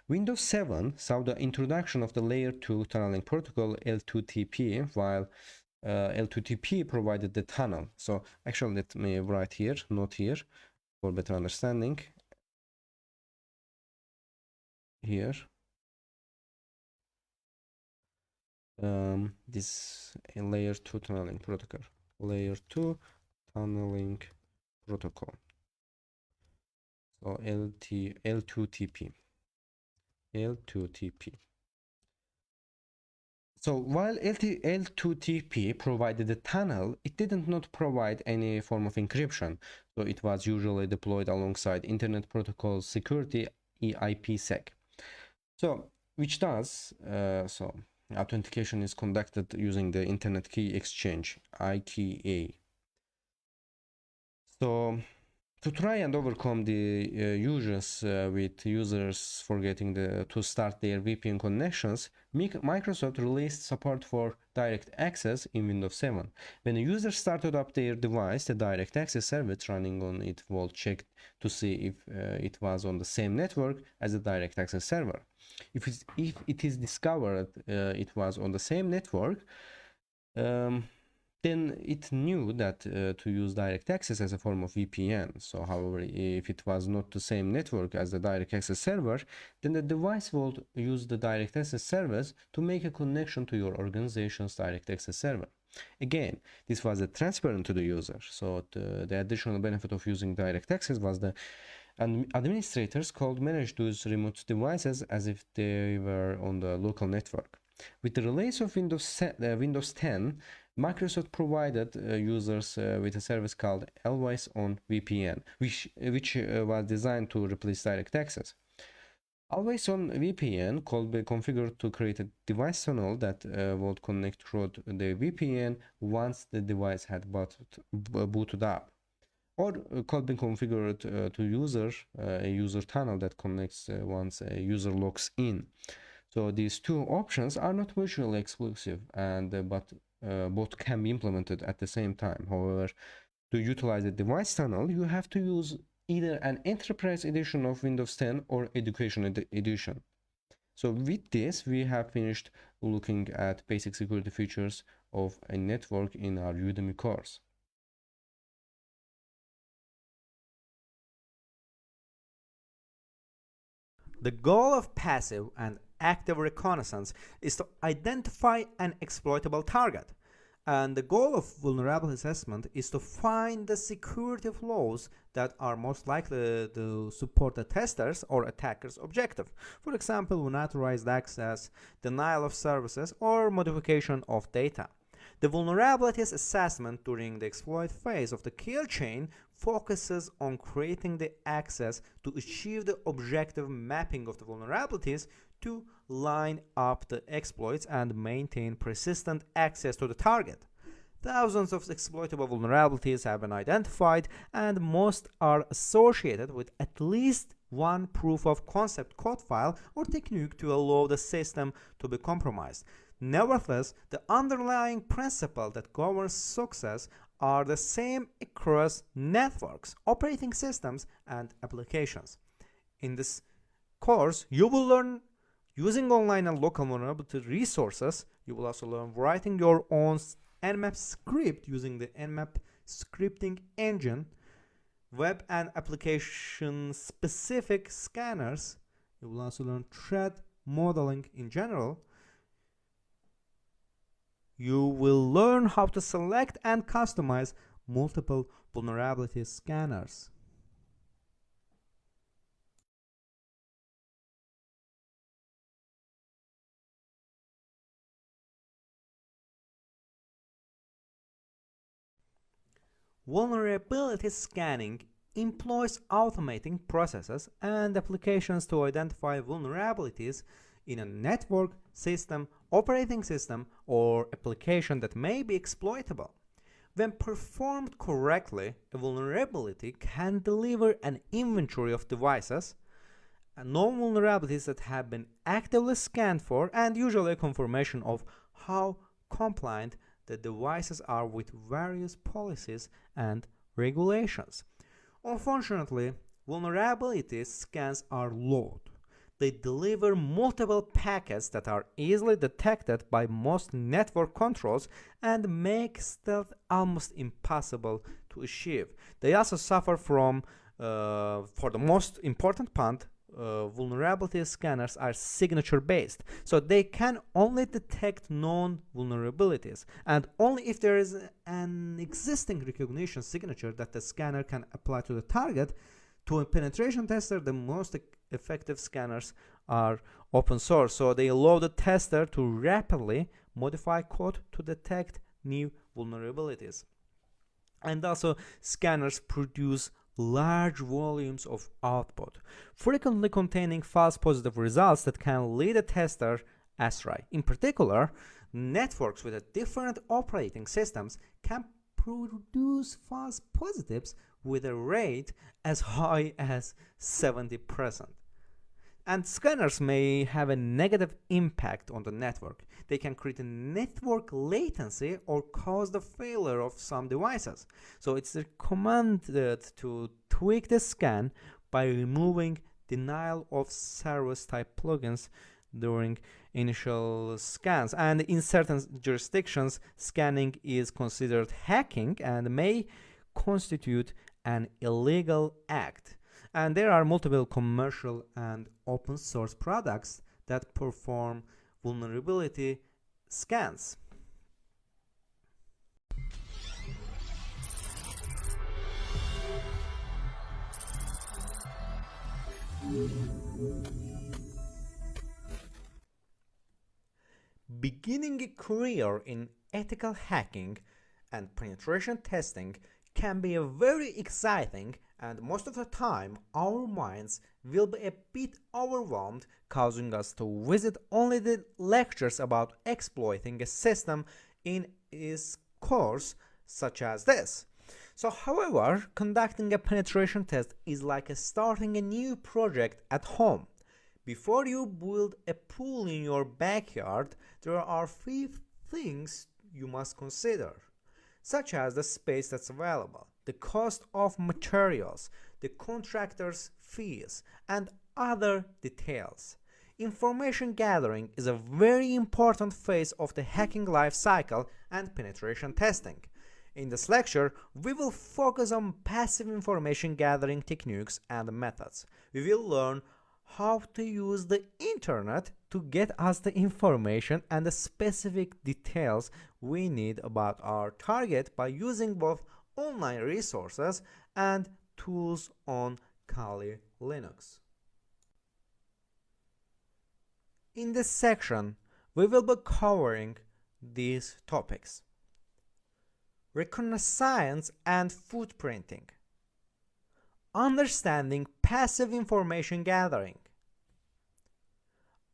Windows 7 saw the introduction of the layer 2 tunneling protocol L2TP, while L2TP provided the tunnel. So actually let me write here, note here for better understanding. Here this layer 2 tunneling protocol, layer 2 tunneling protocol, so L2TP. So while L2TP provided the tunnel, it didn't not provide any form of encryption. So it was usually deployed alongside Internet Protocol Security IPsec. So which does so authentication is conducted using the Internet Key Exchange IKE. So to try and overcome the issues with users forgetting to start their VPN connections, Microsoft released support for direct access in Windows 7. When a user started up their device, the direct access service running on it will check to see if it was on the same network as the direct access server. If it is discovered it was on the same network, then it knew that to use direct access as a form of VPN. So however, if it was not the same network as the direct access server, then the device will use the direct access service to make a connection to your organization's direct access server. Again, this was transparent to the user. So the additional benefit of using direct access was the administrators could manage those remote devices as if they were on the local network. With the release of Windows 10, Microsoft provided users with a service called Always On VPN, which was designed to replace direct access. Always On VPN could be configured to create a device tunnel that would connect through the VPN once the device had booted up, or could be configured to a user tunnel that connects once a user logs in. So these two options are not mutually exclusive, but both can be implemented at the same time. However, to utilize the device tunnel, you have to use either an enterprise edition of Windows 10 or education edition. So with this, we have finished looking at basic security features of a network in our Udemy course. The goal of passive and active reconnaissance is to identify an exploitable target. And the goal of vulnerability assessment is to find the security flaws that are most likely to support the tester's or attacker's objective. For example, unauthorized access, denial of services, or modification of data. The vulnerabilities assessment during the exploit phase of the kill chain focuses on creating the access to achieve the objective mapping of the vulnerabilities to line up the exploits and maintain persistent access to the target. Thousands of exploitable vulnerabilities have been identified, and most are associated with at least one proof of concept code file or technique to allow the system to be compromised. Nevertheless, the underlying principle that governs success are the same across networks, operating systems, and applications. In this course, you will learn using online and local vulnerability resources. You will also learn writing your own Nmap script using the Nmap scripting engine, web and application specific scanners. You will also learn threat modeling in general. You will learn how to select and customize multiple vulnerability scanners. Vulnerability scanning employs automating processes and applications to identify vulnerabilities in a network, system, operating system, or application that may be exploitable. When performed correctly, a vulnerability can deliver an inventory of devices, known vulnerabilities that have been actively scanned for, and usually a confirmation of how compliant the devices are with various policies and regulations. Unfortunately, vulnerability scans are low. They deliver multiple packets that are easily detected by most network controls and make stealth almost impossible to achieve. They also suffer from, for the most important part, vulnerability scanners are signature based, so they can only detect known vulnerabilities, and only if there is an existing recognition signature that the scanner can apply to the target. To a penetration tester, the most effective scanners are open source, so they allow the tester to rapidly modify code to detect new vulnerabilities. And also, scanners produce large volumes of output, frequently containing false positive results that can lead a tester astray. In particular, networks with different operating systems can produce false positives with a rate as high as 70%. And scanners may have a negative impact on the network. They can create a network latency or cause the failure of some devices. So it's recommended to tweak the scan by removing denial of service type plugins during initial scans. And in certain jurisdictions, scanning is considered hacking and may constitute an illegal act. And there are multiple commercial and open source products that perform vulnerability scans. Beginning a career in ethical hacking and penetration testing can be very exciting, and most of the time our minds will be a bit overwhelmed, causing us to visit only the lectures about exploiting a system in its course, such as this. So, however, conducting a penetration test is like starting a new project at home. Before you build a pool in your backyard, there are few things you must consider, such as the space that's available, the cost of materials, the contractor's fees, and other details. Information gathering is a very important phase of the hacking life cycle and penetration testing. In this lecture, we will focus on passive information gathering techniques and methods. We will learn how to use the internet to get us the information and the specific details we need about our target by using both online resources and tools on Kali Linux. In this section, we will be covering these topics: reconnaissance and footprinting, understanding passive information gathering,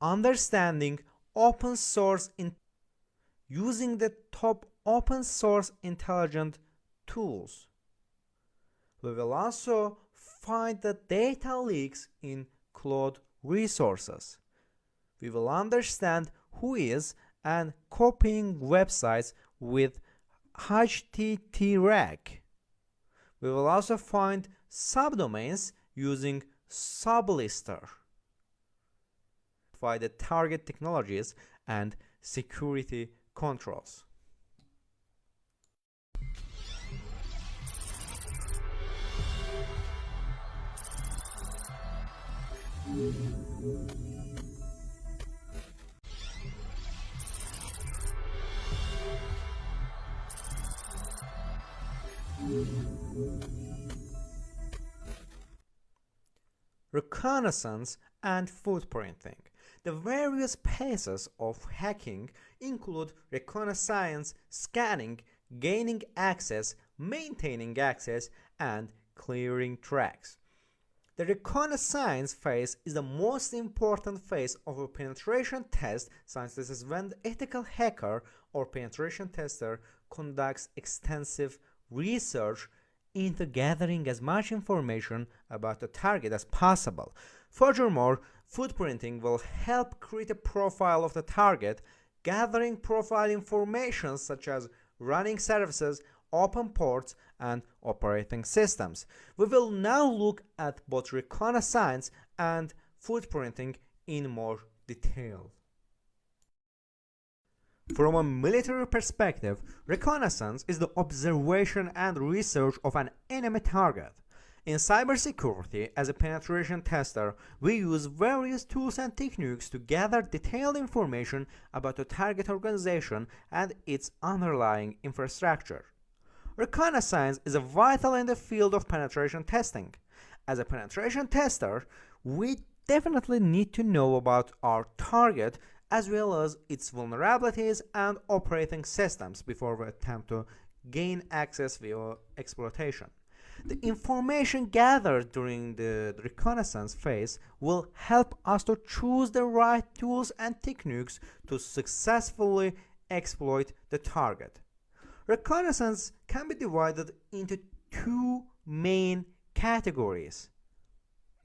understanding open source using the top open source intelligent tools. We will also find the data leaks in cloud resources. We will understand who is and copying websites with HTTRAC. We will also find subdomains using Sublister. By the target technologies and security controls. Reconnaissance and footprinting. The various phases of hacking include reconnaissance, scanning, gaining access, maintaining access, and clearing tracks. The reconnaissance phase is the most important phase of a penetration test, since this is when the ethical hacker or penetration tester conducts extensive research into gathering as much information about the target as possible. Furthermore, footprinting will help create a profile of the target, gathering profile information such as running services, open ports, and operating systems. We will now look at both reconnaissance and footprinting in more detail. From a military perspective, reconnaissance is the observation and research of an enemy target. In cybersecurity, as a penetration tester, we use various tools and techniques to gather detailed information about a target organization and its underlying infrastructure. Reconnaissance is vital in the field of penetration testing. As a penetration tester, we definitely need to know about our target as well as its vulnerabilities and operating systems before we attempt to gain access via exploitation. The information gathered during the reconnaissance phase will help us to choose the right tools and techniques to successfully exploit the target. Reconnaissance can be divided into two main categories: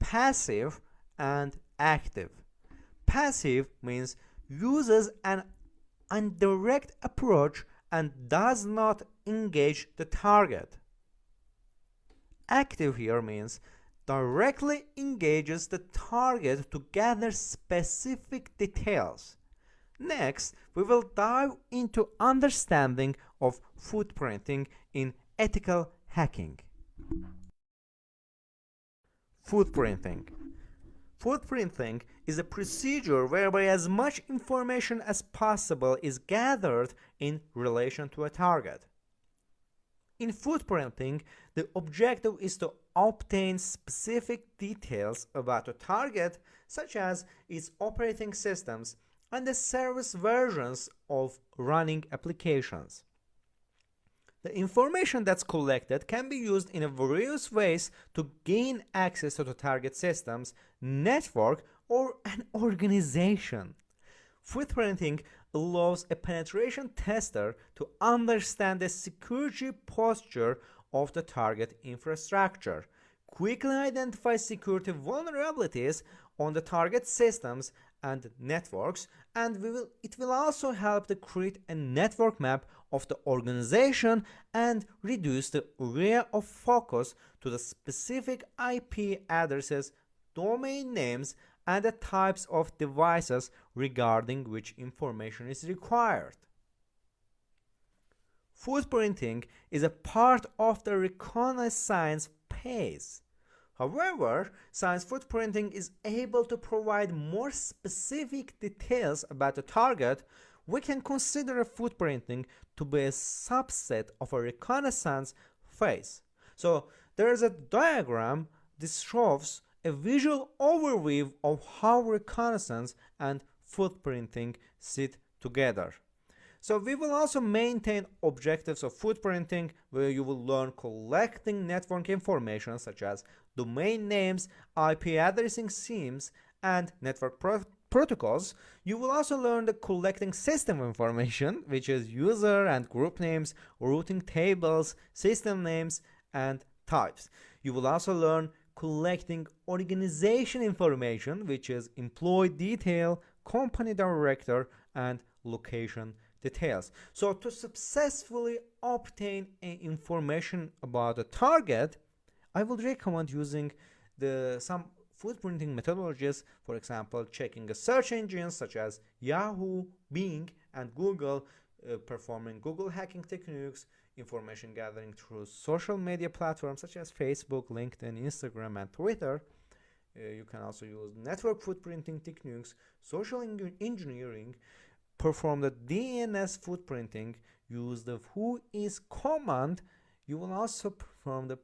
passive and active. Passive means uses an indirect approach and does not engage the target. Active here means directly engages the target to gather specific details. Next, we will dive into understanding of footprinting in ethical hacking. Footprinting. Footprinting is a procedure whereby as much information as possible is gathered in relation to a target. In footprinting, the objective is to obtain specific details about a target, such as its operating systems and the service versions of running applications. The information that's collected can be used in various ways to gain access to the target systems, network, or an organization. Footprinting allows a penetration tester to understand the security posture of the target infrastructure, quickly identify security vulnerabilities on the target systems and networks, and it will also help to create a network map of the organization and reduce the area of focus to the specific IP addresses, domain names, and the types of devices regarding which information is required. Footprinting is a part of the reconnaissance phase. However, science footprinting is able to provide more specific details about the target. We can consider a footprinting to be a subset of a reconnaissance phase. So there is a diagram. This shows a visual overview of how reconnaissance and footprinting sit together. So we will also maintain objectives of footprinting, where you will learn collecting network information such as domain names, IP addressing schemes, and network protocols. You will also learn the collecting system information, which is user and group names, routing tables, system names, and types. You will also learn collecting organization information, which is employee detail, company director, and location details. So to successfully obtain information about a target, I would recommend using some footprinting methodologies. For example, checking the search engines such as Yahoo, Bing, and Google, performing Google hacking techniques, information gathering through social media platforms such as Facebook, LinkedIn, Instagram, and Twitter. You can also use network footprinting techniques, social engineering, perform the DNS footprinting, use the whois command. You will also perform the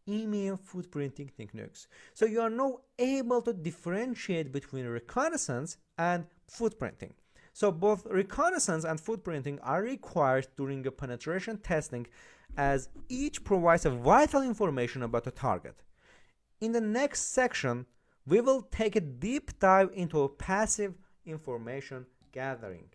email footprinting techniques. So you are now able to differentiate between reconnaissance and footprinting. So both reconnaissance and footprinting are required during a penetration testing, as each provides a vital information about a target. In the next section, we will take a deep dive into passive information gathering.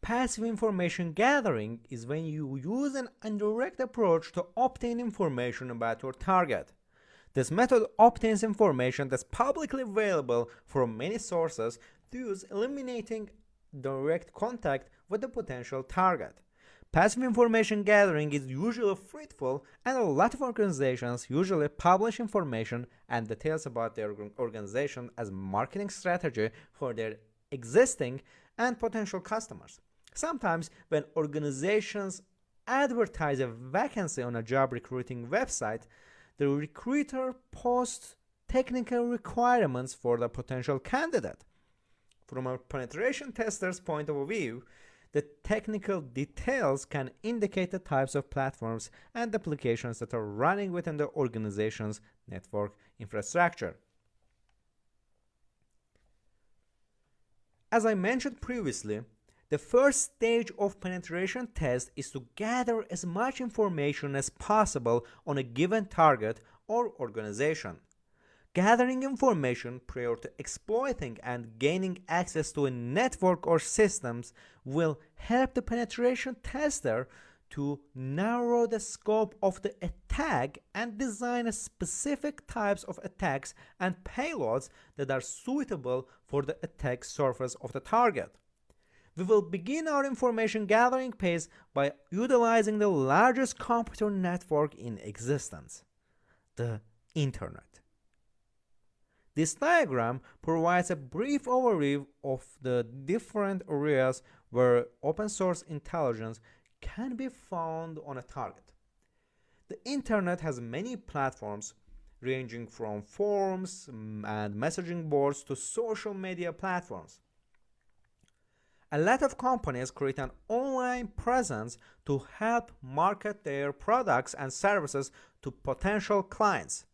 Passive information gathering is when you use an indirect approach to obtain information about your target. This method obtains information that's publicly available from many sources, thus eliminating direct contact with the potential target. Passive information gathering is usually fruitful, and a lot of organizations usually publish information and details about their organization as marketing strategy for their existing and potential customers. Sometimes when organizations advertise a vacancy on a job recruiting website, the recruiter posts technical requirements for the potential candidate. From a penetration tester's point of view, the technical details can indicate the types of platforms and applications that are running within the organization's network infrastructure. As I mentioned previously, the first stage of penetration test is to gather as much information as possible on a given target or organization. Gathering information prior to exploiting and gaining access to a network or systems will help the penetration tester to narrow the scope of the attack and design a specific types of attacks and payloads that are suitable for the attack surface of the target. We will begin our information gathering phase by utilizing the largest computer network in existence, the Internet. This diagram provides a brief overview of the different areas where open source intelligence can be found on a target. The Internet has many platforms, ranging from forums and messaging boards to social media platforms. A lot of companies create an online presence to help market their products and services to potential clients.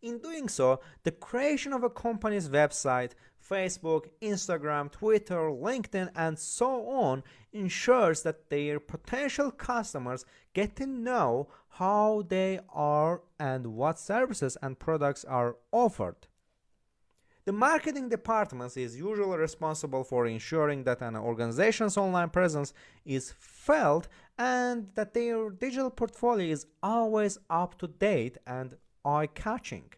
In doing so, the creation of a company's website, Facebook, Instagram, Twitter, LinkedIn, and so on ensures that their potential customers get to know how they are and what services and products are offered. The marketing department is usually responsible for ensuring that an organization's online presence is felt and that their digital portfolio is always up to date and eye-catching.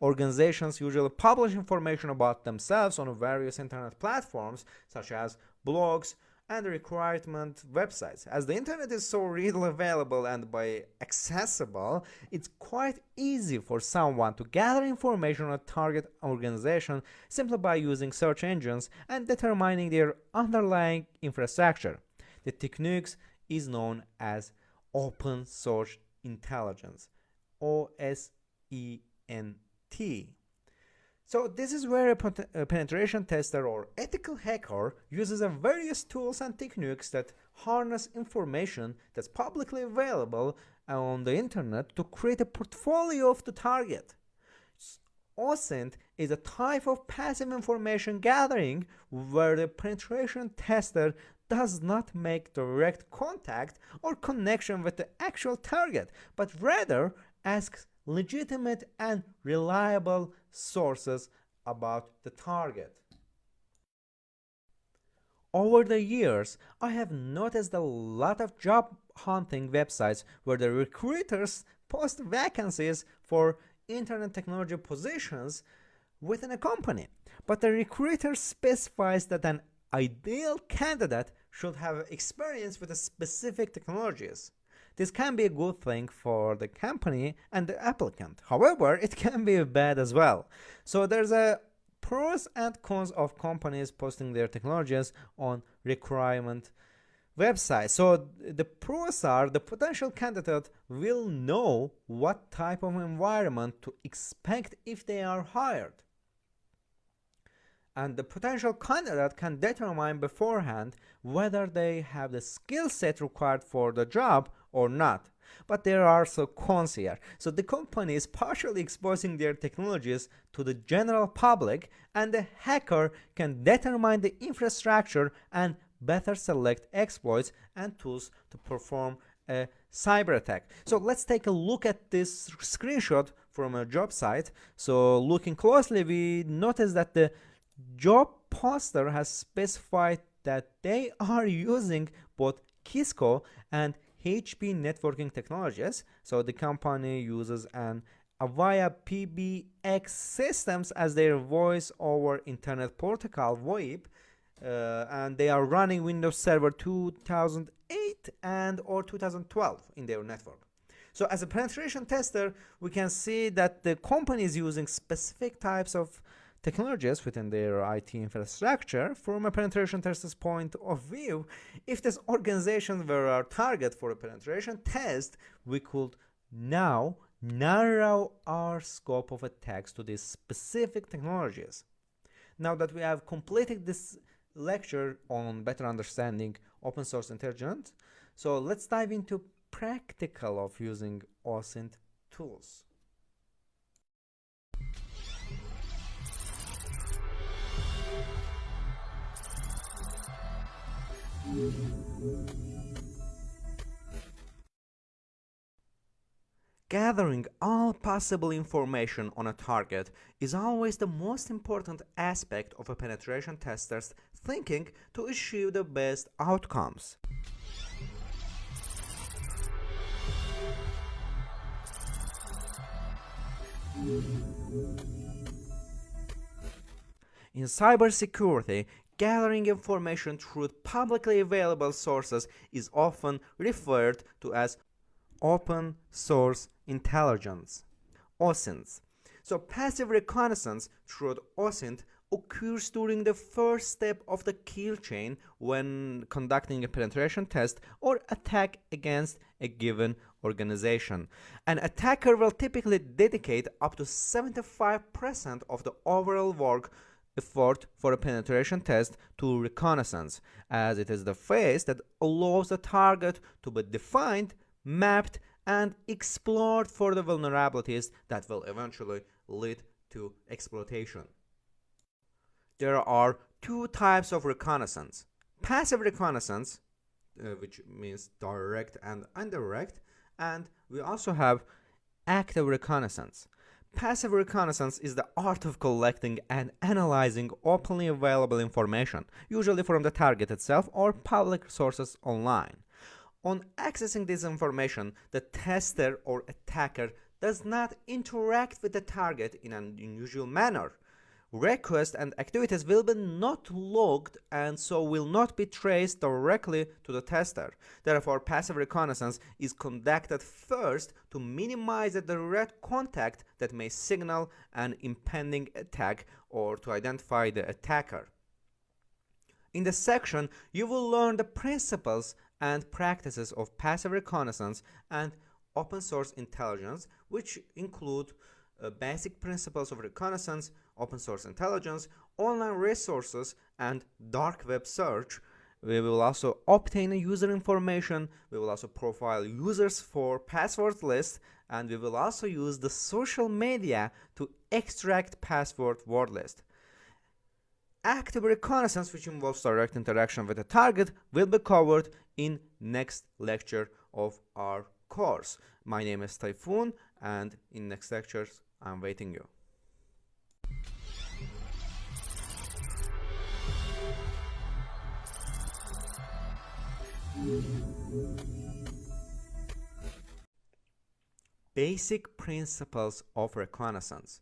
Organizations usually publish information about themselves on various internet platforms such as blogs and recruitment websites. As the internet is so readily available and by accessible, it's quite easy for someone to gather information on a target organization simply by using search engines and determining their underlying infrastructure. The technique is known as open source intelligence, OSENT. So this is where a penetration tester or ethical hacker uses various tools and techniques that harness information that's publicly available on the internet to create a portfolio of the target. OSINT is a type of passive information gathering where the penetration tester does not make direct contact or connection with the actual target, but rather asks legitimate and reliable sources about the target. Over the years, I have noticed a lot of job hunting websites where the recruiters post vacancies for internet technology positions within a company, but the recruiter specifies that an ideal candidate should have experience with the specific technologies. This can be a good thing for the company and the applicant. However, it can be bad as well. So there's a pros and cons of companies posting their technologies on requirement websites. So the pros are the potential candidate will know what type of environment to expect if they are hired. And the potential candidate can determine beforehand whether they have the skill set required for the job or not. But there are also cons here. So the company is partially exposing their technologies to the general public, and the hacker can determine the infrastructure and better select exploits and tools to perform a cyber attack. So let's take a look at this screenshot from a job site. So looking closely, we notice that the job poster has specified that they are using both Cisco and HP networking technologies. So the company uses an Avaya PBX systems as their voice over internet protocol VoIP, and they are running Windows Server 2008 and or 2012 in their network. So as a penetration tester, we can see that the company is using specific types of technologies within their IT infrastructure. From a penetration tester's point of view, if this organization were our target for a penetration test, we could now narrow our scope of attacks to these specific technologies. Now that we have completed this lecture on better understanding open source intelligence, so let's dive into practical of using OSINT tools. Gathering all possible information on a target is always the most important aspect of a penetration tester's thinking to achieve the best outcomes. In cybersecurity, gathering information through publicly available sources is often referred to as open source intelligence, OSINT. So passive reconnaissance through OSINT occurs during the first step of the kill chain when conducting a penetration test or attack against a given organization. An attacker will typically dedicate up to 75% of the overall work effort for a penetration test to reconnaissance, as it is the phase that allows the target to be defined, mapped, and explored for the vulnerabilities that will eventually lead to exploitation. There are two types of reconnaissance: passive reconnaissance, which means direct and indirect, and we also have active reconnaissance. Passive reconnaissance is the art of collecting and analyzing openly available information, usually from the target itself or public sources online. On accessing this information, the tester or attacker does not interact with the target in an unusual manner. Requests and activities will be not logged and so will not be traced directly to the tester. Therefore, passive reconnaissance is conducted first to minimize the direct contact that may signal an impending attack or to identify the attacker. In this section, you will learn the principles and practices of passive reconnaissance and open source intelligence, which include basic principles of reconnaissance, open source intelligence, online resources, and dark web search. We will also obtain user information, we will also profile users for password lists, and we will also use the social media to extract password word list. Active reconnaissance, which involves direct interaction with the target, will be covered in next lecture of our course. My name is Typhoon, and in next lectures I'm waiting you. Basic principles of reconnaissance.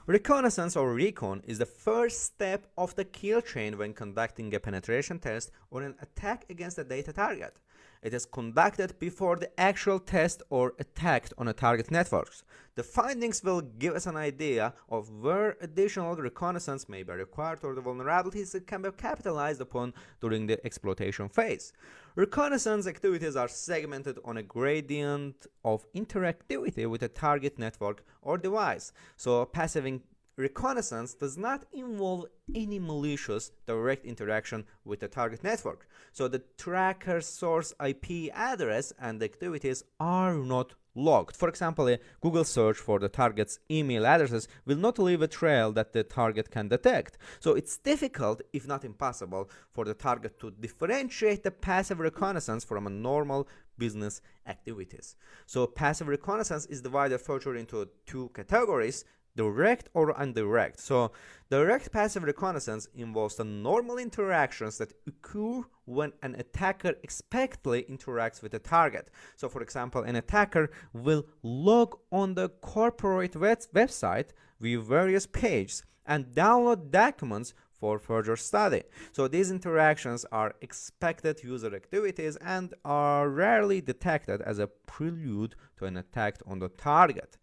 Reconnaissance or recon is the first step of the kill chain when conducting a penetration test or an attack against a data target. It is conducted before the actual test or attack on a target networks. The findings will give us an idea of where additional reconnaissance may be required or the vulnerabilities that can be capitalized upon during the exploitation phase. Reconnaissance activities are segmented on a gradient of interactivity with a target network or device. So passive reconnaissance does not involve any malicious direct interaction with the target network. So the tracker source IP address and activities are not logged. For example, a Google search for the target's email addresses will not leave a trail that the target can detect. So it's difficult, if not impossible, for the target to differentiate the passive reconnaissance from a normal business activities. So passive reconnaissance is divided further into two categories: direct or indirect. So direct passive reconnaissance involves the normal interactions that occur when an attacker expectedly interacts with a target. So for example, an attacker will log on the corporate website, view various pages, and download documents for further study. So these interactions are expected user activities and are rarely detected as a prelude to an attack on the target.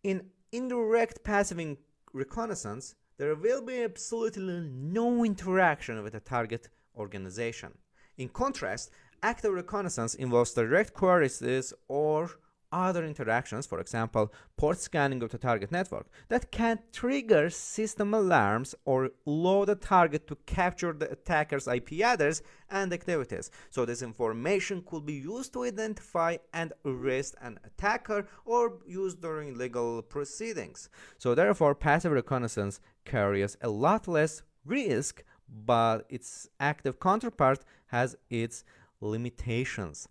In indirect passive reconnaissance, there will be absolutely no interaction with the target organization. In contrast, active reconnaissance involves direct queries or other interactions, for example, port scanning of the target network, that can trigger system alarms or allow the target to capture the attacker's IP address and activities. So this information could be used to identify and arrest an attacker or used during legal proceedings. So therefore, passive reconnaissance carries a lot less risk, but its active counterpart has its limitations.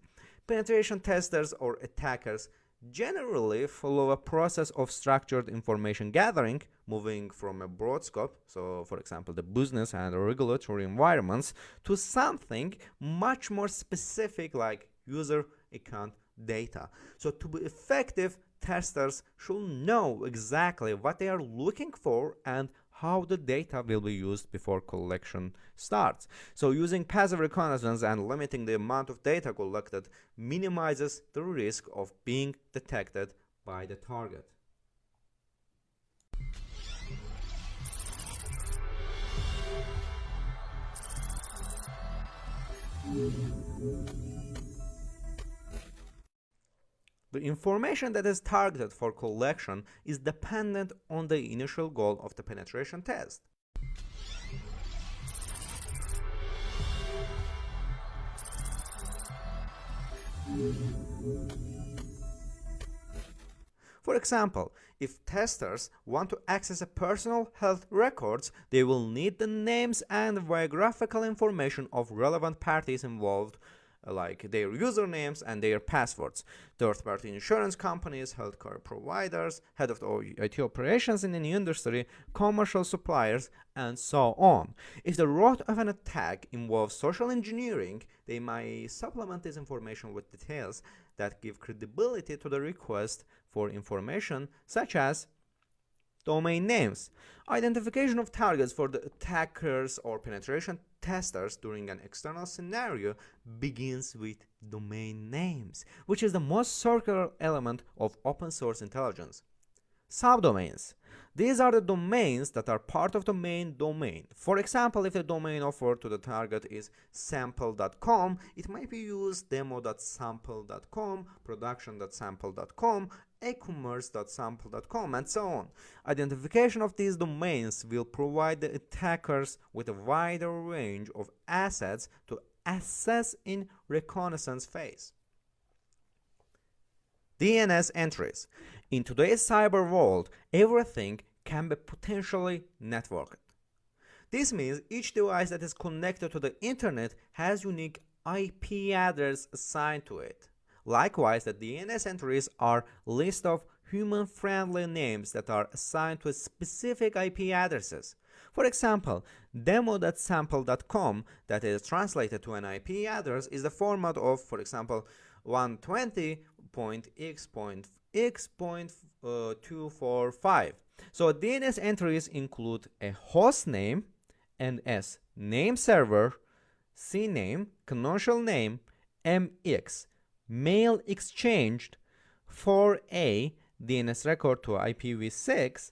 Penetration testers or attackers generally follow a process of structured information gathering, moving from a broad scope, so for example the business and regulatory environments, to something much more specific like user account data. So to be effective, testers should know exactly what they are looking for and how the data will be used before collection starts. So using passive reconnaissance and limiting the amount of data collected minimizes the risk of being detected by the target. The information that is targeted for collection is dependent on the initial goal of the penetration test. For example, if testers want to access a personal health records, they will need the names and biographical information of relevant parties involved, like their usernames and their passwords, third-party insurance companies, healthcare providers, head of the IT operations in any industry, commercial suppliers, and so on. If the root of an attack involves social engineering, they may supplement this information with details that give credibility to the request for information, such as domain names. Identification of targets for the attackers or penetration testers during an external scenario begins with domain names, which is the most circular element of open source intelligence. Subdomains. These are the domains that are part of the main domain. For example, if the domain offered to the target is sample.com, it might be used demo.sample.com, production.sample.com, e-commerce.sample.com, and so on. Identification of these domains will provide the attackers with a wider range of assets to assess in reconnaissance phase. DNS entries. In today's cyber world, everything can be potentially networked. This means each device that is connected to the internet has unique IP address assigned to it. Likewise, the DNS entries are a list of human-friendly names that are assigned to specific IP addresses. For example, demo.sample.com that is translated to an IP address is the format of, for example, 120.x.x.245. So DNS entries include a host name, NS name server, CNAME, canonical name, MX, mail exchanged, 4A DNS record to IPv6,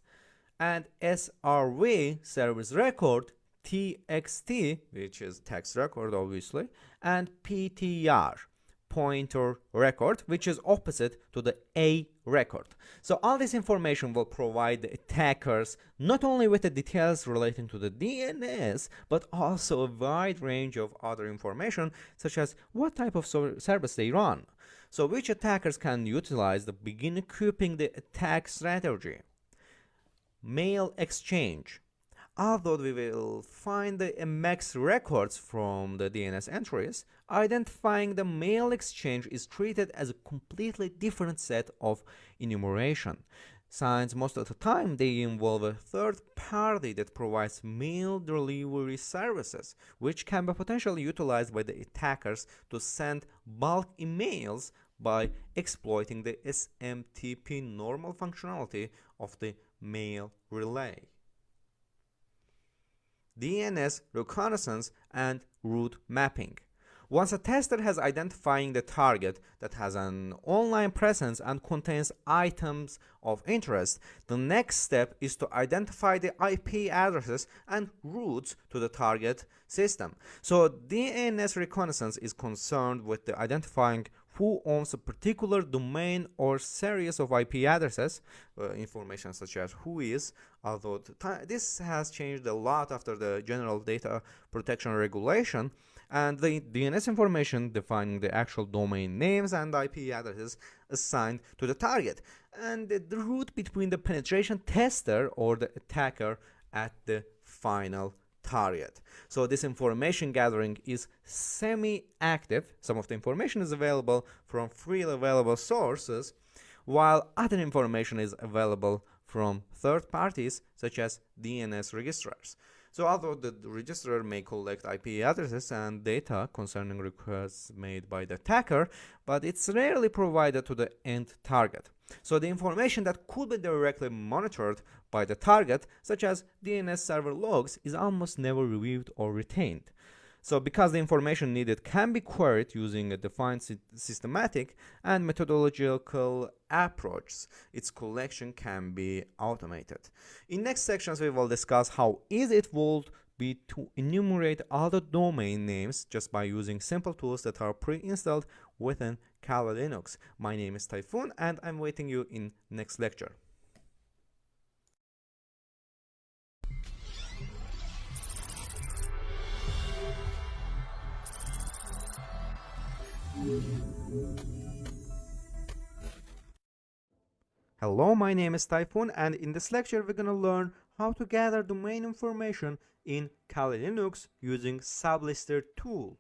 and SRV service record, TXT, which is text record obviously, and PTR, pointer record, which is opposite to the A record. So all this information will provide the attackers not only with the details relating to the DNS, but also a wide range of other information, such as what type of service they run. So which attackers can utilize to begin equipping the attack strategy. Mail exchange. Although we will find the MX records from the DNS entries, identifying the mail exchange is treated as a completely different set of enumeration, since most of the time they involve a third party that provides mail delivery services, which can be potentially utilized by the attackers to send bulk emails by exploiting the SMTP normal functionality of the mail relay. DNS reconnaissance and route mapping. Once a tester has identified the target that has an online presence and contains items of interest, the next step is to identify the IP addresses and routes to the target system. So DNS reconnaissance is concerned with the identifying who owns a particular domain or series of IP addresses, information such as who is, although this has changed a lot after the General Data Protection Regulation, and the DNS information defining the actual domain names and IP addresses assigned to the target, and the route between the penetration tester or the attacker at the final target. So this information gathering is semi-active. Some of the information is available from freely available sources, while other information is available from third parties such as DNS registrars. So although the registrar may collect IP addresses and data concerning requests made by the attacker, but it's rarely provided to the end target. So the information that could be directly monitored by the target, such as DNS server logs, is almost never reviewed or retained. So because the information needed can be queried using a defined systematic and methodological approach, its collection can be automated. In next sections, we will discuss how easy it will be to enumerate all the domain names just by using simple tools that are pre-installed within Kali Linux. My name is Typhoon, and I'm waiting you in next lecture. Hello, my name is Typhoon, and in this lecture we're gonna learn how to gather domain information in Kali Linux using Sublister tool.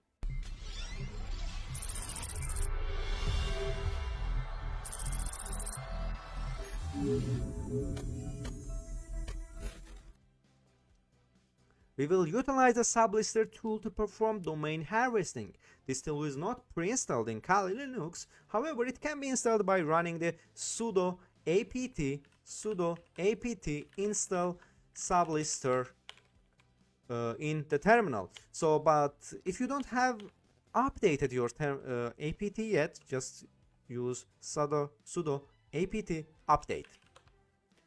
We will utilize the Sublister tool to perform domain harvesting. This tool is not pre-installed in Kali Linux, however it can be installed by running the sudo apt install sublister in the terminal. So, but if you don't have updated your apt yet, just use sudo apt update.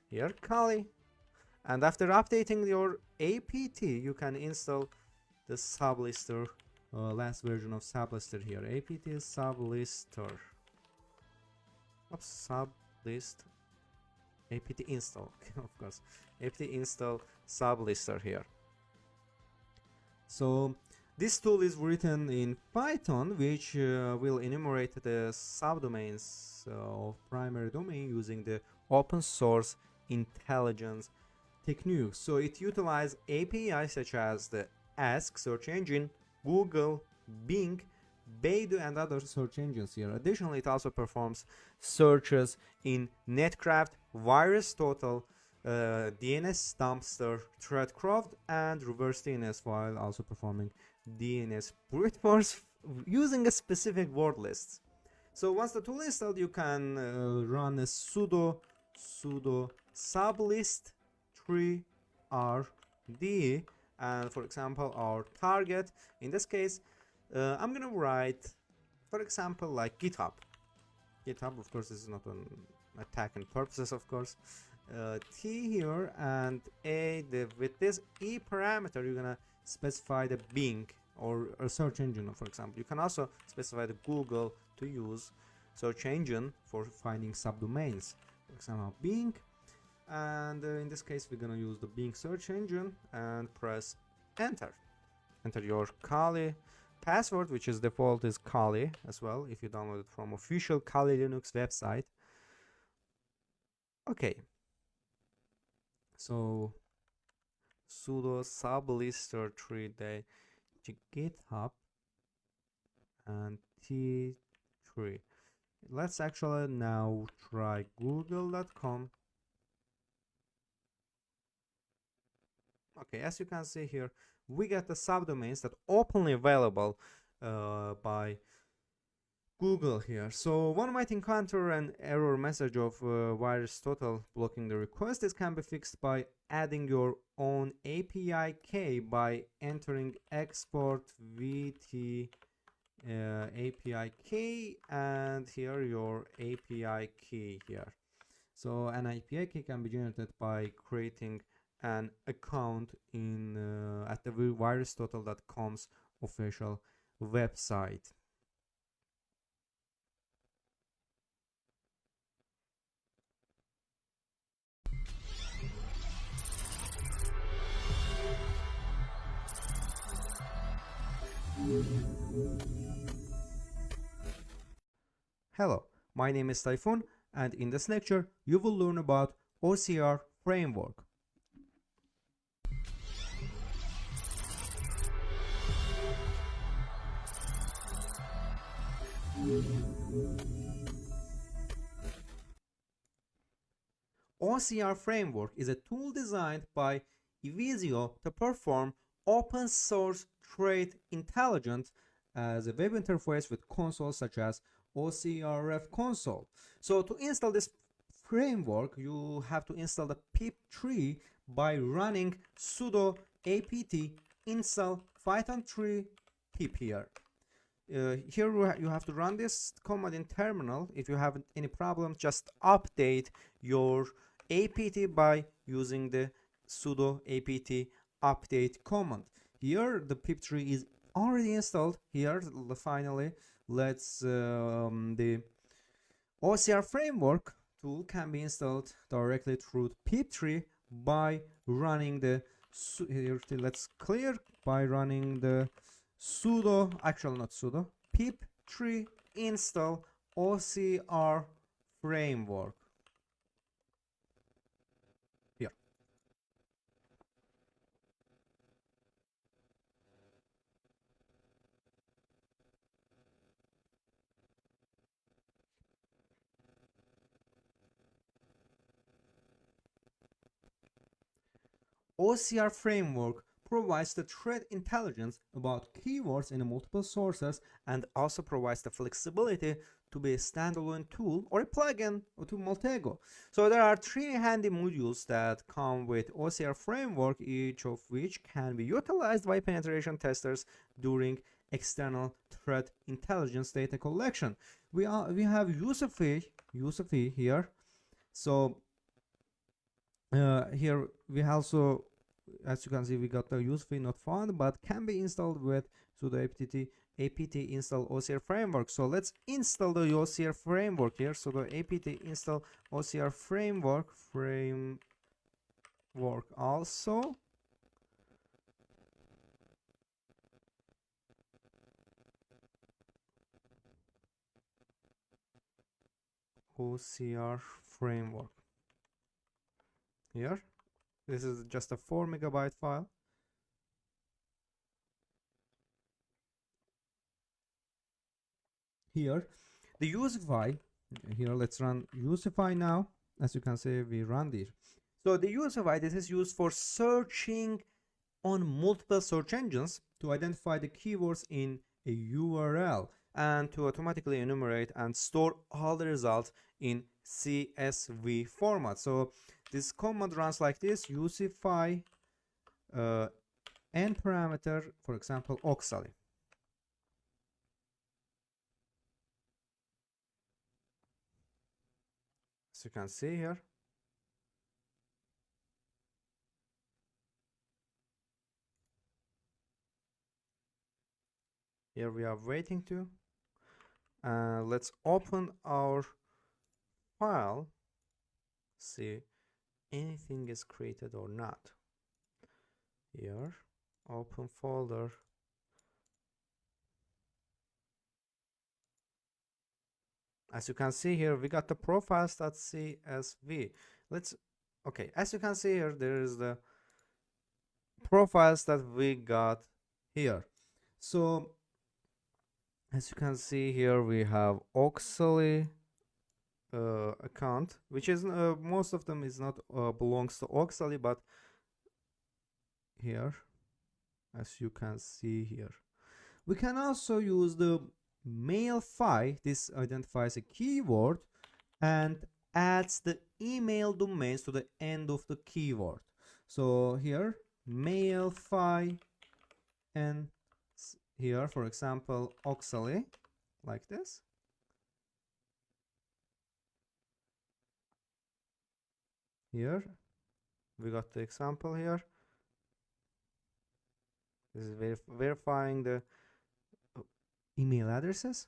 Here, Kali. And after updating your apt, you can install the Sublister, last version of Sublister here. Apt Sublister. Oops, Sublist. Apt install, of course. Apt install Sublister here. So this tool is written in Python, which will enumerate the subdomains of primary domain using the open source intelligence techniques. So it utilizes APIs such as the Ask search engine, Google, Bing, Baidu, and other search engines here. Additionally, it also performs searches in Netcraft, VirusTotal, DNS Dumpster, Threadcraft, and Reverse DNS, while also performing DNS brute force using a specific word list. So once the tool is installed, you can run a sudo sublist 3rd, and for example our target in this case I'm gonna write, for example, like GitHub. Of course, this is not an attacking purposes, of course. T here and with this E parameter you're gonna specify the Bing or a search engine, for example. You can also specify the Google to use search engine for finding subdomains, for example Bing. And in this case we're gonna use the Bing search engine and press enter. Enter your Kali password, which is default is Kali as well if you download it from official Kali Linux website. Okay, so sudo sublister 3 GitHub and T3. Let's actually now try google.com. Okay, as you can see here, we get the subdomains that openly available by Google here. So one might encounter an error message of VirusTotal blocking the request. This can be fixed by adding your own API key by entering export vt API key, and here your API key here. So an API key can be generated by creating an account in at the virustotal.com's official website. Hello, my name is Typhoon, and in this lecture you will learn about OCR framework. OCR framework is a tool designed by Evisio to perform open source threat intelligence as a web interface with consoles such as OCRF console. So to install this framework, you have to install the pip3 by running sudo apt install python3 pip here. Here you have to run this command in terminal. If you have any problem, just update your apt by using the sudo apt update command. Here the pip3 is already installed. Here finally, let's the OCR framework tool can be installed directly through pip3 by running the let's clear by running the sudo, actually not sudo, pip3 install OCR framework. OCR framework provides the threat intelligence about keywords in multiple sources and also provides the flexibility to be a standalone tool or a plugin to Maltego. So there are 3 handy modules that come with OCR framework, each of which can be utilized by penetration testers during external threat intelligence data collection. We have USAFE here. So here we also, as you can see, we got the USAFE not found, but can be installed with sudo apt install OCR framework. So let's install the OCR framework here. So the apt install OCR framework also. OCR framework here. This is just a 4 MB file. Here the USAFE, here let's run USAFE now. As you can see, we run this. So the USAFE, this is used for searching on multiple search engines to identify the keywords in a URL and to automatically enumerate and store all the results in CSV format. So this command runs like this: USAFE n parameter, for example, Oxaly. As you can see here, we are waiting to. Let's open our file, see anything is created or not. Here, open folder. As you can see here, we got the profiles.csv. Okay, as you can see here, there is the profiles that we got here. So as you can see here, we have Oxaly account, which is most of them is not belongs to Oxaly, but here, as you can see here, we can also use the mailfi. This identifies a keyword and adds the email domains to the end of the keyword. So here, mailfi, and here, for example, Oxaly, like this. Here, we got the example here. This is verifying the email addresses.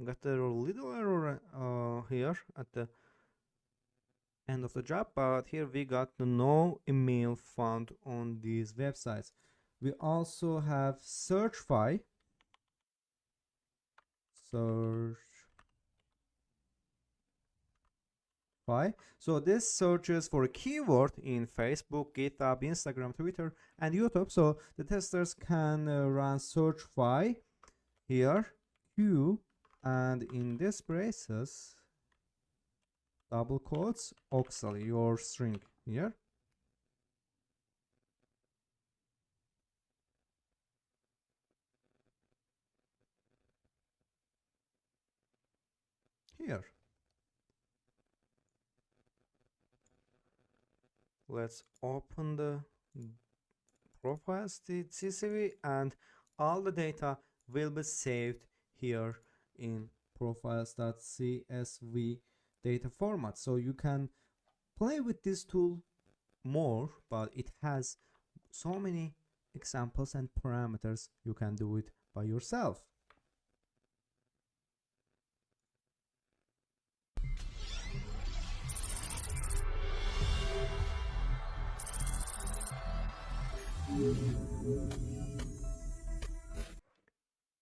Got a little error here at the end of the job, but here we got no email found on these websites. We also have searchfi. So this searches for a keyword in Facebook, GitHub, Instagram, Twitter, and YouTube. So the testers can run searchfi here, q, and in this braces, double quotes, Oxaly, your string here. Here. Let's open the profiles, the CSV, and all the data will be saved here in profiles.csv data format. So you can play with this tool more, but it has so many examples and parameters, you can do it by yourself.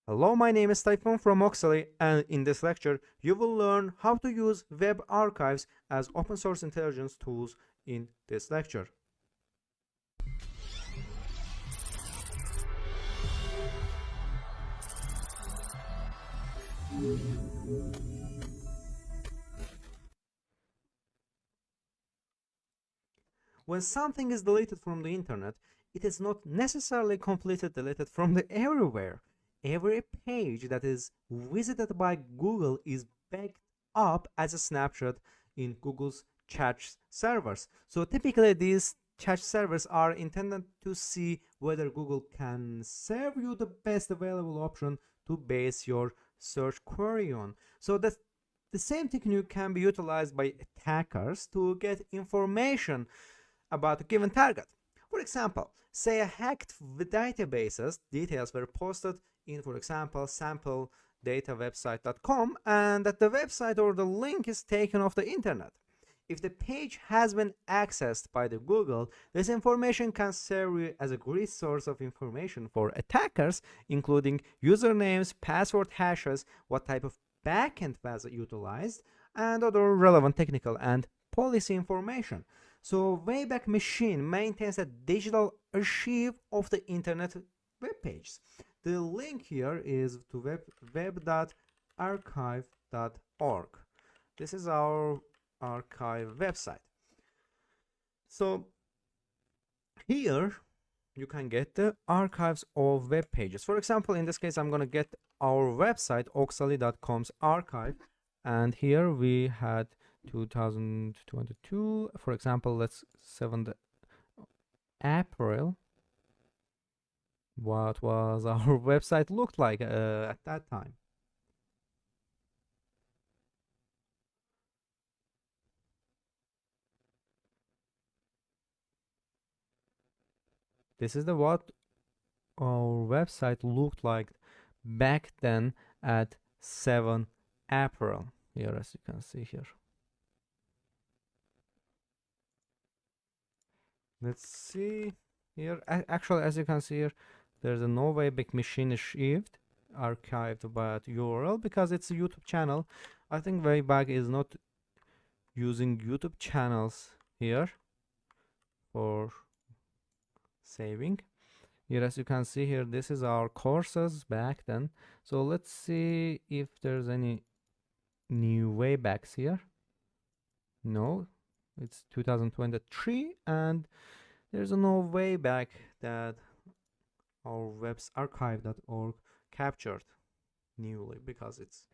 Hello, my name is Typhoon from Oxaly, and in this lecture you will learn how to use web archives as open source intelligence tools in this lecture. When something is deleted from the internet, it is not necessarily completely deleted from the everywhere. Every page that is visited by Google is backed up as a snapshot in Google's chat servers. So typically these chat servers are intended to see whether Google can serve you the best available option to base your search query on. So that the same technique can be utilized by attackers to get information about a given target. For example, say a hacked database's details were posted in, for example, sampledatawebsite.com, and that the website or the link is taken off the internet. If the page has been accessed by the Google, this information can serve you as a great source of information for attackers, including usernames, password hashes, what type of backend was utilized, and other relevant technical and policy information. So Wayback Machine maintains a digital archive of the internet web pages. The link here is to web.archive.org. This is our archive website. So here you can get the archives of web pages. For example, in this case, I'm going to get our website, oxaly.com's archive. And here we had 2022, for example, let's 7th April. What was our website looked like at that time? This is what our website looked like back then at 7 April. Here, as you can see here. Let's see here. Actually, as you can see here, there's a no Wayback Machine achieved archived by URL because it's a YouTube channel. I think Wayback is not using YouTube channels here for saving. Here, as you can see here, this is our courses back then. So let's see if there's any new Waybacks here. No, it's 2023, and there's no Wayback that our web's archive.org captured newly because it's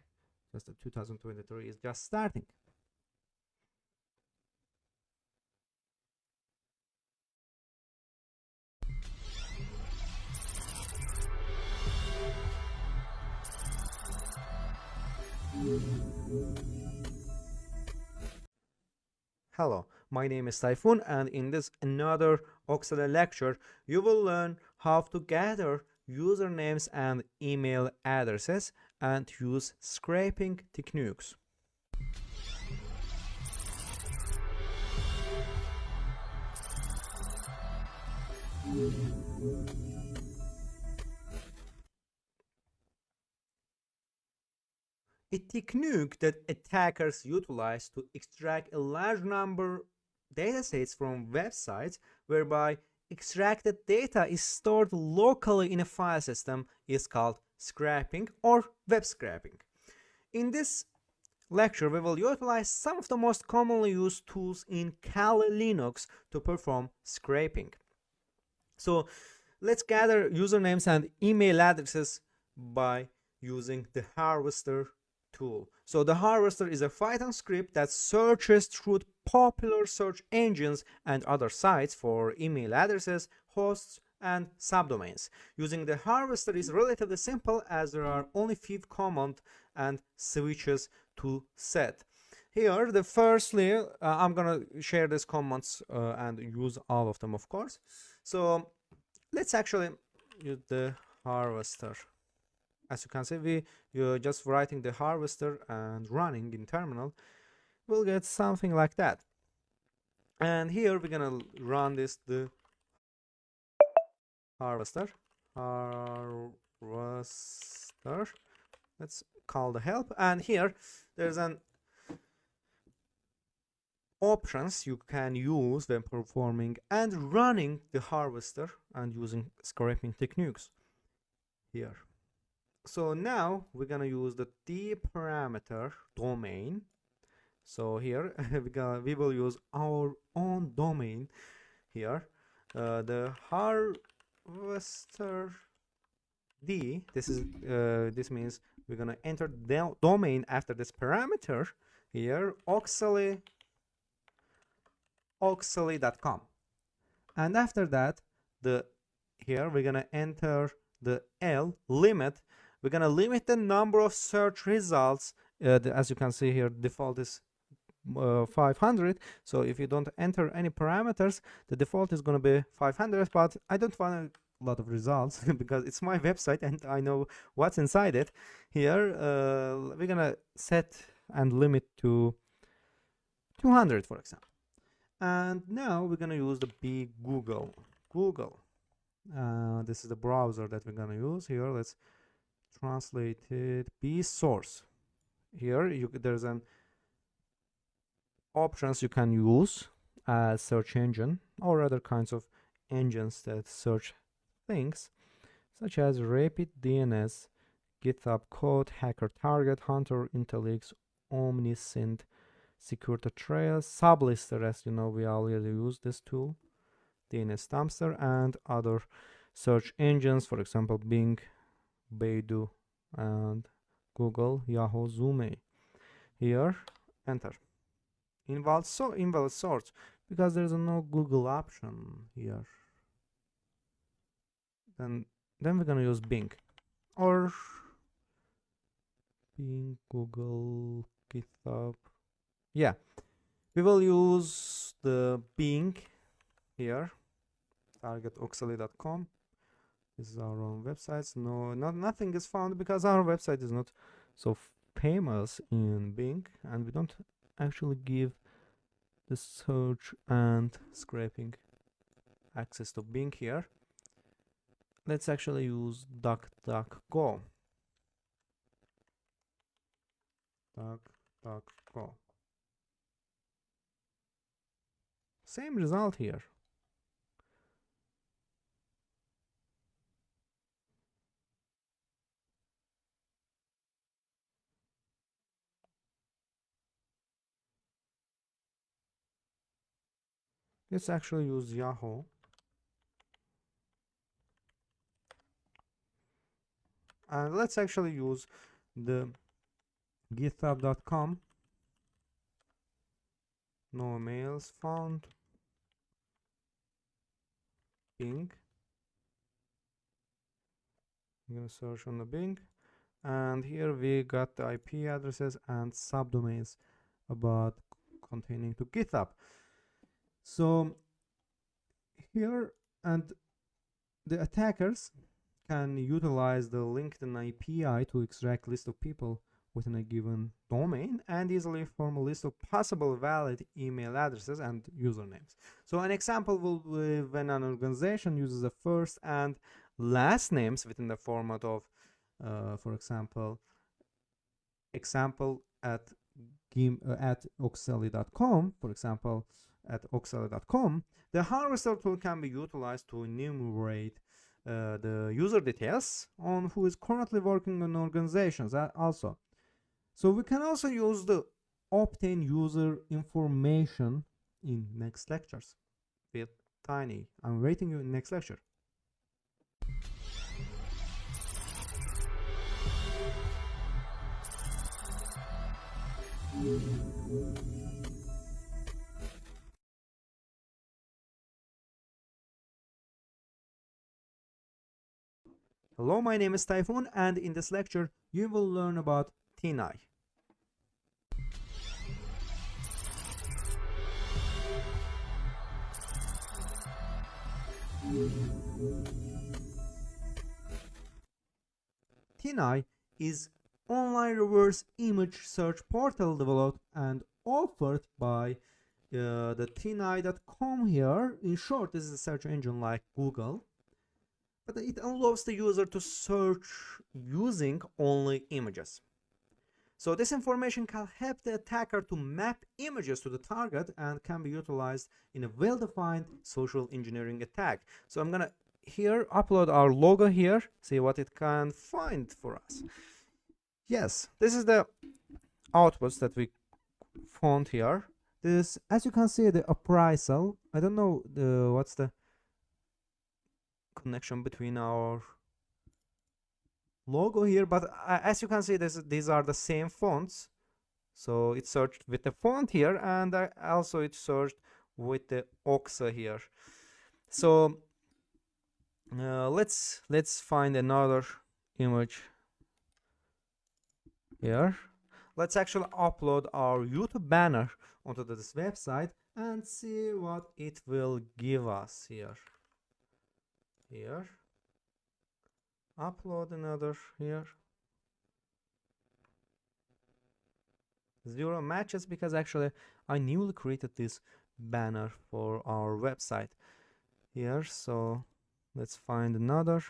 just that 2023 is just starting. Hello, my name is Typhoon, and in this another Oxaly lecture, you will learn how to gather usernames and email addresses and use scraping techniques. A technique that attackers utilize to extract a large number of datasets from websites, whereby extracted data is stored locally in a file system, is called scraping or web scraping. In this lecture, we will utilize some of the most commonly used tools in Kali Linux to perform scraping. So let's gather usernames and email addresses by using the Harvester tool. So the Harvester is a Python script that searches through popular search engines and other sites for email addresses, hosts, and subdomains. Using the Harvester is relatively simple as there are only few commands and switches to set. Here, firstly, I'm gonna share these commands and use all of them, of course. So let's actually use the Harvester. As you can see, you're just writing the Harvester and running in terminal, we'll get something like that. And here we're gonna run the Harvester. Let's call the help, and here there's an options you can use when performing and running the Harvester and using scraping techniques here. So now we're gonna use the t parameter domain. So here we will use our own domain here, the harvester d. This means we're gonna enter the domain after this parameter here, oxley.com, and after that here we're gonna enter the L limit. We're gonna limit the number of search results. As you can see here, default is 500. So if you don't enter any parameters, the default is going to be 500, but I don't want a lot of results because it's my website and I know what's inside it. Here we're gonna set and limit to 200, for example. And now we're gonna use the big Google. This is the browser that we're gonna use here. Let's translate it. B source. Here there's an options you can use as search engine or other kinds of engines that search things, such as Rapid DNS, GitHub Code, Hacker Target, Hunter, IntelliX, Omniscient, Security Trails, Sublister. As you know, we already use this tool, DNS Dumpster, and other search engines, for example Bing, Baidu, and Google, Yahoo, Zoom. Here enter invalid source because there's no Google option here. Then we're gonna use Bing or Bing, Google, GitHub. Yeah, we will use the Bing here, target.oxley.com. This is our own website. Nothing is found because our website is not so famous in Bing, and we don't actually give the search and scraping access to Bing here. Let's actually use DuckDuckGo. DuckDuckGo. Same result here. Let's actually use Yahoo. And let's actually use the github.com. No mails found. Bing. I'm gonna search on the Bing, and here we got the IP addresses and subdomains about containing to GitHub. So here, and the attackers can utilize the LinkedIn API to extract list of people within a given domain and easily form a list of possible valid email addresses and usernames. So an example will be when an organization uses the first and last names within the format of, for example, at oxley.com, for example, at oxley.com, the harvester tool can be utilized to enumerate the user details on who is currently working on organizations also. So we can also use the obtain user information in next lectures with Tiny. I'm waiting you in next lecture. Hello, my name is Typhoon, and in this lecture you will learn about TNI. TNI is online reverse image search portal developed and offered by the TNI.com here. In short, this is a search engine like Google, but it allows the user to search using only images. So this information can help the attacker to map images to the target and can be utilized in a well-defined social engineering attack. So I'm gonna here upload our logo here, see what it can find for us. Yes, this is the outputs that we found here. This, as you can see, the appraisal. I don't know what's the connection between our logo here, but as you can see, these are the same fonts. So it searched with the font here, and also it searched with the Oxa here. So let's find another image here. Let's actually upload our YouTube banner onto this website and see what it will give us here. Here, upload another here. 0 matches because actually I newly created this banner for our website here. So let's find another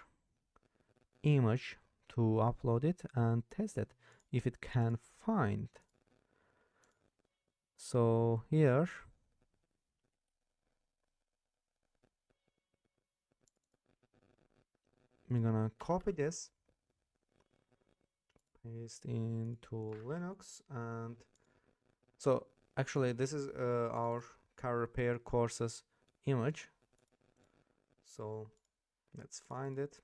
image to upload it and test it if it can find. So here I'm gonna copy this, paste into Linux, and so actually this is our car repair courses image. So let's find it.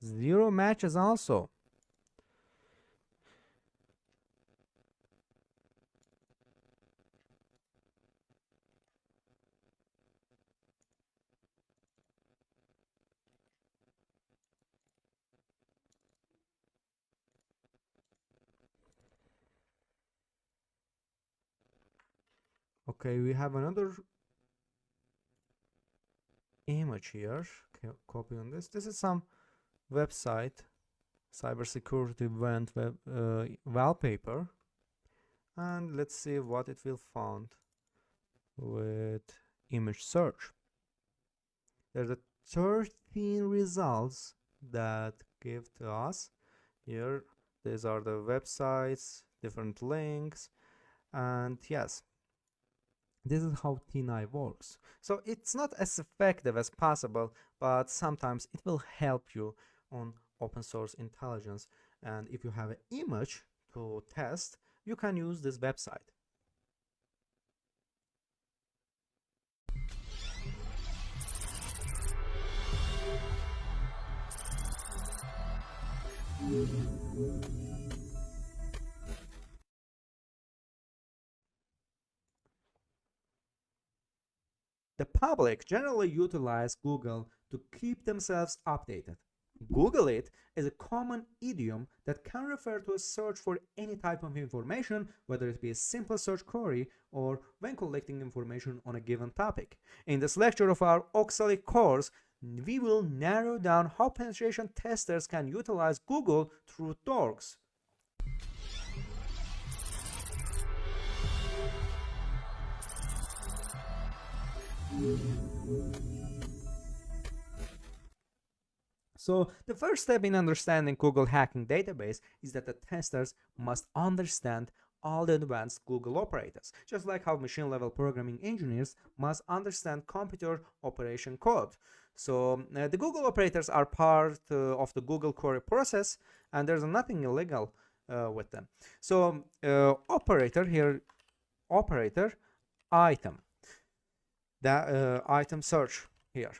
0 matches also. Okay, we have another image here. Copy on this. This is some website, cybersecurity event wallpaper, and let's see what it will find with image search. There's a 13 results that give to us here. These are the websites, different links, and yes, this is how TinEye works. So it's not as effective as possible, but sometimes it will help you on open source intelligence. And if you have an image to test, you can use this website. The public generally utilize Google to keep themselves updated. Google it is a common idiom that can refer to a search for any type of information, whether it be a simple search query or when collecting information on a given topic. In this lecture of our Oxley course, we will narrow down how penetration testers can utilize Google through dorks. So the first step in understanding Google hacking database is that the testers must understand all the advanced Google operators, just like how machine level programming engineers must understand computer operation code. So the Google operators are part of the Google query process, and there's nothing illegal with them. So operator here, operator item, that item search here.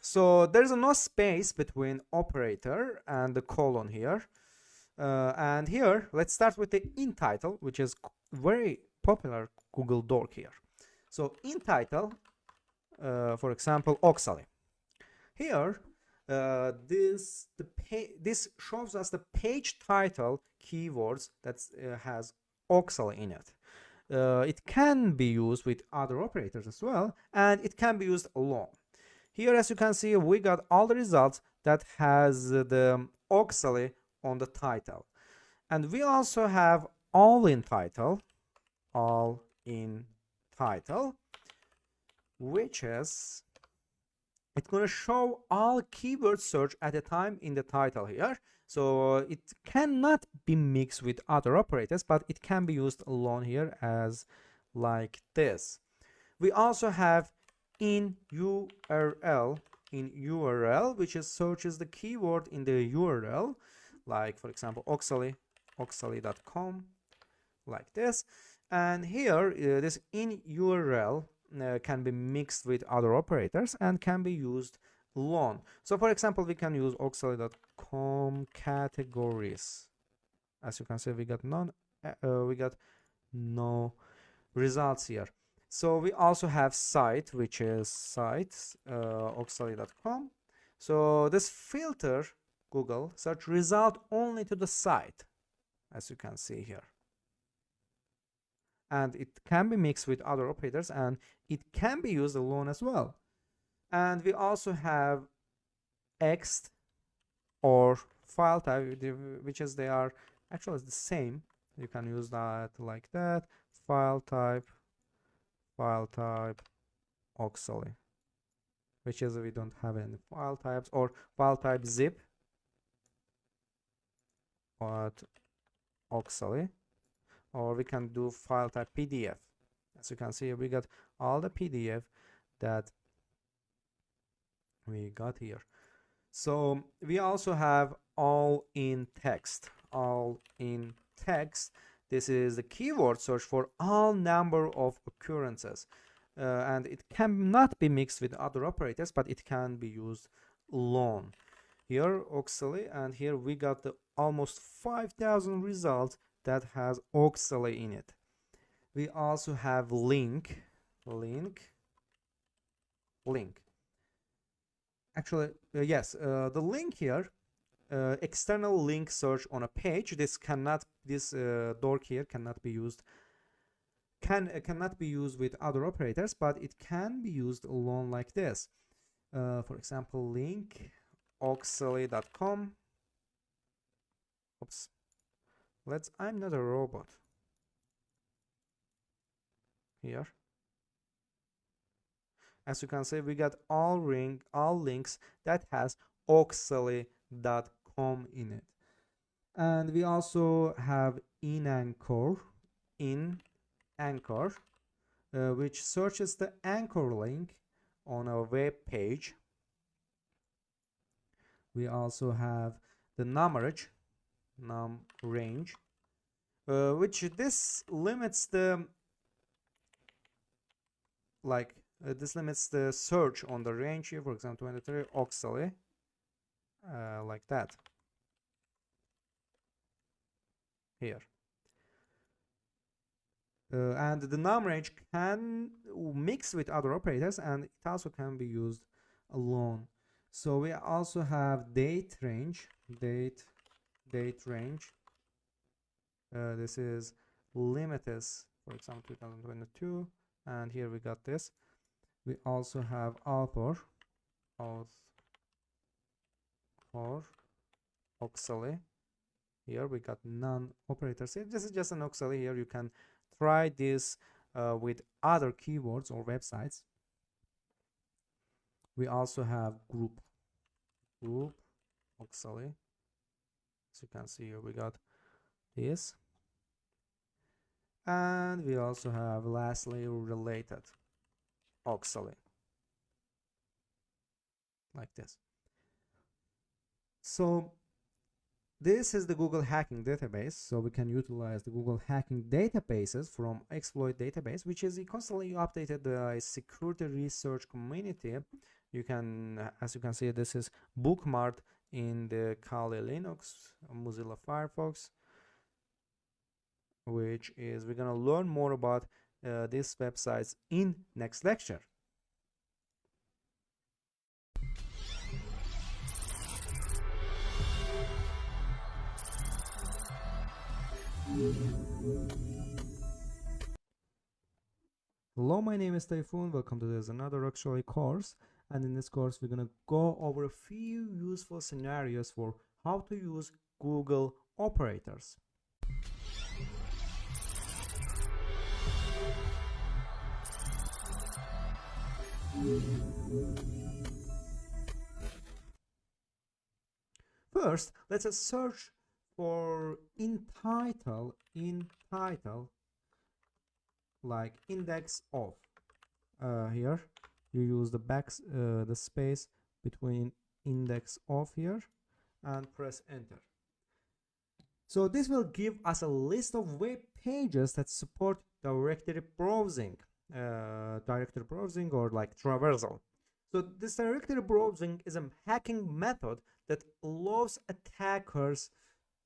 So there's no space between operator and the colon here. And here, let's start with the in title, which is very popular Google dork here. So in title, for example, Oxley. Here, this shows us the page title keywords that has Oxley in it. It can be used with other operators as well, and it can be used alone. Here, as you can see, we got all the results that has the Oxley on the title. And we also have all in title, which is, it's going to show all keyword search at a time in the title here. So it cannot be mixed with other operators, but it can be used alone here as like this. We also have in URL, which is searches the keyword in the URL, like for example oxaly.com, like this. And here this in URL can be mixed with other operators and can be used alone. So for example, we can use oxaly.com categories. As you can see, we got no results here. So we also have site, which is sites, oxaly.com. So this filter Google search result only to the site, as you can see here. And it can be mixed with other operators, and it can be used alone as well. And we also have ext or file type, which is they are actually the same. You can use that like that. File type Oxaly, which is we don't have any file types, or file type zip, but Oxaly, or we can do file type PDF. As you can see, we got all the PDF that we got here. So we also have all in text. This is the keyword search for all number of occurrences, and it cannot be mixed with other operators, but it can be used alone. Here Oxaly, and here we got the almost 5,000 results that has Oxaly in it. We also have link. Actually, yes, the link here, external link search on a page. This dork here cannot be used. Cannot be used with other operators, but it can be used alone like this. For example, link oxaly.com. Oops. I'm not a robot. Here. As you can see, we got all links that has oxaly.com in it. And we also have in Anchor, which searches the anchor link on a web page. We also have the numRange, which this limits the search on the range here. For example, 23 Oxaly, like that here. And the numRange can mix with other operators, and it also can be used alone. So we also have date range. This is limited, for example 2022, and here we got this. We also have author Oxaly. Here we got non-operators. This is just an Oxaly. Here you can try this with other keywords or websites. We also have group Oxaly. As you can see here, we got this. And we also have lastly related Oxaly, like this. So this is the Google Hacking Database. So we can utilize the Google Hacking Databases from Exploit Database, which is constantly updated by security research community. You can, as you can see, this is bookmarked in the Kali Linux, Mozilla Firefox, which is, we're gonna learn more about these websites in next lecture. Hello, my name is Typhoon. Welcome to this another Oxaly course, and in this course we're gonna go over a few useful scenarios for how to use Google operators. First, let's search for in title, like index of. Here you use the space between index of here and press enter. So this will give us a list of web pages that support directory browsing or like traversal. So this directory browsing is a hacking method that allows attackers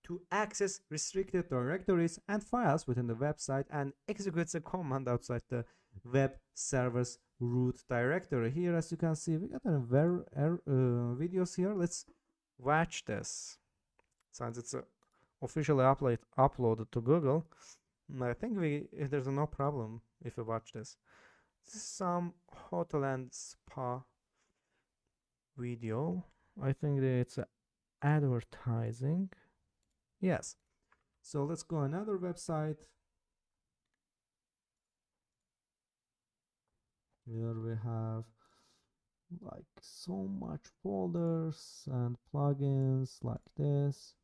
to access restricted directories and files within the website and executes a command outside the web server's root directory. Here, as you can see, we got a videos here. Let's watch this. Since it's officially uploaded to Google, I think there's no problem if you watch this. This is some hotel and spa video. I think that it's advertising. Yes. So let's go another website. Here we have like so much folders and plugins like this.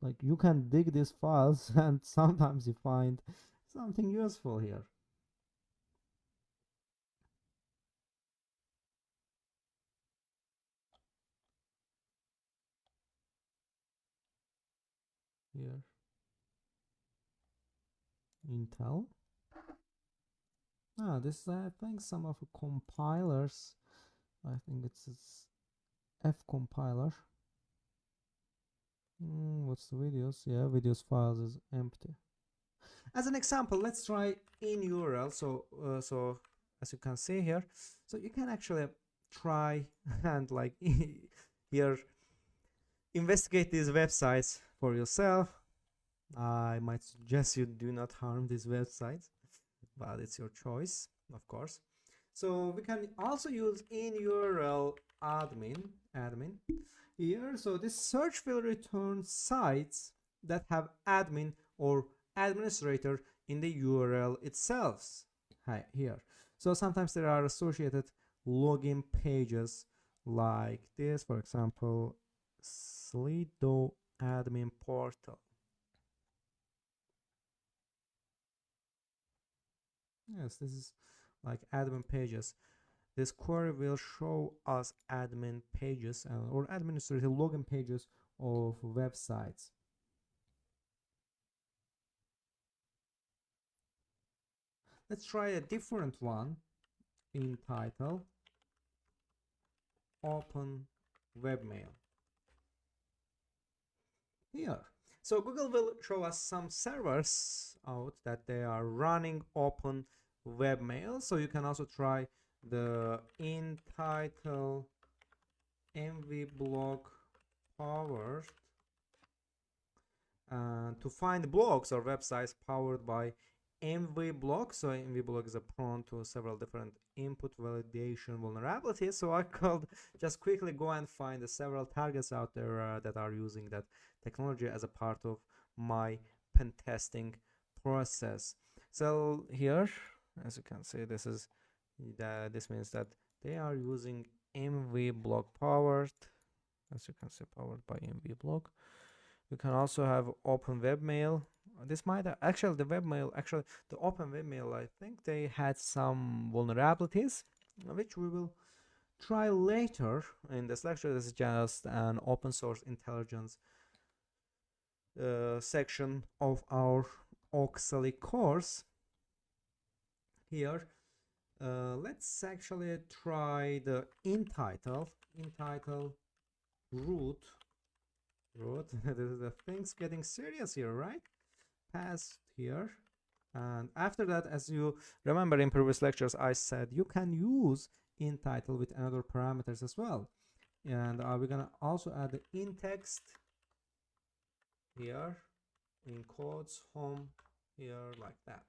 Like you can dig these files and sometimes you find something useful here. Here. Intel. This is I think some of the compilers. I think it's F compiler. What's the videos? Yeah, videos files is empty. As an example, let's try in URL. So as you can see here, so you can actually try and like here investigate these websites for yourself. I might suggest you do not harm these websites, but it's your choice, of course. So we can also use in URL admin here. So this search will return sites that have admin or administrator in the URL itself. Here. So sometimes there are associated login pages like this, for example, Slido admin portal. Yes, this is like admin pages. This query will show us admin pages or administrative login pages of websites. Let's try a different one in title Open Webmail. Here. So Google will show us some servers out that they are running Open Webmail. So you can also try the in title mvblog powered to find blogs or websites powered by mvblog. So mvblog is prone to several different input validation vulnerabilities. So I could just quickly go and find the several targets out there that are using that technology as a part of my pen testing process. So here, as you can see, this means that they are using mvblog powered, as you can see, powered by mvblog. You can also have Open Webmail. This might actually the Open Webmail, I think they had some vulnerabilities, which we will try later in this lecture. This is just an open source intelligence section of our Oxley course. Here, let's actually try the in title root. The thing's getting serious here, right? Past here, and after that, as you remember in previous lectures, I said you can use in title with another parameters as well, and we're gonna also add the in text here, in quotes, home here, like that.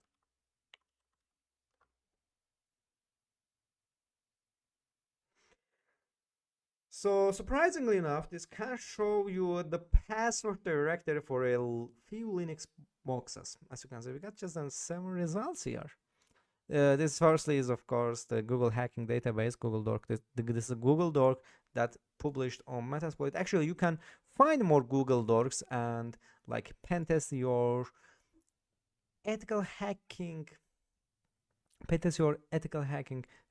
So surprisingly enough, this can show you the password directory for a few Linux boxes. As you can see, we got just 7 results here. This firstly is of course the Google hacking database, Google Dork. This is a Google Dork that published on Metasploit. Actually, you can find more Google Dorks and like pen test your ethical hacking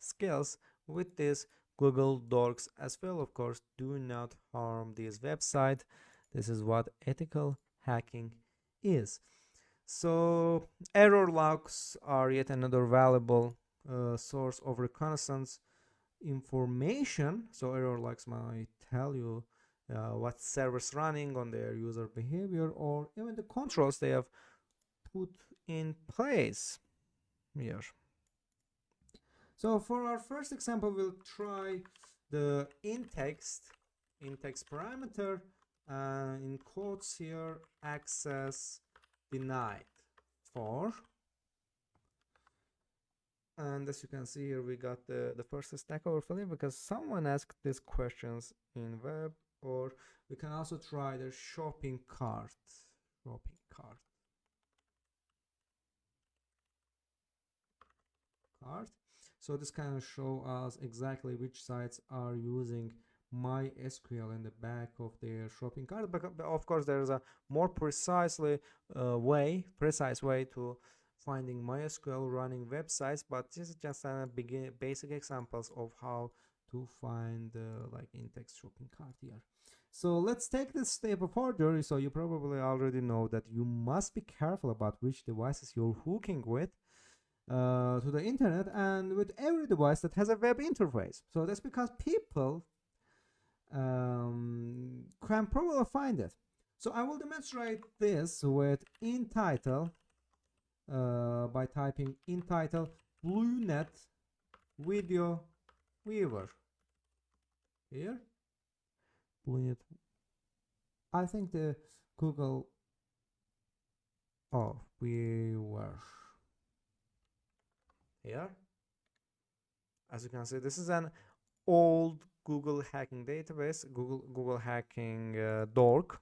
skills with this Google Docs as well. Of course, do not harm this website. This is what ethical hacking is. So error logs are yet another valuable source of reconnaissance information. So error logs might tell you what servers running on their user behavior, or even the controls they have put in place here. So for our first example, we'll try the in-text parameter, in quotes here, access denied for. And as you can see here, we got the first Stack Overflow because someone asked these questions in web. Or we can also try the shopping cart. So this kind of show us exactly which sites are using MySQL in the back of their shopping cart. But of course, there's a more precise way to finding MySQL running websites. But this is just a basic examples of how to find like in-text shopping cart here. So let's take this step further. So you probably already know that you must be careful about which devices you're hooking with to the internet, and with every device that has a web interface. So that's because people can probably find it. So I will demonstrate this with intitle by typing intitle BlueNet video viewer here. BlueNet. I think the Google viewer here. As you can see, this is an old Google hacking database, Google hacking dork,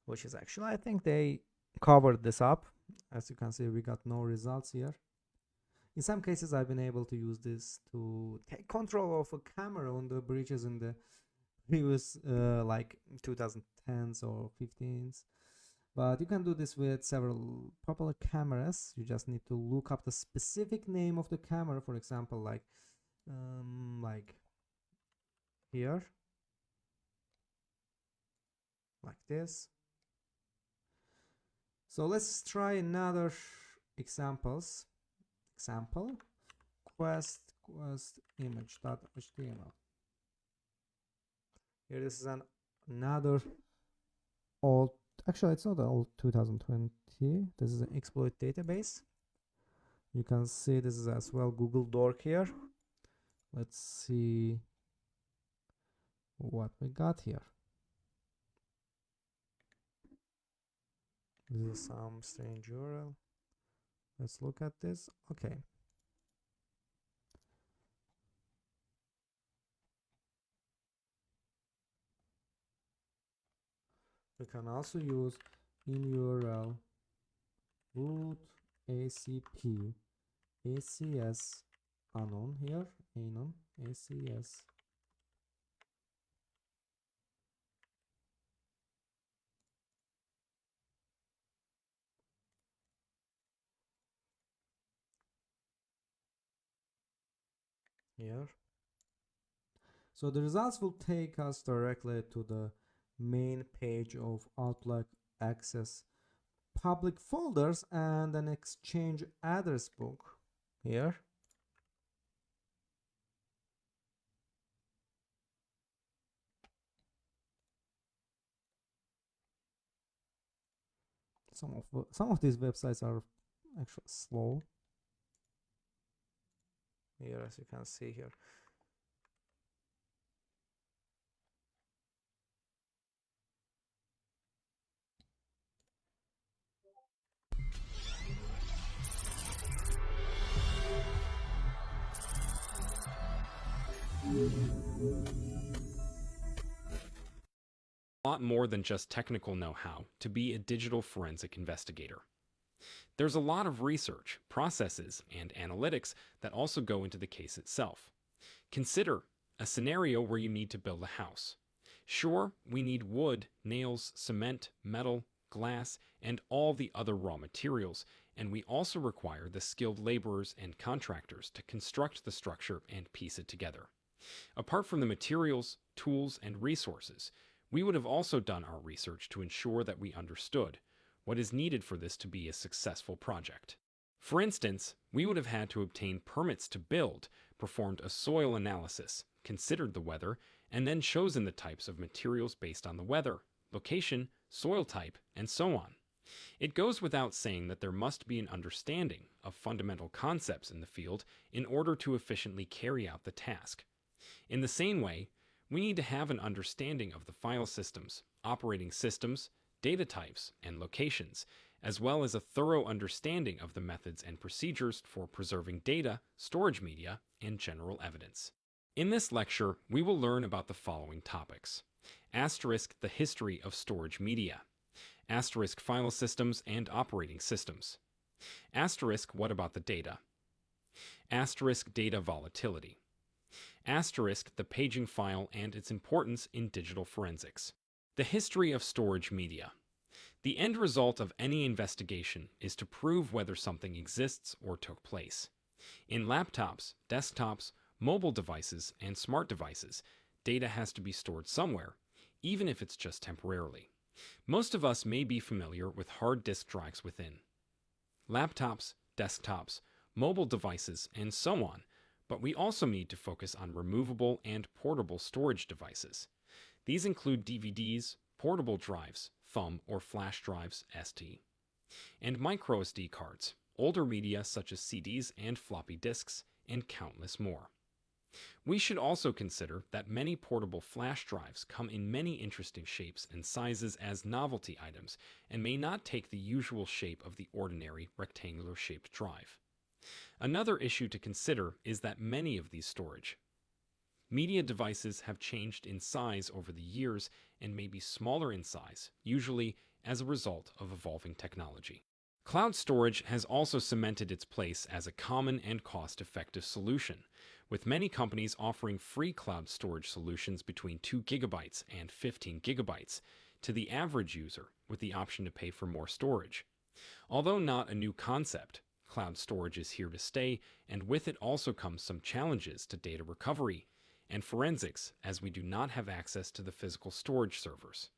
which is actually, I think they covered this up. As you can see, we got no results here. In some cases, I've been able to use this to take control of a camera on the bridges in the previous like 2010s or 15s. But you can do this with several popular cameras. You just need to look up the specific name of the camera, for example, like here, like this. So let's try another example quest image.html. Here, this is another old, actually it's not an old 2020, this is an exploit database. You can see this is as well Google Dork here. Let's see what we got here. This is some strange URL. Let's look at this. Okay. We can also use in URL root acp acs anon here, anon acs here. So the results will take us directly to the main page of Outlook Access public folders and an Exchange address book here. Some of these websites are actually slow. Here, as you can see here. A lot more than just technical know-how to be a digital forensic investigator. There's a lot of research, processes, and analytics that also go into the case itself. Consider a scenario where you need to build a house. Sure, we need wood, nails, cement, metal, glass, and all the other raw materials, and we also require the skilled laborers and contractors to construct the structure and piece it together. Apart from the materials, tools, and resources, we would have also done our research to ensure that we understood what is needed for this to be a successful project. For instance, we would have had to obtain permits to build, performed a soil analysis, considered the weather, and then chosen the types of materials based on the weather, location, soil type, and so on. It goes without saying that there must be an understanding of fundamental concepts in the field in order to efficiently carry out the task. In the same way, we need to have an understanding of the file systems, operating systems, data types, and locations, as well as a thorough understanding of the methods and procedures for preserving data, storage media, and general evidence. In this lecture, we will learn about the following topics. Asterisk the history of storage media. Asterisk file systems and operating systems. Asterisk what about the data? Asterisk data volatility. Asterisk the paging file and its importance in digital forensics. The history of storage media. The end result of any investigation is to prove whether something exists or took place. In laptops, desktops, mobile devices, and smart devices, data has to be stored somewhere, even if it's just temporarily. Most of us may be familiar with hard disk drives within laptops, desktops, mobile devices, and so on, but we also need to focus on removable and portable storage devices. These include DVDs, portable drives, thumb or flash drives (ST), and microSD cards, older media such as CDs and floppy disks, and countless more. We should also consider that many portable flash drives come in many interesting shapes and sizes as novelty items and may not take the usual shape of the ordinary rectangular-shaped drive. Another issue to consider is that many of these storage media devices have changed in size over the years and may be smaller in size, usually as a result of evolving technology. Cloud storage has also cemented its place as a common and cost-effective solution, with many companies offering free cloud storage solutions between 2 gigabytes and 15 gigabytes to the average user, with the option to pay for more storage. Although not a new concept, cloud storage is here to stay, and with it also comes some challenges to data recovery and forensics, as we do not have access to the physical storage servers.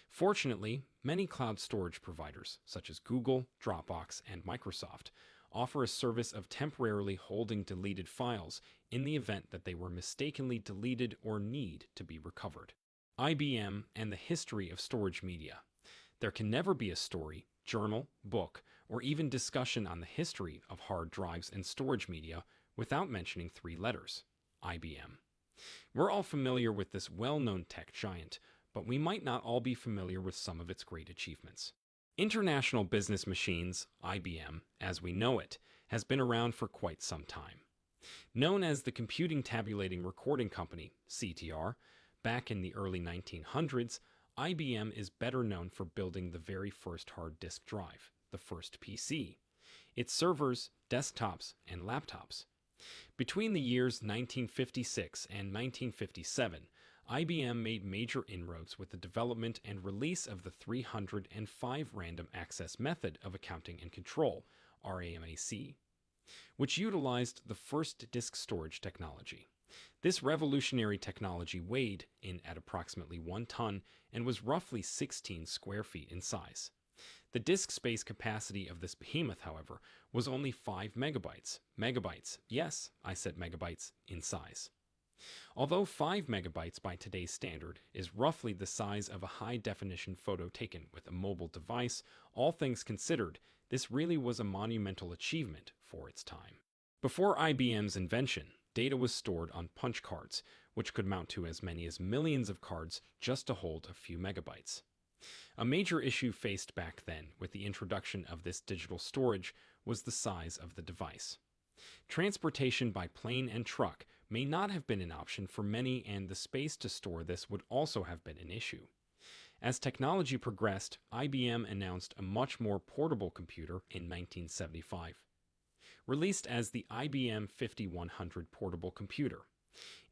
Fortunately, many cloud storage providers, such as Google, Dropbox, and Microsoft, offer a service of temporarily holding deleted files in the event that they were mistakenly deleted or need to be recovered. IBM and the history of storage media. There can never be a story, journal, book, or even discussion on the history of hard drives and storage media without mentioning 3 letters: IBM. We're all familiar with this well-known tech giant, but we might not all be familiar with some of its great achievements. International Business Machines, IBM, as we know it, has been around for quite some time. Known as the Computing Tabulating Recording Company, CTR, back in the early 1900s, IBM is better known for building the very first hard disk drive, the first PC, its servers, desktops, and laptops. Between the years 1956 and 1957, IBM made major inroads with the development and release of the 305 Random Access Method of Accounting and Control, RAMAC, which utilized the first disk storage technology. This revolutionary technology weighed in at approximately 1 ton and was roughly 16 square feet in size. The disk space capacity of this behemoth, however, was only 5 megabytes, yes, I said megabytes, in size. Although 5 megabytes by today's standard is roughly the size of a high-definition photo taken with a mobile device, all things considered, this really was a monumental achievement for its time. Before IBM's invention, data was stored on punch cards, which could mount to as many as millions of cards just to hold a few megabytes. A major issue faced back then with the introduction of this digital storage was the size of the device. Transportation by plane and truck may not have been an option for many, and the space to store this would also have been an issue. As technology progressed, IBM announced a much more portable computer in 1975, released as the IBM 5100 portable computer.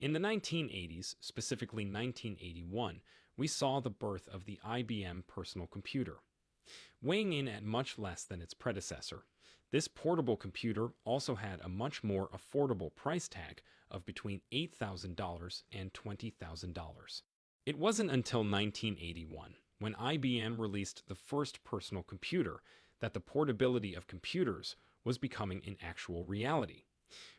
In the 1980s, specifically 1981, we saw the birth of the IBM personal computer. Weighing in at much less than its predecessor, This portable computer also had a much more affordable price tag of between $8,000 and $20,000. It wasn't until 1981, when IBM released the first personal computer, that the portability of computers was becoming an actual reality.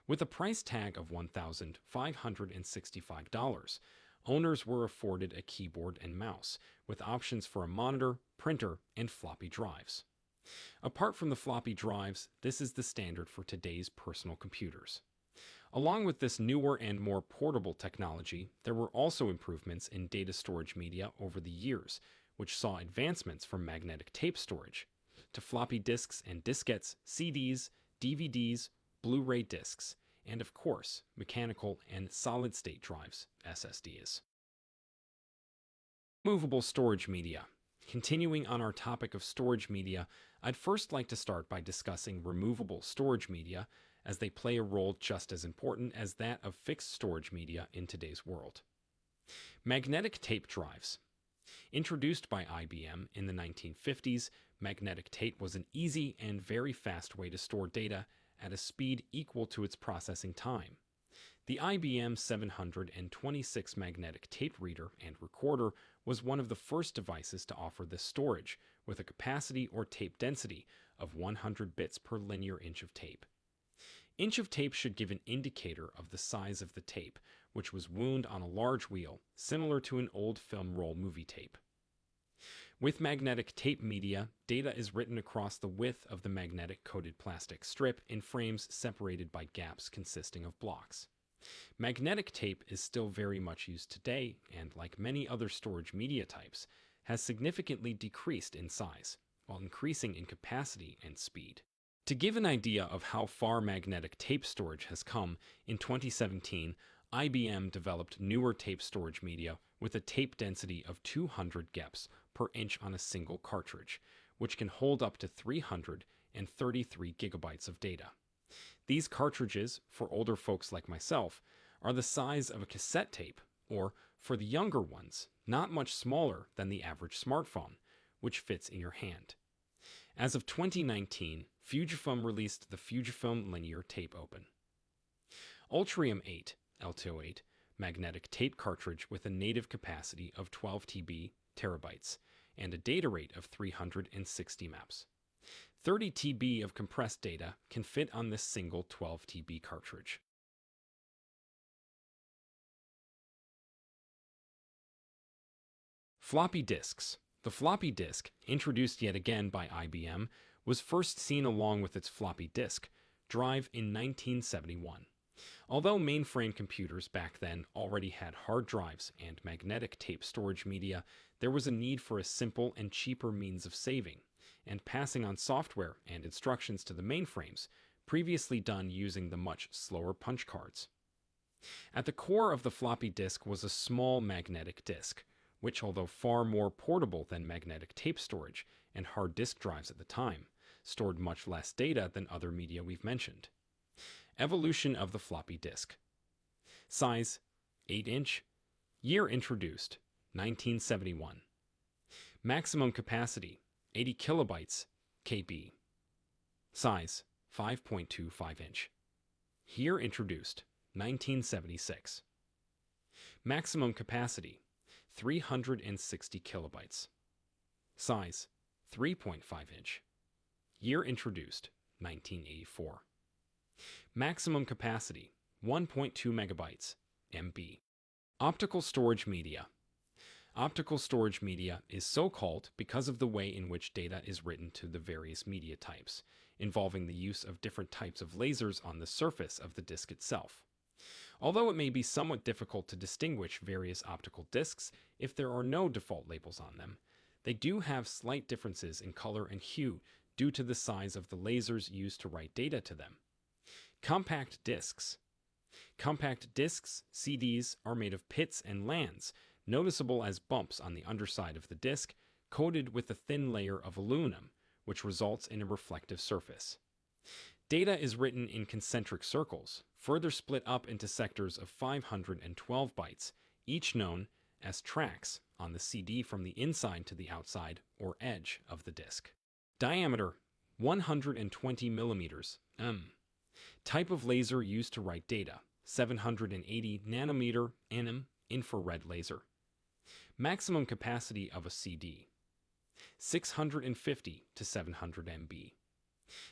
With a price tag of $1,565, owners were afforded a keyboard and mouse, with options for a monitor, printer, and floppy drives. Apart from the floppy drives, this is the standard for today's personal computers. Along with this newer and more portable technology, there were also improvements in data storage media over the years, which saw advancements from magnetic tape storage to floppy disks and diskettes, CDs, DVDs, Blu-ray discs, and of course, mechanical and solid-state drives, SSDs. Movable storage media. Continuing on our topic of storage media, I'd first like to start by discussing removable storage media, as they play a role just as important as that of fixed storage media in today's world. Magnetic tape drives. Introduced by IBM in the 1950s, magnetic tape was an easy and very fast way to store data at a speed equal to its processing time. The IBM 726 magnetic tape reader and recorder was one of the first devices to offer this storage, with a capacity or tape density of 100 bits per linear inch of tape. Inch of tape should give an indicator of the size of the tape, which was wound on a large wheel, similar to an old film roll movie tape. With magnetic tape media, data is written across the width of the magnetic coated plastic strip in frames separated by gaps consisting of blocks. Magnetic tape is still very much used today and, like many other storage media types, has significantly decreased in size, while increasing in capacity and speed. To give an idea of how far magnetic tape storage has come, in 2017, IBM developed newer tape storage media with a tape density of 200 GePs per inch on a single cartridge, which can hold up to 333 gigabytes of data. These cartridges, for older folks like myself, are the size of a cassette tape, or, for the younger ones, not much smaller than the average smartphone, which fits in your hand. As of 2019, Fujifilm released the Fujifilm Linear Tape Open. Ultrium 8, L208, magnetic tape cartridge with a native capacity of 12 terabytes and a data rate of 360 maps. 30 TB of compressed data can fit on this single 12 TB cartridge. Floppy disks. The floppy disk, introduced yet again by IBM, was first seen along with its floppy disk drive in 1971. Although mainframe computers back then already had hard drives and magnetic tape storage media, there was a need for a simple and cheaper means of saving and passing on software and instructions to the mainframes, previously done using the much slower punch cards. At the core of the floppy disk was a small magnetic disk, which, although far more portable than magnetic tape storage and hard disk drives at the time, stored much less data than other media we've mentioned. Evolution of the floppy disk. Size, 8-inch. Year introduced, 1971. Maximum capacity, 80 kilobytes, KB. Size, 5.25-inch. Year introduced, 1976. Maximum capacity, 360 kilobytes. Size, 3.5-inch. Year introduced, 1984. Maximum capacity, 1.2 megabytes, MB. Optical storage media. Optical storage media is so called because of the way in which data is written to the various media types, involving the use of different types of lasers on the surface of the disk itself. Although it may be somewhat difficult to distinguish various optical disks if there are no default labels on them, they do have slight differences in color and hue due to the size of the lasers used to write data to them. Compact discs. Compact discs, CDs, are made of pits and lands, noticeable as bumps on the underside of the disc, coated with a thin layer of aluminum, which results in a reflective surface. Data is written in concentric circles, further split up into sectors of 512 bytes, each known as tracks on the CD from the inside to the outside or edge of the disc. Diameter, 120 millimeters, Type of laser used to write data, 780 nanometer, infrared laser. Maximum capacity of a CD, 650 to 700 MB.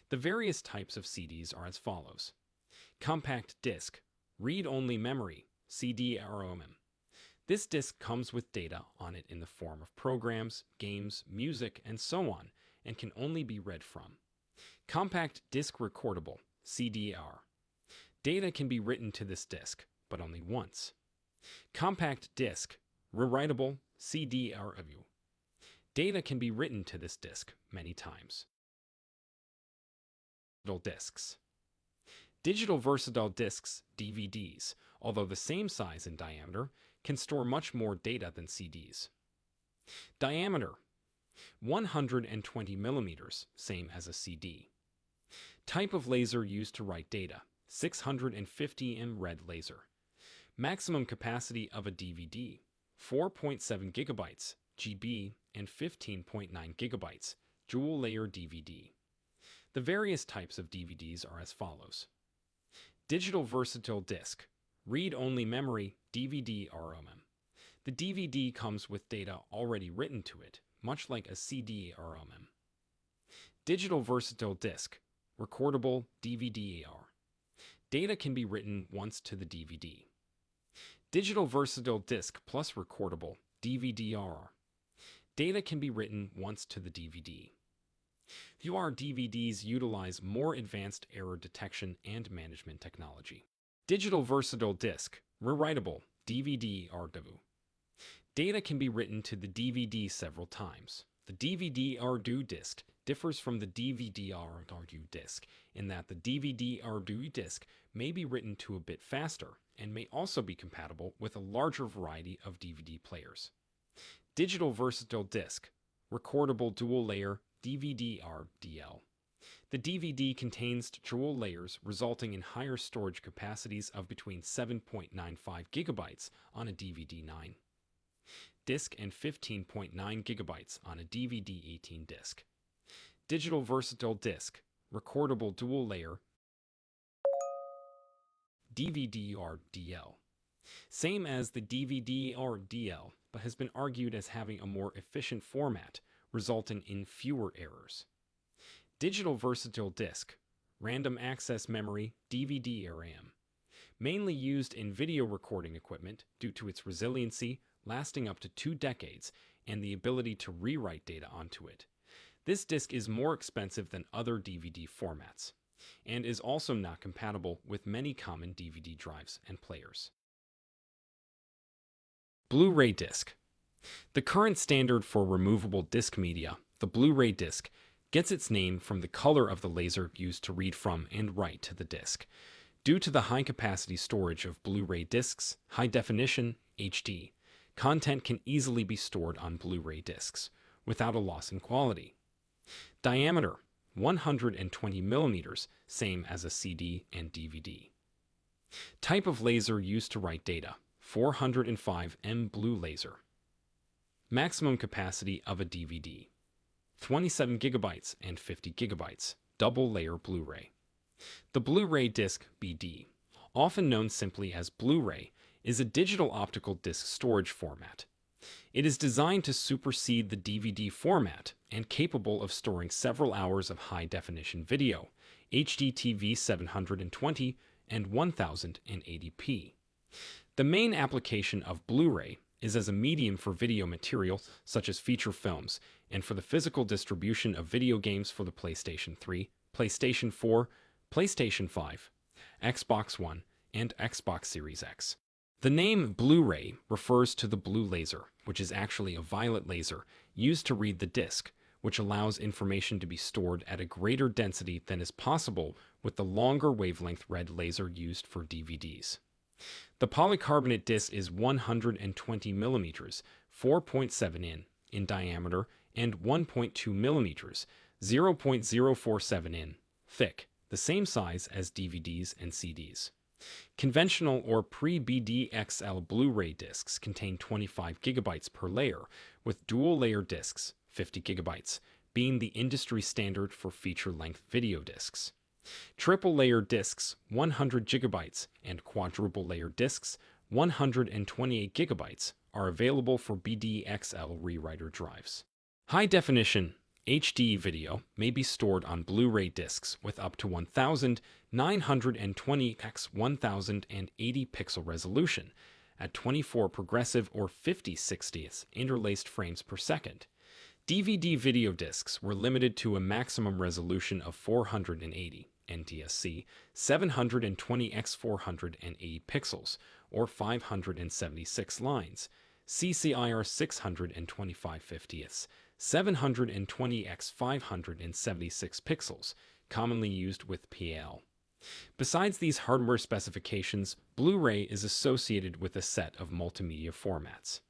The various types of CDs are as follows. Compact disc, read-only memory, CD-ROM. This disc comes with data on it in the form of programs, games, music, and so on, and can only be read from. Compact disc recordable, CDR. Data can be written to this disc, but only once. Compact disc, rewritable, CDRW. Data can be written to this disc many times. Digital discs. Digital versatile discs, DVDs, although the same size and diameter, can store much more data than CDs. Diameter, 120 millimeters, same as a CD. Type of laser used to write data, 650 red laser. Maximum capacity of a DVD, 4.7 gigabytes, GB, and 15.9 gigabytes, dual-layer DVD. The various types of DVDs are as follows. Digital versatile disc, read-only memory, DVD-ROM. The DVD comes with data already written to it, much like a CD-ROM. Digital versatile disc, recordable, DVD-AR. Data can be written once to the DVD. Digital versatile disc plus recordable, DVD-RR. Data can be written once to the DVD. UR DVDs utilize more advanced error detection and management technology. Digital versatile disc, rewritable, DVD-RW. Data can be written to the DVD several times. The DVD-RW disc differs from the DVD-RW disc in that the DVD-RW disc may be written to a bit faster and may also be compatible with a larger variety of DVD players. Digital versatile disc, recordable dual-layer, DVD-RDL. The DVD contains dual layers resulting in higher storage capacities of between 7.95 gigabytes on a DVD-9 disc and 15.9 gigabytes on a DVD-18 disc. Digital versatile disc, recordable dual layer, DVD-RDL. Same as the DVD-RDL, but has been argued as having a more efficient format, resulting in fewer errors. Digital versatile disc, random access memory, DVD-RAM. Mainly used in video recording equipment due to its resiliency, lasting up to 2 decades, and the ability to rewrite data onto it. This disc is more expensive than other DVD formats, and is also not compatible with many common DVD drives and players. Blu-ray disc. The current standard for removable disc media, the Blu-ray disc, gets its name from the color of the laser used to read from and write to the disc. Due to the high-capacity storage of Blu-ray discs, high-definition, HD, content can easily be stored on Blu-ray discs, without a loss in quality. Diameter, 120 millimeters, same as a CD and DVD. Type of laser used to write data, 405 blue laser. Maximum capacity of a DVD, 27 gigabytes and 50 gigabytes, double-layer Blu-ray. The Blu-ray disc BD, often known simply as Blu-ray, is a digital optical disc storage format. It is designed to supersede the DVD format and capable of storing several hours of high-definition video, HDTV 720 and 1080p. The main application of Blu-ray is as a medium for video material such as feature films and for the physical distribution of video games for the PlayStation 3, PlayStation 4, PlayStation 5, Xbox One, and Xbox Series X. The name Blu-ray refers to the blue laser, which is actually a violet laser used to read the disc, which allows information to be stored at a greater density than is possible with the longer wavelength red laser used for DVDs. The polycarbonate disc is 120 millimeters, 4.7 in diameter, and 1.2 millimeters, 0.047 thick, the same size as DVDs and CDs. Conventional or pre-BDXL Blu-ray discs contain 25 gigabytes per layer, with dual-layer discs, 50 gigabytes, being the industry standard for feature-length video discs. Triple-layer discs, 100 gigabytes, and quadruple-layer discs, 128 gigabytes, are available for BDXL rewriter drives. High-definition HD video may be stored on Blu-ray discs with up to 1920 x 1080 pixel resolution at 24 progressive or 50/60 interlaced frames per second. DVD video discs were limited to a maximum resolution of 480 NTSC 720 x 480 pixels or 576 lines, CCIR 625/50 720 x 576 pixels, commonly used with PAL. Besides these hardware specifications, Blu-ray is associated with a set of multimedia formats.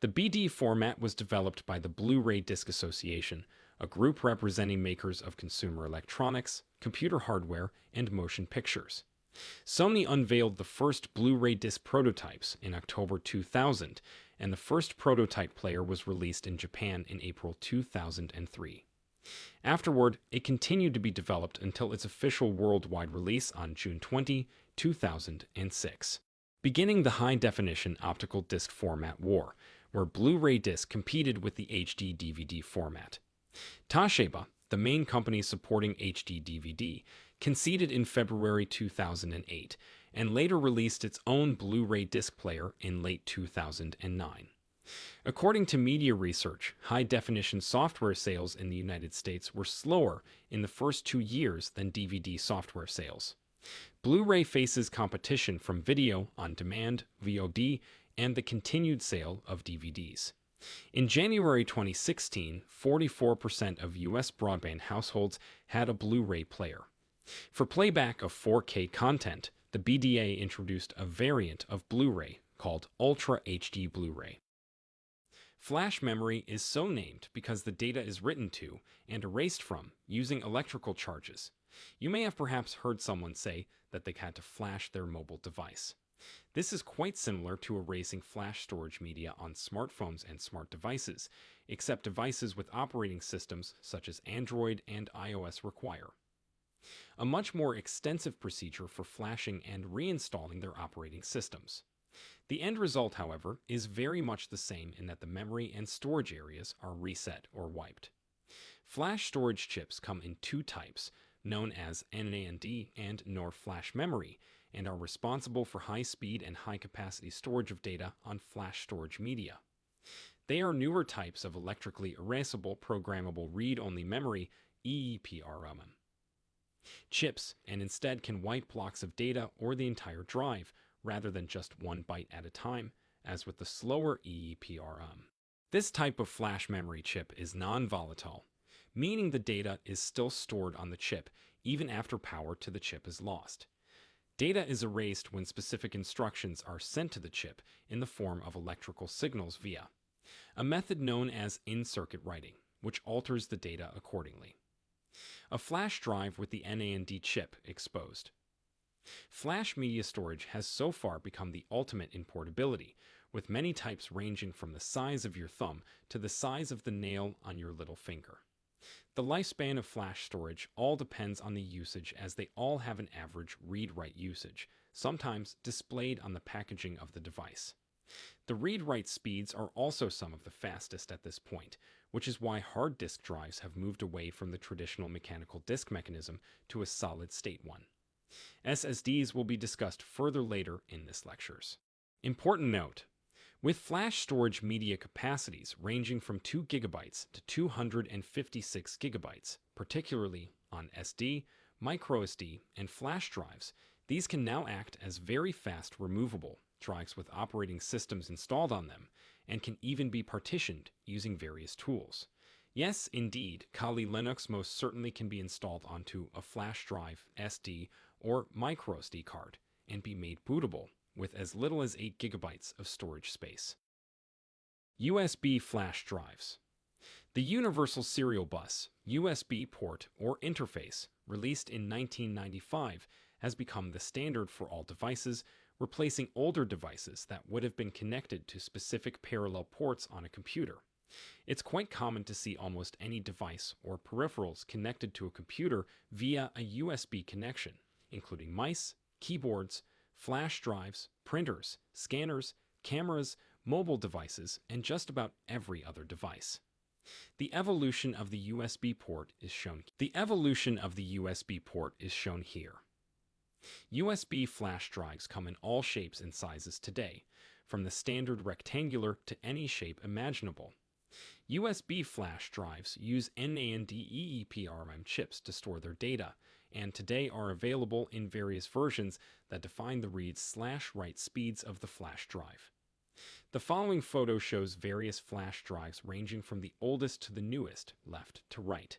The BD format was developed by the Blu-ray Disc Association, a group representing makers of consumer electronics, computer hardware, and motion pictures. Sony unveiled the first Blu-ray disc prototypes in October 2000, and the first prototype player was released in Japan in April 2003. Afterward, it continued to be developed until its official worldwide release on June 20, 2006. Beginning the high-definition optical disc format war, where Blu-ray disc competed with the HD DVD format. Toshiba, the main company supporting HD DVD, conceded in February 2008 and later released its own Blu-ray disc player in late 2009. According to media research, high-definition software sales in the United States were slower in the first 2 years than DVD software sales. Blu-ray faces competition from video on demand, VOD, and the continued sale of DVDs. In January 2016, 44% of U.S. broadband households had a Blu-ray player. For playback of 4K content, the BDA introduced a variant of Blu-ray called Ultra HD Blu-ray. Flash memory is so named because the data is written to and erased from using electrical charges. You may have perhaps heard someone say that they had to flash their mobile device. This is quite similar to erasing flash storage media on smartphones and smart devices, except devices with operating systems such as Android and iOS require a much more extensive procedure for flashing and reinstalling their operating systems. The end result, however, is very much the same in that the memory and storage areas are reset or wiped. Flash storage chips come in two types, known as NAND and NOR flash memory, and are responsible for high-speed and high-capacity storage of data on flash storage media. They are newer types of electrically erasable programmable read-only memory, EEPROM chips, and instead can wipe blocks of data or the entire drive, rather than just one byte at a time, as with the slower EEPROM. This type of flash memory chip is non-volatile, meaning the data is still stored on the chip even after power to the chip is lost. Data is erased when specific instructions are sent to the chip in the form of electrical signals via a method known as in-circuit writing, which alters the data accordingly. A flash drive with the NAND chip exposed. Flash media storage has so far become the ultimate in portability, with many types ranging from the size of your thumb to the size of the nail on your little finger. The lifespan of flash storage all depends on the usage, as they all have an average read-write usage, sometimes displayed on the packaging of the device. The read-write speeds are also some of the fastest at this point, which is why hard disk drives have moved away from the traditional mechanical disk mechanism to a solid-state one. SSDs will be discussed further later in this lectures. Important note: with flash storage media capacities ranging from 2 GB to 256 GB, particularly on SD, microSD, and flash drives, these can now act as very fast removable drives with operating systems installed on them, and can even be partitioned using various tools. Yes, indeed, Kali Linux most certainly can be installed onto a flash drive, SD, or microSD card, and be made bootable with as little as 8 GB of storage space. USB flash drives. The Universal Serial Bus, USB port, or interface, released in 1995, has become the standard for all devices, replacing older devices that would have been connected to specific parallel ports on a computer. It's quite common to see almost any device or peripherals connected to a computer via a USB connection, including mice, keyboards, flash drives, printers, scanners, cameras, mobile devices, and just about every other device. The evolution of the USB port is shown. The evolution of the USB port is shown here. USB flash drives come in all shapes and sizes today, from the standard rectangular to any shape imaginable. USB flash drives use NAND EEPROM chips to store their data, and today are available in various versions that define the read/write speeds of the flash drive. The following photo shows various flash drives ranging from the oldest to the newest, left to right.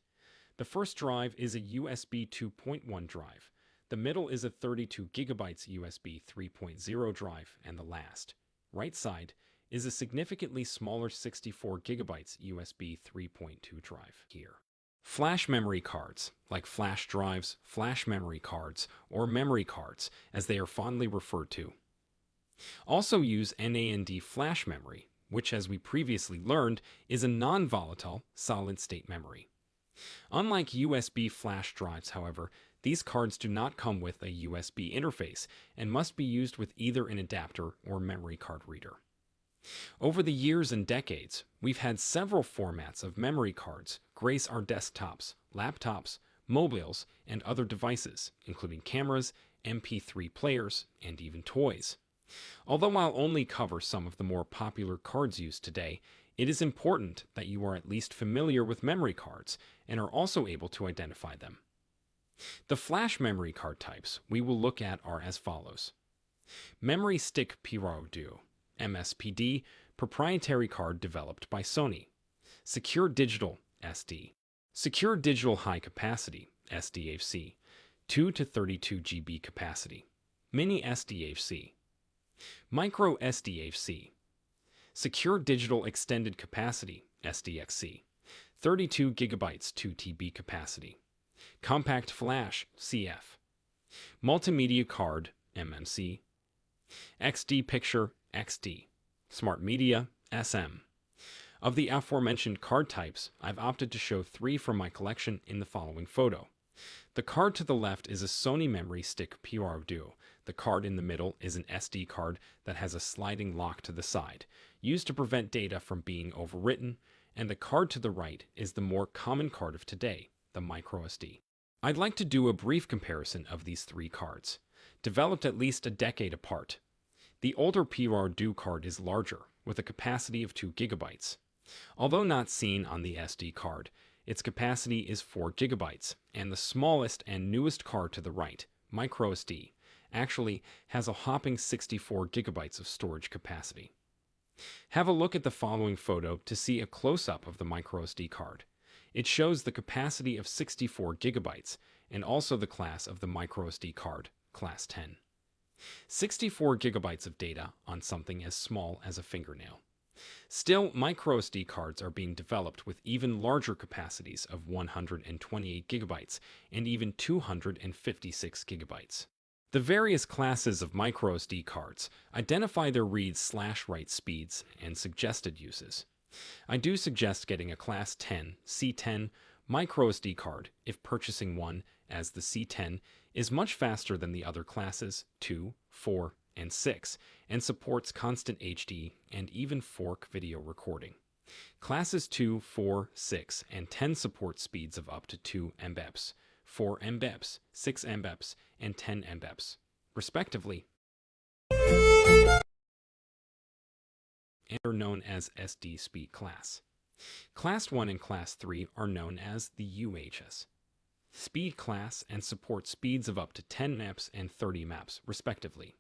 The first drive is a USB 2.1 drive. The middle is a 32 GB USB 3.0 drive, and the last, right side, is a significantly smaller 64 GB USB 3.2 drive here. Flash memory cards, like flash drives, flash memory cards, or memory cards, as they are fondly referred to, also use NAND flash memory, which, as we previously learned, is a non-volatile solid-state memory. Unlike USB flash drives, however, these cards do not come with a USB interface and must be used with either an adapter or memory card reader. Over the years and decades, we've had several formats of memory cards grace our desktops, laptops, mobiles, and other devices, including cameras, MP3 players, and even toys. Although I'll only cover some of the more popular cards used today, it is important that you are at least familiar with memory cards and are also able to identify them. The flash memory card types we will look at are as follows. Memory Stick PRO Duo, MSPD, proprietary card developed by Sony. Secure Digital, SD. Secure Digital High Capacity, SDHC, 2 to 32 GB capacity. Mini SDHC. Micro SDHC. Secure Digital Extended Capacity, SDXC, 32 GB 2 TB capacity. Compact Flash, CF. Multimedia Card, MMC. XD Picture, XD. Smart Media, SM. Of the aforementioned card types, I've opted to show 3 from my collection in the following photo. The card to the left is a Sony Memory Stick PRO Duo. The card in the middle is an SD card that has a sliding lock to the side, used to prevent data from being overwritten, and the card to the right is the more common card of today, the microSD. I'd like to do a brief comparison of these 3 cards, developed at least a decade apart. The older PRO Duo card is larger, with a capacity of 2 GB. Although not seen on the SD card, its capacity is 4 GB, and the smallest and newest card to the right, microSD, actually has a hopping 64 GB of storage capacity. Have a look at the following photo to see a close-up of the microSD card. It shows the capacity of 64 GB and also the class of the microSD card, class 10. 64 GB of data on something as small as a fingernail. Still, microSD cards are being developed with even larger capacities of 128 GB and even 256 GB. The various classes of microSD cards identify their read/write speeds and suggested uses. I do suggest getting a Class 10 C10 microSD card if purchasing one, as the C10 is much faster than the other classes 2, 4, and 6, and supports constant HD and even 4K video recording. Classes 2, 4, 6, and 10 support speeds of up to 2 Mbps, 4 Mbps, 6 Mbps, and 10 Mbps, respectively, and are known as SD speed class. Class 1 and Class 3 are known as the UHS speed class and support speeds of up to 10 Mbps and 30 Mbps, respectively.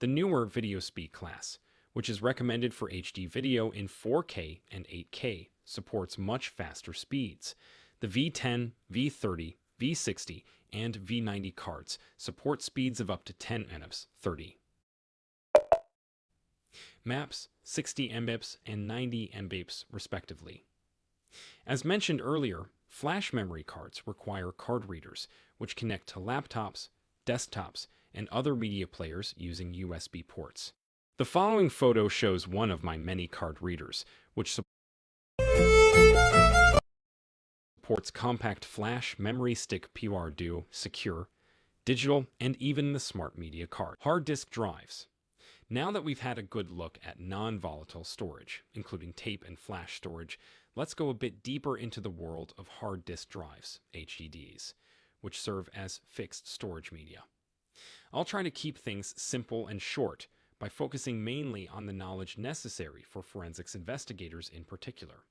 The newer video speed class, which is recommended for HD video in 4K and 8K, supports much faster speeds. The V10, V30, V60, and V90 cards support speeds of up to 10 Mbps, 30 Mbps, 60 Mbps, and 90 Mbps, respectively. As mentioned earlier, flash memory cards require card readers, which connect to laptops, desktops, and other media players using USB ports. The following photo shows one of my many card readers, which supports supports compact flash, memory stick PRDU, secure, digital, and even the smart media card. Hard disk drives. Now that we've had a good look at non-volatile storage, including tape and flash storage, let's go a bit deeper into the world of hard disk drives, HDDs, which serve as fixed storage media. I'll try to keep things simple and short by focusing mainly on the knowledge necessary for forensics investigators in particular.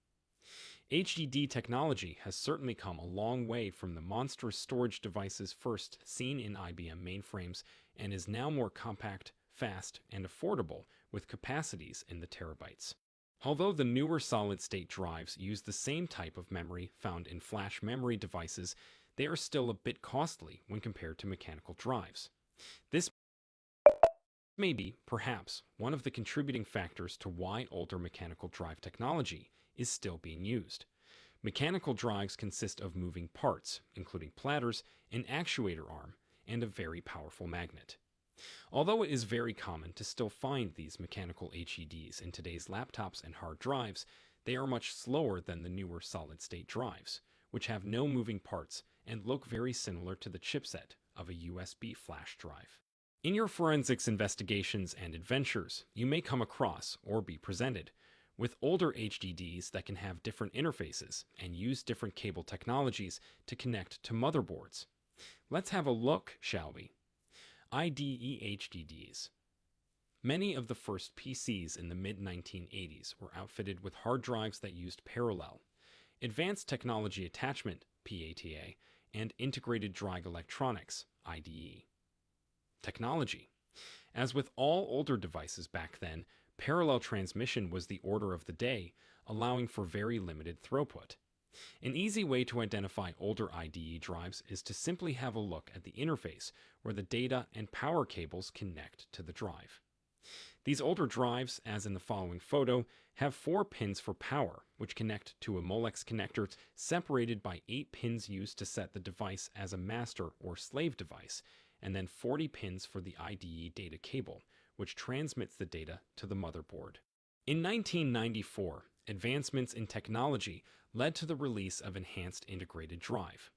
HDD technology has certainly come a long way from the monstrous storage devices first seen in IBM mainframes and is now more compact, fast, and affordable with capacities in the terabytes. Although the newer solid-state drives use the same type of memory found in flash memory devices, they are still a bit costly when compared to mechanical drives. This may be, perhaps, one of the contributing factors to why older mechanical drive technology is still being used. Mechanical drives consist of moving parts, including platters, an actuator arm, and a very powerful magnet. Although it is very common to still find these mechanical HDDs in today's laptops and hard drives, they are much slower than the newer solid-state drives, which have no moving parts and look very similar to the chipset of a USB flash drive. In your forensics investigations and adventures, you may come across or be presented with older HDDs that can have different interfaces and use different cable technologies to connect to motherboards. Let's have a look, shall we? IDE HDDs. Many of the first PCs in the mid-1980s were outfitted with hard drives that used parallel, advanced technology attachment, PATA, and integrated drive electronics, IDE. Technology. As with all older devices back then, parallel transmission was the order of the day, allowing for very limited throughput. An easy way to identify older IDE drives is to simply have a look at the interface where the data and power cables connect to the drive. These older drives, as in the following photo, have 4 pins for power, which connect to a Molex connector separated by 8 pins used to set the device as a master or slave device, and then 40 pins for the IDE data cable, which transmits the data to the motherboard. In 1994, advancements in technology led to the release of Enhanced Integrated Drive.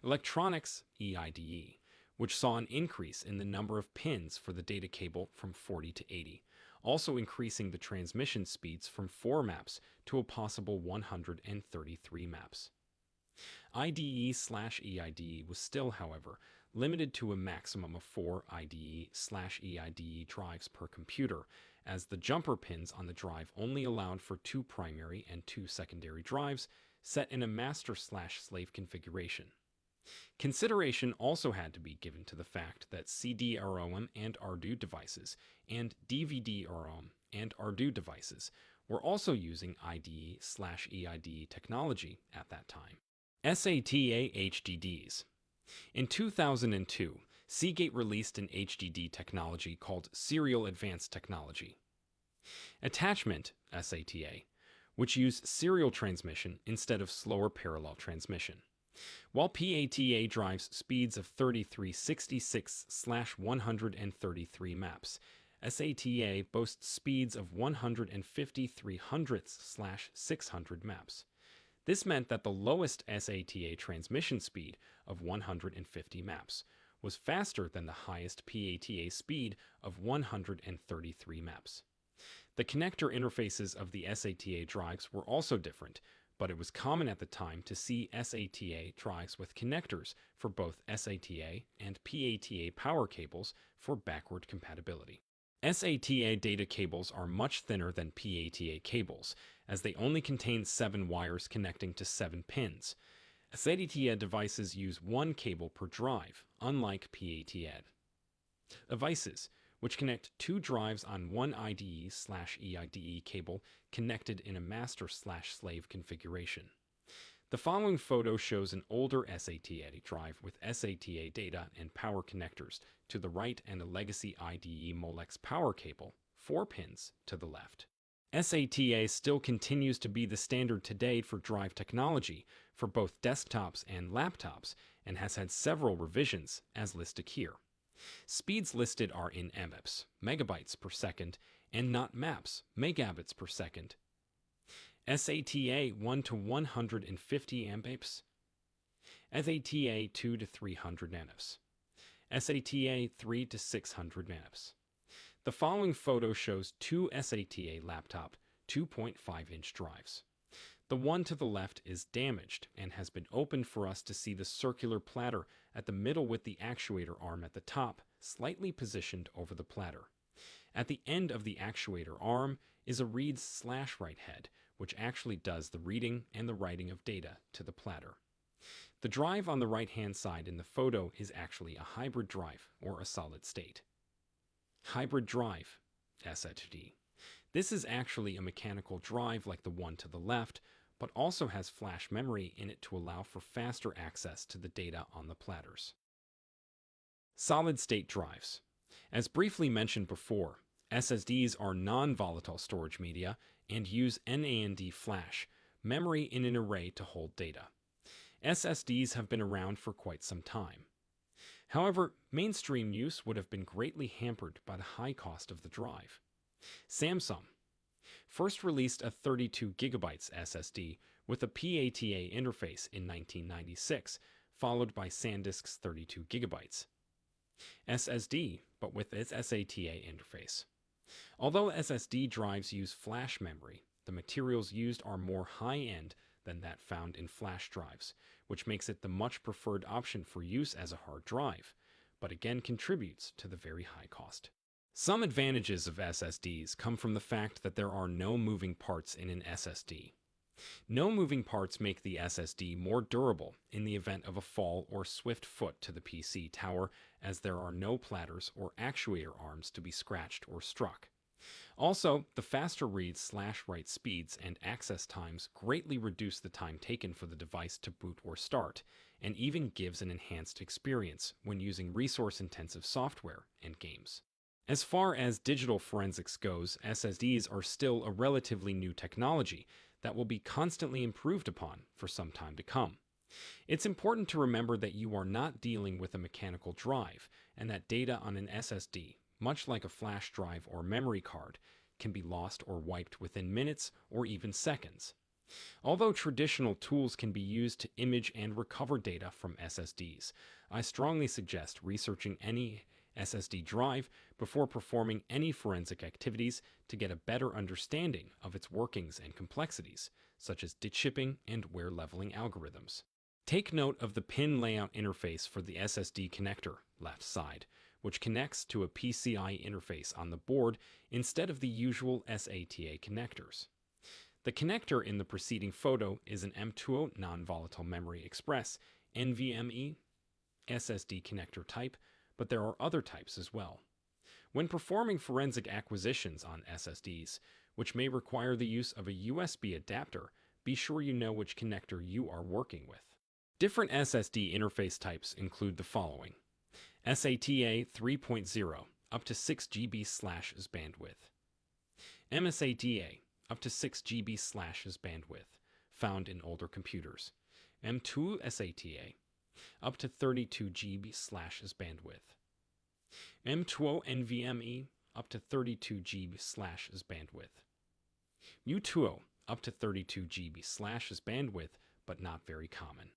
Electronics EIDE, which saw an increase in the number of pins for the data cable from 40 to 80, also increasing the transmission speeds from 4 maps to a possible 133 maps. IDE/EIDE was still, however, limited to a maximum of 4 IDE/EIDE drives per computer, as the jumper pins on the drive only allowed for 2 primary and 2 secondary drives set in a master/slave configuration. Consideration also had to be given to the fact that CD-ROM and RDU devices and DVD-ROM and RDU devices were also using IDE/EIDE technology at that time. SATA HDDs. In 2002, Seagate released an HDD technology called Serial Advanced Technology. Attachment, SATA, which used serial transmission instead of slower parallel transmission. While PATA drives speeds of 3366/133 maps, SATA boasts speeds of 153/600 maps. This meant that the lowest SATA transmission speed of 150 maps was faster than the highest PATA speed of 133 maps. The connector interfaces of the SATA drives were also different, but it was common at the time to see SATA drives with connectors for both SATA and PATA power cables for backward compatibility. SATA data cables are much thinner than PATA cables, as they only contain 7 wires connecting to 7 pins. SATA devices use 1 cable per drive, unlike PATA devices, which connect 2 drives on one IDE/EIDE cable connected in a master/slave configuration. The following photo shows an older SATA drive with SATA data and power connectors to the right and a legacy IDE Molex power cable, 4 pins, to the left. SATA still continues to be the standard today for drive technology for both desktops and laptops and has had several revisions, as listed here. Speeds listed are in MBps, megabytes per second, and not maps, megabits per second. SATA 1 to 150 amps, SATA 2 to 300 amps, SATA 3 to 600 amps. The following photo shows two SATA laptop 2.5-inch drives. The one to the left is damaged and has been opened for us to see the circular platter at the middle with the actuator arm at the top, slightly positioned over the platter. At the end of the actuator arm is a read/write head, which actually does the reading and the writing of data to the platter. The drive on the right-hand side in the photo is actually a hybrid drive or a solid state. Hybrid drive, SSD. This is actually a mechanical drive like the one to the left, but also has flash memory in it to allow for faster access to the data on the platters. Solid-state drives. As briefly mentioned before, SSDs are non-volatile storage media and use NAND flash, memory in an array to hold data. SSDs have been around for quite some time. However, mainstream use would have been greatly hampered by the high cost of the drive. Samsung first released a 32 GB SSD with a PATA interface in 1996, followed by SanDisk's 32 GB SSD, but with its SATA interface. Although SSD drives use flash memory, the materials used are more high-end than that found in flash drives, which makes it the much preferred option for use as a hard drive, but again contributes to the very high cost. Some advantages of SSDs come from the fact that there are no moving parts in an SSD. No moving parts make the SSD more durable in the event of a fall or swift foot to the PC tower, as there are no platters or actuator arms to be scratched or struck. Also, the faster read/write speeds and access times greatly reduce the time taken for the device to boot or start, and even gives an enhanced experience when using resource-intensive software and games. As far as digital forensics goes, SSDs are still a relatively new technology that will be constantly improved upon for some time to come. It's important to remember that you are not dealing with a mechanical drive, and that data on an SSD, much like a flash drive or memory card, can be lost or wiped within minutes or even seconds. Although traditional tools can be used to image and recover data from SSDs, I strongly suggest researching any SSD drive before performing any forensic activities to get a better understanding of its workings and complexities, such as DIT shipping and wear leveling algorithms. Take note of the pin layout interface for the SSD connector, left side, which connects to a PCI interface on the board instead of the usual SATA connectors. The connector in the preceding photo is an M2O non-volatile memory express NVMe SSD connector type, but there are other types as well. When performing forensic acquisitions on SSDs, which may require the use of a USB adapter, be sure you know which connector you are working with. Different SSD interface types include the following: SATA 3.0, up to 6 GB as bandwidth. MSATA, up to 6 GB as bandwidth, found in older computers. M2 SATA, up to 32 GB as bandwidth. M2O NVMe, up to 32 GB as bandwidth. U2O, up to 32 GB as bandwidth, but not very common.